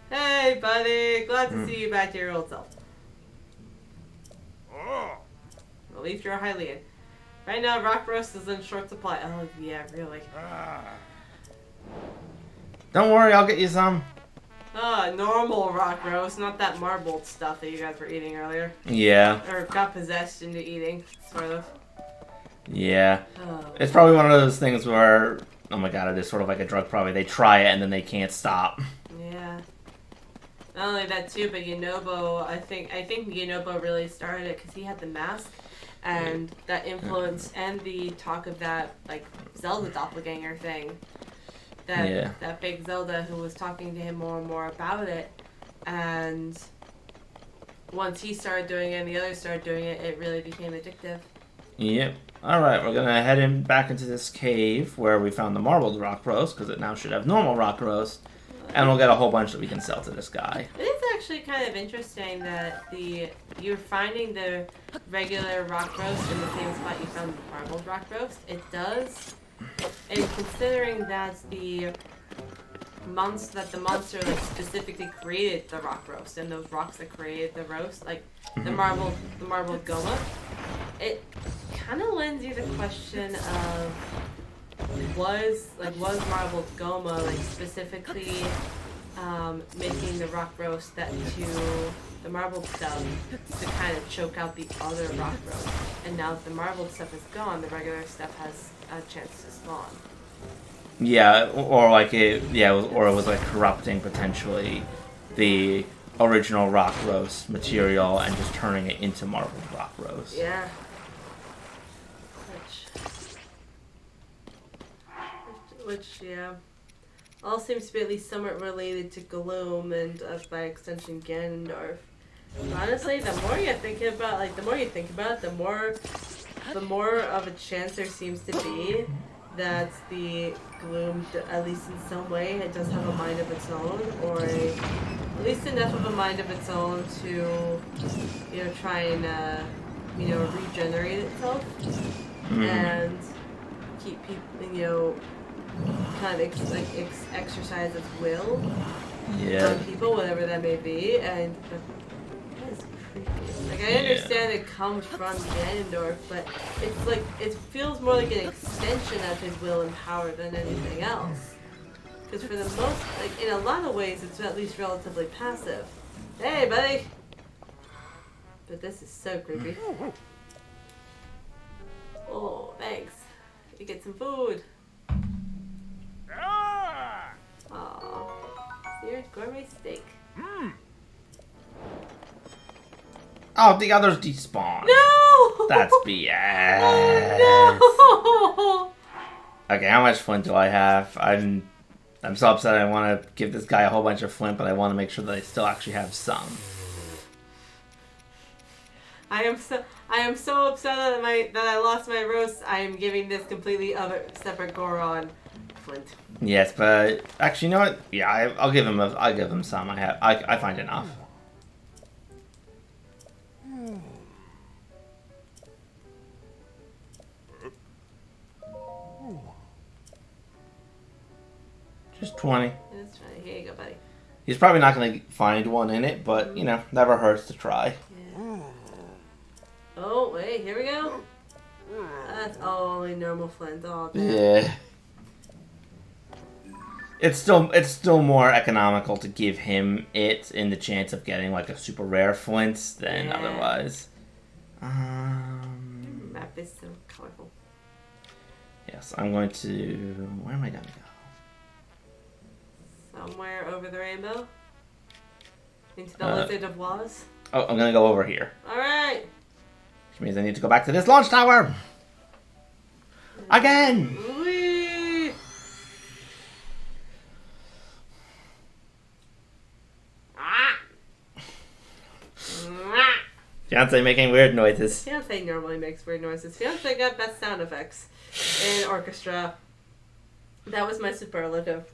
Speaker 1: Hey, buddy. Glad to see you back to your old self. At least you're a Hylian. Right now, rock roast is in short supply. Oh, yeah, really.
Speaker 2: Don't worry, I'll get you some.
Speaker 1: Normal rock roast, not that marbled stuff that you guys were eating earlier.
Speaker 2: Yeah.
Speaker 1: Or got possessed into eating, sort of.
Speaker 2: Yeah.
Speaker 1: Oh.
Speaker 2: It's probably one of those things where, oh my god, it is sort of like a drug probably. They try it and then they can't stop.
Speaker 1: Yeah. Not only that too, but Yunobo, I think Yunobo really started it because he had the mask. And that influence and the talk of that, Zelda doppelganger thing. That fake Zelda who was talking to him more and more about it. And once he started doing it and the others started doing it, it really became addictive.
Speaker 2: Yep. Alright, we're going to head back into this cave where we found the marbled rock roast, because it now should have normal rock roast. And we'll get a whole bunch that we can sell to this guy.
Speaker 1: It is actually kind of interesting that you're finding the regular rock roast in the same spot you found the marbled rock roast. It does. And considering that the monster specifically created the rock roast and those rocks that created the roast, the marbled goma, it kind of lends you the question of was marbled goma specifically making the rock roast that to the marbled stuff to kind of choke out the other rock roast, and now that the marbled stuff is gone, the regular stuff has a chance to spawn.
Speaker 2: Yeah, or it was corrupting potentially the original rock roast material and just turning it into marbled rock roast.
Speaker 1: Yeah. Which yeah. all seems to be at least somewhat related to Gloom and, by extension, Ganondorf. But honestly, the more you think about, it, the more of a chance there seems to be that the Gloom, at least in some way, it does have a mind of its own, or at least enough of a mind of its own to, try and, regenerate itself and keep people, kind of exercise its will on people, whatever that may be, and that is creepy. Like, I understand it comes from Ganondorf, but it's like, it feels more like an extension of his will and power than anything else. Because for the most, in a lot of ways, it's at least relatively passive. Hey, buddy! But this is so creepy. Oh, thanks. You get some food. Aww. Seared gourmet steak.
Speaker 2: Oh, the others despawn.
Speaker 1: No!
Speaker 2: That's BS.
Speaker 1: Oh, no!
Speaker 2: Okay, how much flint do I have? I'm so upset. I want to give this guy a whole bunch of flint, but I want to make sure that I still actually have some.
Speaker 1: I am so upset that I lost my roast. I am giving this completely separate Goron flint.
Speaker 2: Yes, but actually, you know what? Yeah, I'll give him some. I find enough. Just 20.
Speaker 1: That's right. Here you go, buddy.
Speaker 2: He's probably not going to find one in it, but, never hurts to try.
Speaker 1: Yeah. Oh, wait, here we go. That's only normal flint. Oh, damn.
Speaker 2: Yeah. It's still more economical to give him it in the chance of getting, like, a super rare flint than otherwise.
Speaker 1: Map is so colorful.
Speaker 2: Yes, I'm going to... Where am I going to go?
Speaker 1: Somewhere over the rainbow? Into the Lizard of Oz?
Speaker 2: Oh, I'm going to go over here.
Speaker 1: Alright!
Speaker 2: Which means I need to go back to this launch tower! Again!
Speaker 1: Whee! Ah!
Speaker 2: Fiance making weird noises.
Speaker 1: Fiance normally makes weird noises. Fiance got best sound effects in orchestra. That was my superlative.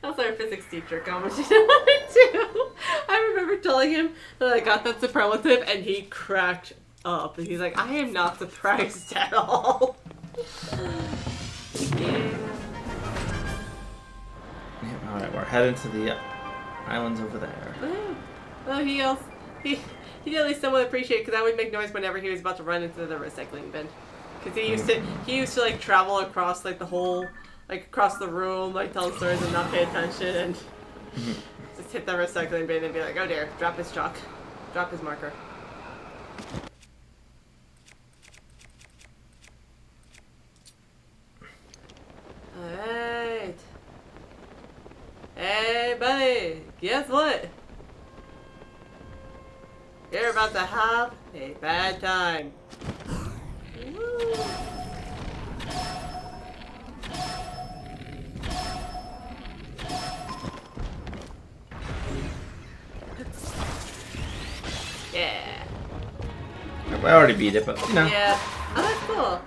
Speaker 1: That was our physics teacher commenting on it too. I remember telling him that I got that superlative and he cracked up. And he's like, I am not surprised at all. Yeah.
Speaker 2: Alright, we're heading to the islands over there.
Speaker 1: Well, he did at least somewhat appreciate it because I would make noise whenever he was about to run into the recycling bin. Because he used to like travel across like the whole, like across the room, like telling stories and not pay attention and just hit the recycling bin and be like, oh dear, drop his chalk, drop his marker. Alright. Hey buddy, guess what? You're about to have a bad time. Woo. Yeah.
Speaker 2: I already beat it, but
Speaker 1: Yeah. Oh, that's cool.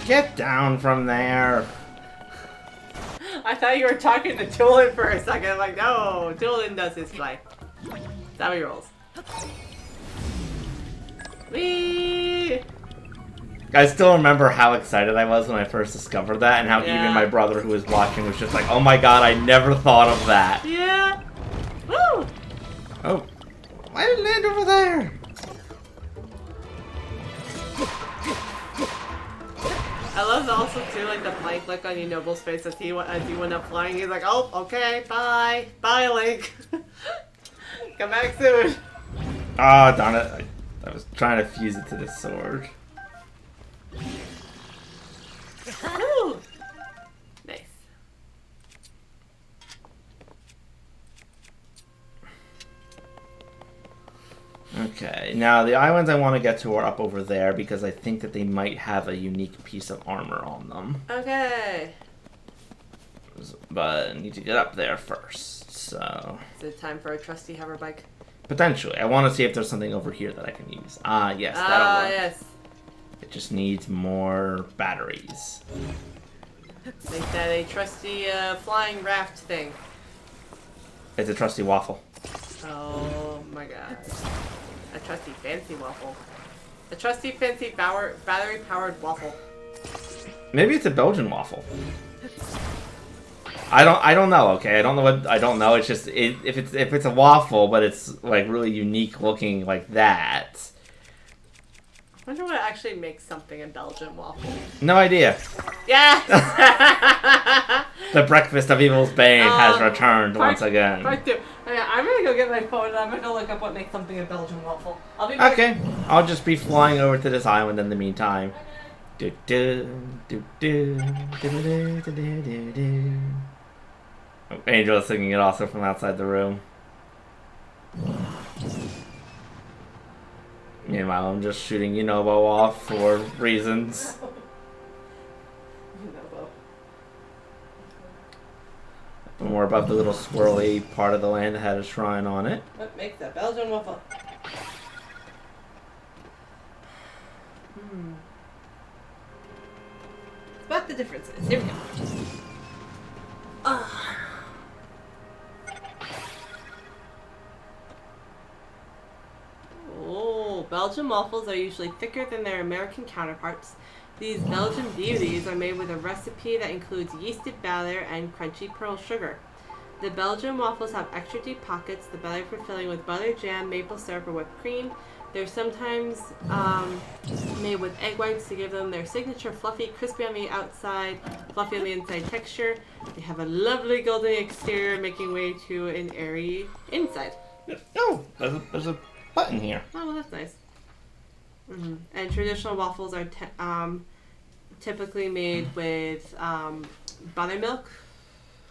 Speaker 2: Get down from there.
Speaker 1: I thought you were talking to Tulin for a second. I'm like, no, Tulin does his fly. That's how he rolls. Whee!
Speaker 2: I still remember how excited I was when I first discovered that, and how
Speaker 1: Yeah.
Speaker 2: even my brother who was watching was just like, oh my god, I never thought of that.
Speaker 1: Yeah. Woo!
Speaker 2: Oh. Why did it land over there?
Speaker 1: I love also too, like the blank look on Unoble's face as he went up flying. He's like, "Oh, okay, bye, bye, Link. Come back soon."
Speaker 2: Oh, darn it! I was trying to fuse it to this sword.
Speaker 1: Woo! Nice.
Speaker 2: Okay, now the islands I want to get to are up over there because I think that they might have a unique piece of armor on them.
Speaker 1: Okay.
Speaker 2: But I need to get up there first, so...
Speaker 1: Is it time for a trusty hover bike?
Speaker 2: Potentially. I want to see if there's something over here that I can use. Ah, yes, that'll work.
Speaker 1: Yes.
Speaker 2: It just needs more batteries.
Speaker 1: Make that a trusty flying raft thing.
Speaker 2: It's a trusty waffle.
Speaker 1: Oh my god. A trusty fancy waffle. A trusty fancy battery-powered waffle.
Speaker 2: Maybe it's a Belgian waffle. I don't know. Okay, I don't know. It's just if it's a waffle, but it's like really unique looking like that.
Speaker 1: I wonder what actually makes something a Belgian waffle.
Speaker 2: No idea.
Speaker 1: Yes!
Speaker 2: The breakfast of evil's bane has returned once again.
Speaker 1: Part 2. Okay, I'm gonna go get my phone and I'm gonna look up what makes something a Belgian waffle. I'll be back.
Speaker 2: Okay, I'll just be flying over to this island in the meantime. Do do do do do do do do do. Angel is singing it also from outside the room. Meanwhile, I'm just shooting Yunobo off for reasons. And we're above the little swirly part of the land that had a shrine on it.
Speaker 1: What makes a Belgian waffle? Spot the differences. Here we go. Oh, Belgian waffles are usually thicker than their American counterparts. These Belgian beauties are made with a recipe that includes yeasted batter and crunchy pearl sugar. The Belgian waffles have extra deep pockets, the belly for filling with butter, jam, maple syrup, or whipped cream. They're sometimes made with egg whites to give them their signature fluffy, crispy on the outside, fluffy on the inside texture. They have a lovely golden exterior, making way to an airy inside.
Speaker 2: Oh, there's a button here.
Speaker 1: Oh, well, that's nice. And traditional waffles are typically made with buttermilk,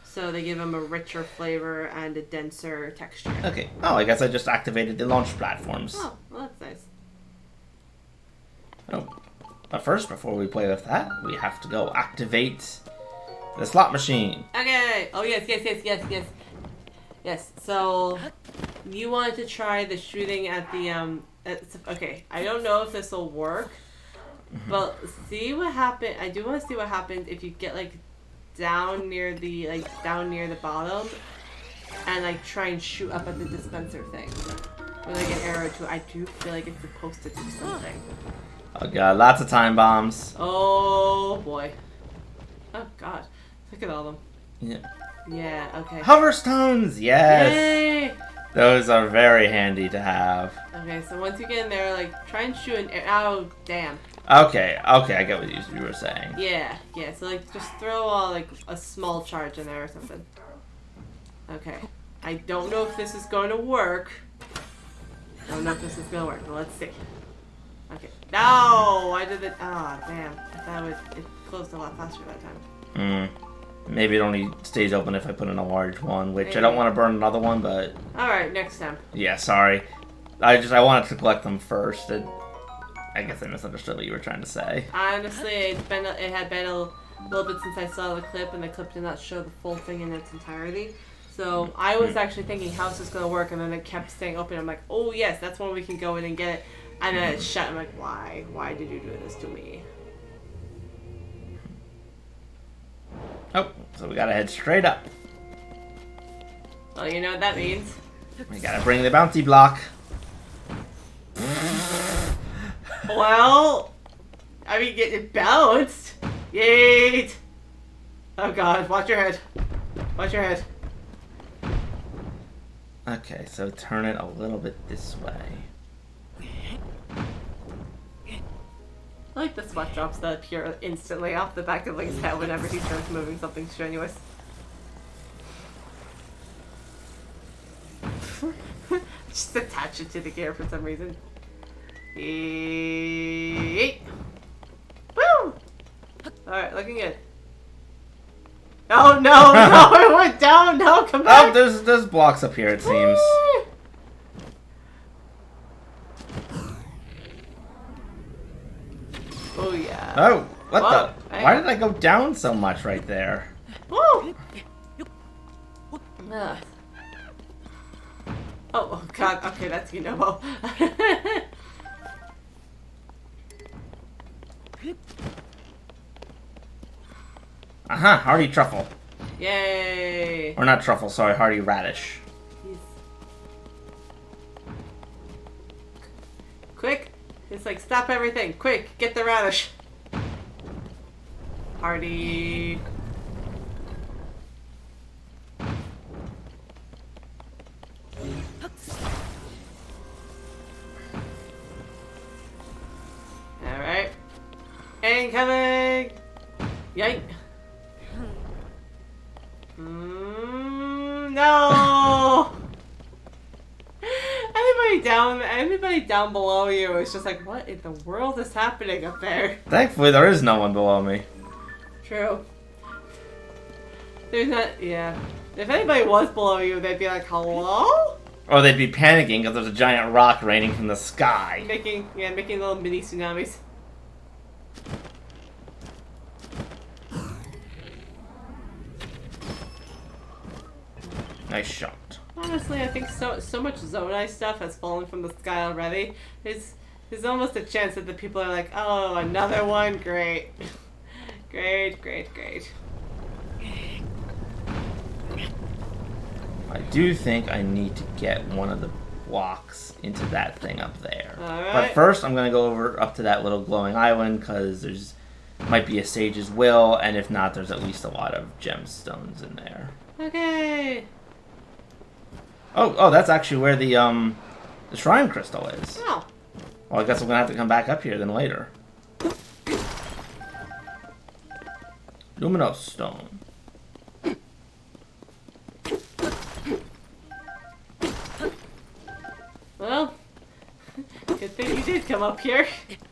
Speaker 1: so they give them a richer flavor and a denser texture.
Speaker 2: Okay. Oh, I guess I just activated the launch platforms.
Speaker 1: Oh, well, that's nice.
Speaker 2: Oh, but first, before we play with that, we have to go activate the slot machine.
Speaker 1: Okay. Oh, yes. Yes, so you wanted to try the shooting at the, okay, I don't know if this will work, but see what happens. I do want to see what happens if you get, like, down near the bottom and, like, try and shoot up at the dispenser thing with, like, an arrow to it. I do feel like it's supposed to do something.
Speaker 2: Oh, God, lots of time bombs.
Speaker 1: Oh, boy. Oh, God. Look at all of them.
Speaker 2: Yeah.
Speaker 1: Yeah, okay.
Speaker 2: Hover stones, yes.
Speaker 1: Yay!
Speaker 2: Those are very handy to have.
Speaker 1: Okay, so once you get in there, like, try and shoot an arrow. Oh, damn.
Speaker 2: Okay, I get what you were saying.
Speaker 1: Yeah, so, like, just throw, like, a small charge in there or something. Okay. I don't know if this is going to work. I don't know if this is going to work, but let's see. Okay. No! I did it. Ah, damn. I thought it closed a lot faster that time.
Speaker 2: Maybe it only stays open if I put in a large one, which I don't want to burn another one, but...
Speaker 1: Alright, next time.
Speaker 2: Yeah, sorry. I wanted to collect them first. I guess I misunderstood what you were trying to say.
Speaker 1: Honestly, it had been a little bit since I saw the clip, and the clip did not show the full thing in its entirety. So I was actually thinking, how's this going to work? And then it kept staying open. I'm like, oh yes, that's when we can go in and get it. And then it shut. I'm like, why? Why did you do this to me?
Speaker 2: Oh, so we gotta head straight up.
Speaker 1: Well, you know what that means.
Speaker 2: We gotta bring the bouncy block.
Speaker 1: Well, I mean, get it bounced. Yeet! Oh God, watch your head. Watch your head.
Speaker 2: Okay, so turn it a little bit this way.
Speaker 1: I like the sweat drops that appear instantly off the back of Link's head whenever he starts moving something strenuous. Just attach it to the gear for some reason. Eeeeet. Woo! Alright, looking good. Oh no, no, it went down, no, come back!
Speaker 2: Oh, there's blocks up here, it seems. Oh, what
Speaker 1: Whoa,
Speaker 2: the?
Speaker 1: hang
Speaker 2: Why
Speaker 1: on.
Speaker 2: did I go down so much right there?
Speaker 1: Woo! Ugh. Oh god, okay, that's Yunobo.
Speaker 2: Uh-huh, hearty truffle.
Speaker 1: Yay!
Speaker 2: Or not truffle, sorry, hearty radish.
Speaker 1: He's... Quick! It's like, stop everything! Quick, get the radish! Party! Alright. Incoming! Yike! No! Anybody down below you is just like, what in the world is happening up there?
Speaker 2: Thankfully, there is no one below me.
Speaker 1: True. There's not, yeah. If anybody was below you, they'd be like, hello?
Speaker 2: Or they'd be panicking because there's a giant rock raining from the sky.
Speaker 1: Making little mini tsunamis.
Speaker 2: Nice shot.
Speaker 1: Honestly, I think so much Zonai stuff has fallen from the sky already. There's almost a chance that the people are like, oh, another one? Great. Great.
Speaker 2: I do think I need to get one of the blocks into that thing up there.
Speaker 1: Alright.
Speaker 2: But first, I'm going to go over up to that little glowing island because there's might be a sage's will, and if not, there's at least a lot of gemstones in there.
Speaker 1: Okay.
Speaker 2: Oh, that's actually where the shrine crystal is.
Speaker 1: Oh.
Speaker 2: Well, I guess I'm gonna have to come back up here then later. Luminous stone.
Speaker 1: Well, good thing you did come up here.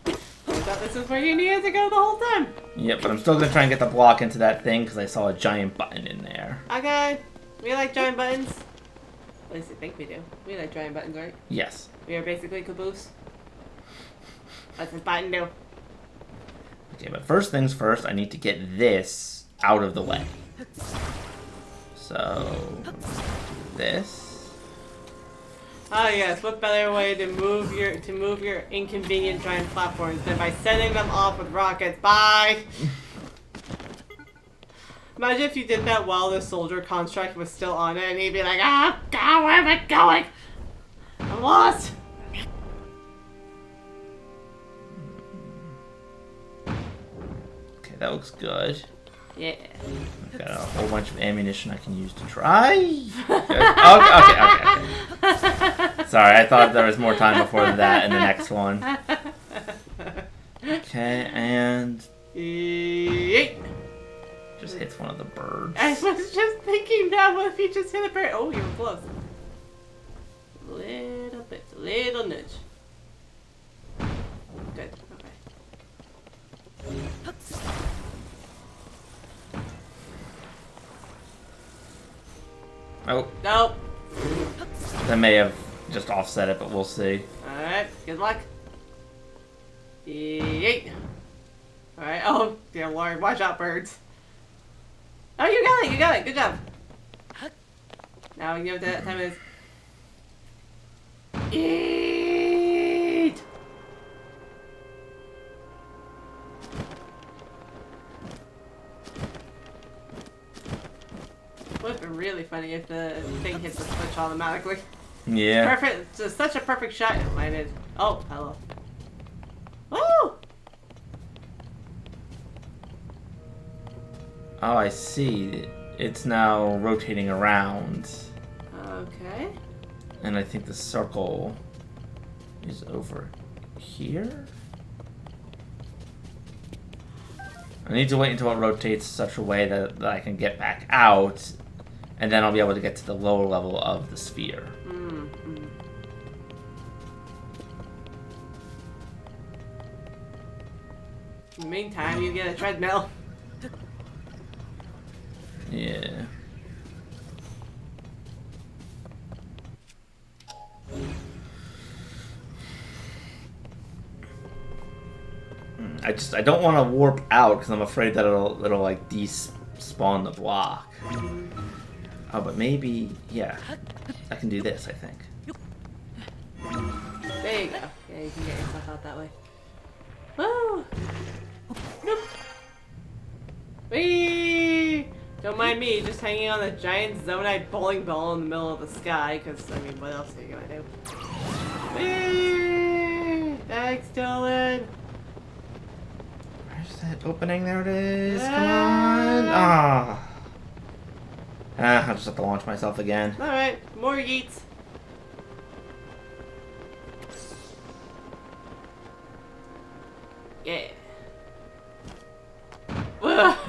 Speaker 1: I thought this is where you needed to go the whole time.
Speaker 2: Yep, but I'm still gonna try and get the block into that thing because I saw a giant button in there.
Speaker 1: Okay. We like giant buttons. At least I think we do. We like giant buttons, right?
Speaker 2: Yes.
Speaker 1: We are basically caboose. What's this button do?
Speaker 2: Okay, but first things first, I need to get this out of the way. So, this.
Speaker 1: Oh yes, what better way to move your inconvenient giant platforms than by setting them off with rockets? Bye! Imagine if you did that while the soldier construct was still on it and he'd be like, ah, God, where am I going? I'm lost!
Speaker 2: Okay, that looks good.
Speaker 1: Yeah.
Speaker 2: I've got a whole bunch of ammunition I can use to try. Good. Okay. Sorry, I thought there was more time before that in the next one. Okay, and
Speaker 1: Yeet.
Speaker 2: just hits one of the birds.
Speaker 1: I was just thinking that, what if you just hit a bird? Oh, you were close. Little bit, little nudge. Good, okay.
Speaker 2: Oh,
Speaker 1: Nope.
Speaker 2: that may have just offset it, but we'll see.
Speaker 1: Alright, good luck. Yeet. Alright, oh, dear lord, watch out, birds. Oh, you got it, good job. Now you know what that time is. Eat! Would have been really funny if the thing hits the switch automatically.
Speaker 2: Yeah.
Speaker 1: Perfect, just such a perfect shot. It landed. Oh, hello. Woo!
Speaker 2: Oh, I see. It's now rotating around.
Speaker 1: Okay.
Speaker 2: And I think the circle is over here? I need to wait until it rotates such a way that I can get back out, and then I'll be able to get to the lower level of the sphere.
Speaker 1: Mm-hmm. In the meantime, you get a treadmill.
Speaker 2: Yeah. I don't want to warp out because I'm afraid that it'll like despawn the block. Oh, but maybe yeah, I can do this. I think.
Speaker 1: There you go. Yeah, you can get yourself out that way. Woo! Nope. Whee! Don't mind me, just hanging on a giant Zonite bowling ball in the middle of the sky, because, I mean, what else are you gonna do? Whee! Thanks, Dylan!
Speaker 2: Where's that opening? There it is. Come on! Ah! I'll just have to launch myself again.
Speaker 1: Alright, more yeets. Yeah.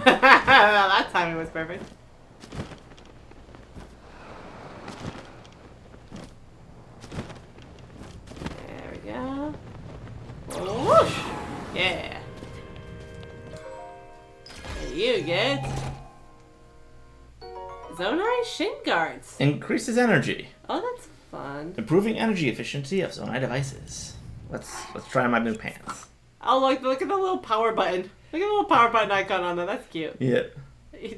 Speaker 1: That timing was perfect. There we go. Whoosh! Yeah. And you get Zonai Shin Guards.
Speaker 2: Increases energy.
Speaker 1: Oh, that's fun.
Speaker 2: Improving energy efficiency of Zonai devices. Let's try my new pants.
Speaker 1: Oh, look at the little power button. Look at the little power button icon on there. That's cute.
Speaker 2: Yeah.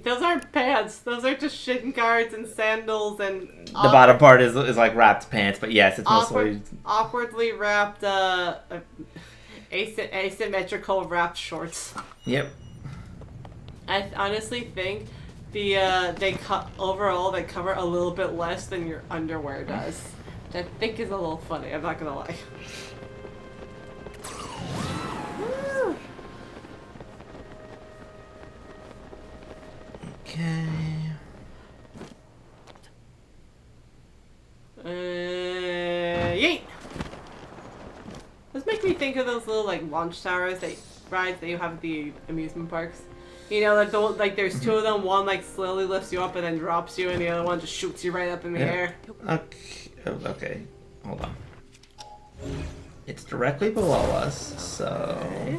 Speaker 1: Those aren't pants. Those are just shin guards and sandals and...
Speaker 2: The bottom part is like wrapped pants, but yes, it's mostly...
Speaker 1: Awkwardly wrapped, asymmetrical wrapped shorts.
Speaker 2: Yep.
Speaker 1: I honestly think overall they cover a little bit less than your underwear does. Which I think is a little funny, I'm not gonna lie. Woo.
Speaker 2: Okay.
Speaker 1: Yeet! This makes me think of those little like launch towers rides that you have at the amusement parks. You know, like there's two of them. One like slowly lifts you up and then drops you, and the other one just shoots you right up in the air.
Speaker 2: Okay. Okay. Hold on. It's directly below us, so.
Speaker 1: Okay.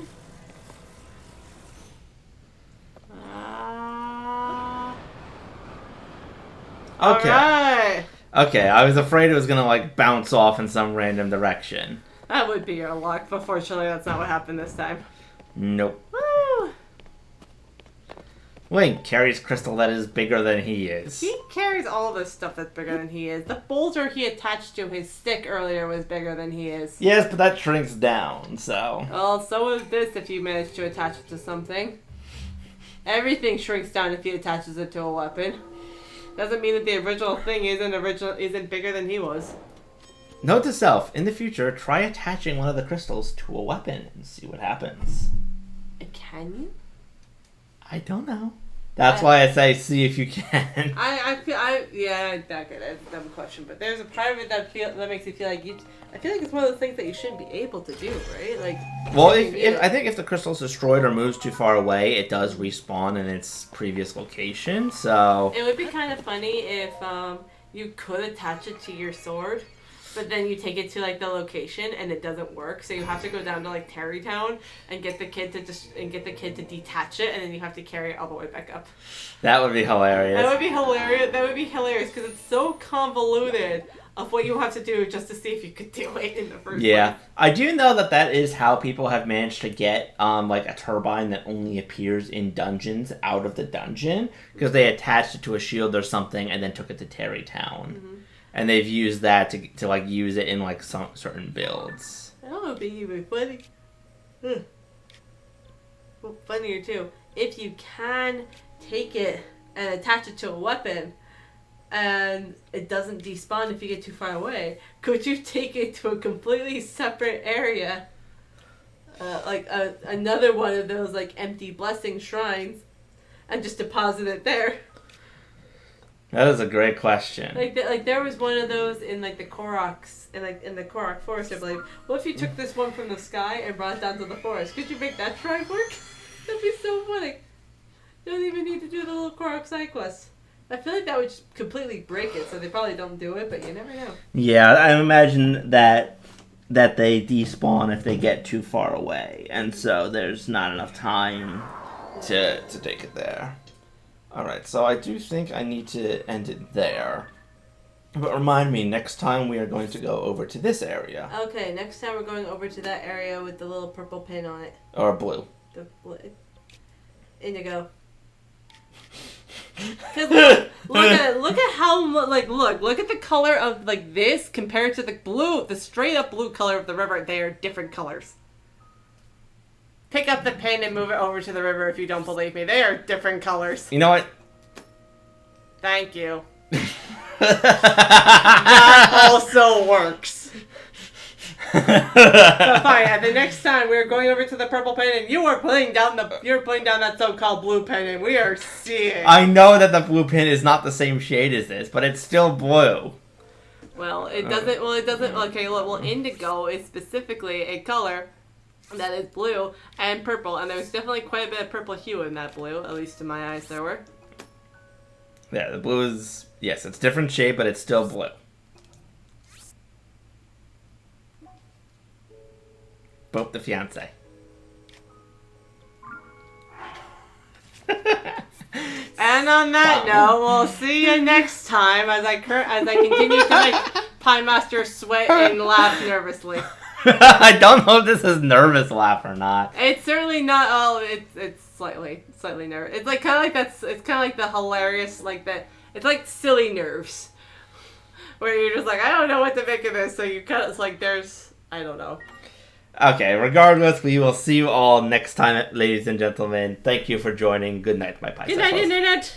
Speaker 2: Okay.
Speaker 1: Alright!
Speaker 2: Okay, I was afraid it was gonna like bounce off in some random direction.
Speaker 1: That would be your luck, but fortunately that's not what happened this time.
Speaker 2: Nope.
Speaker 1: Woo!
Speaker 2: Link carries crystal that is bigger than he is.
Speaker 1: He carries all this stuff that's bigger than he is. The boulder he attached to his stick earlier was bigger than he is.
Speaker 2: Yes, but that shrinks down, so.
Speaker 1: Well, so is this if you manage to attach it to something. Everything shrinks down if he attaches it to a weapon. Doesn't mean that the original thing isn't bigger than he was.
Speaker 2: Note to self, in the future, try attaching one of the crystals to a weapon and see what happens.
Speaker 1: Can you?
Speaker 2: I don't know. That's why I say see if you can.
Speaker 1: Yeah, that's a dumb question, but there's a part of it that makes you feel like I feel like it's one of those things that you shouldn't be able to do, right? Like,
Speaker 2: well, I think if the crystal's destroyed or moves too far away, it does respawn in its previous location. So
Speaker 1: it would be kind of funny if you could attach it to your sword, but then you take it to like the location and it doesn't work, so you have to go down to like Terrytown and get the kid to detach it, and then you have to carry it all the way back up.
Speaker 2: That would be hilarious.
Speaker 1: That would be hilarious. That would be hilarious because it's so convoluted of what you have to do just to see if you could do it in the first place.
Speaker 2: Yeah, I do know that is how people have managed to get like a turbine that only appears in dungeons out of the dungeon, because they attached it to a shield or something and then took it to Terrytown. Mm-hmm. And they've used that to like use it in like some certain builds.
Speaker 1: That would be even funny. Well, funnier too. If you can take it and attach it to a weapon, and it doesn't despawn if you get too far away, could you take it to a completely separate area, like another one of those like empty blessing shrines, and just deposit it there?
Speaker 2: That is a great question.
Speaker 1: Like there was one of those in like the Koroks, in the Korok forest. I'm like, what if you took this one from the sky and brought it down to the forest? Could you make that shrine work? That'd be so funny. You don't even need to do the little Korok side quests. I feel like that would just completely break it, so they probably don't do it, but you never know.
Speaker 2: Yeah, I imagine that they despawn if they get too far away, and so there's not enough time to take it there. Alright, so I do think I need to end it there. But remind me, next time we are going to go over to this area.
Speaker 1: Okay, next time we're going over to that area with the little purple pin on it.
Speaker 2: Or blue.
Speaker 1: The indigo. Cause look at how look at the color of like this compared to the straight up blue color of the river. They are different colors. Pick up the pin and move it over to the river if you don't believe me. They are different colors.
Speaker 2: You know what?
Speaker 1: Thank you. That also works. But fine. And the next time we're going over to the purple pen, and you're putting down that so-called blue pen, and we are seeing.
Speaker 2: I know that the blue pin is not the same shade as this, but it's still blue.
Speaker 1: Well, it doesn't. Well, it doesn't. Okay, well, indigo is specifically a color that is blue and purple, and there's definitely quite a bit of purple hue in that blue. At least in my eyes, there were.
Speaker 2: Yeah, the blue is, yes, it's different shade, but it's still blue. Both the fiance.
Speaker 1: And on that note, we'll see you next time as I continue to make Piemaster sweat and laugh nervously.
Speaker 2: I don't know if this is nervous laugh or not.
Speaker 1: It's certainly not. Oh, it's slightly nervous. It's like kind of like that's. It's kind of like the hilarious, like that. It's like silly nerves, where you're just like, I don't know what to make of this. So you kind of, it's like there's, I don't know.
Speaker 2: Okay, regardless, we will see you all next time, ladies and gentlemen. Thank you for joining. Good night, my pie.
Speaker 1: Good night, Internet.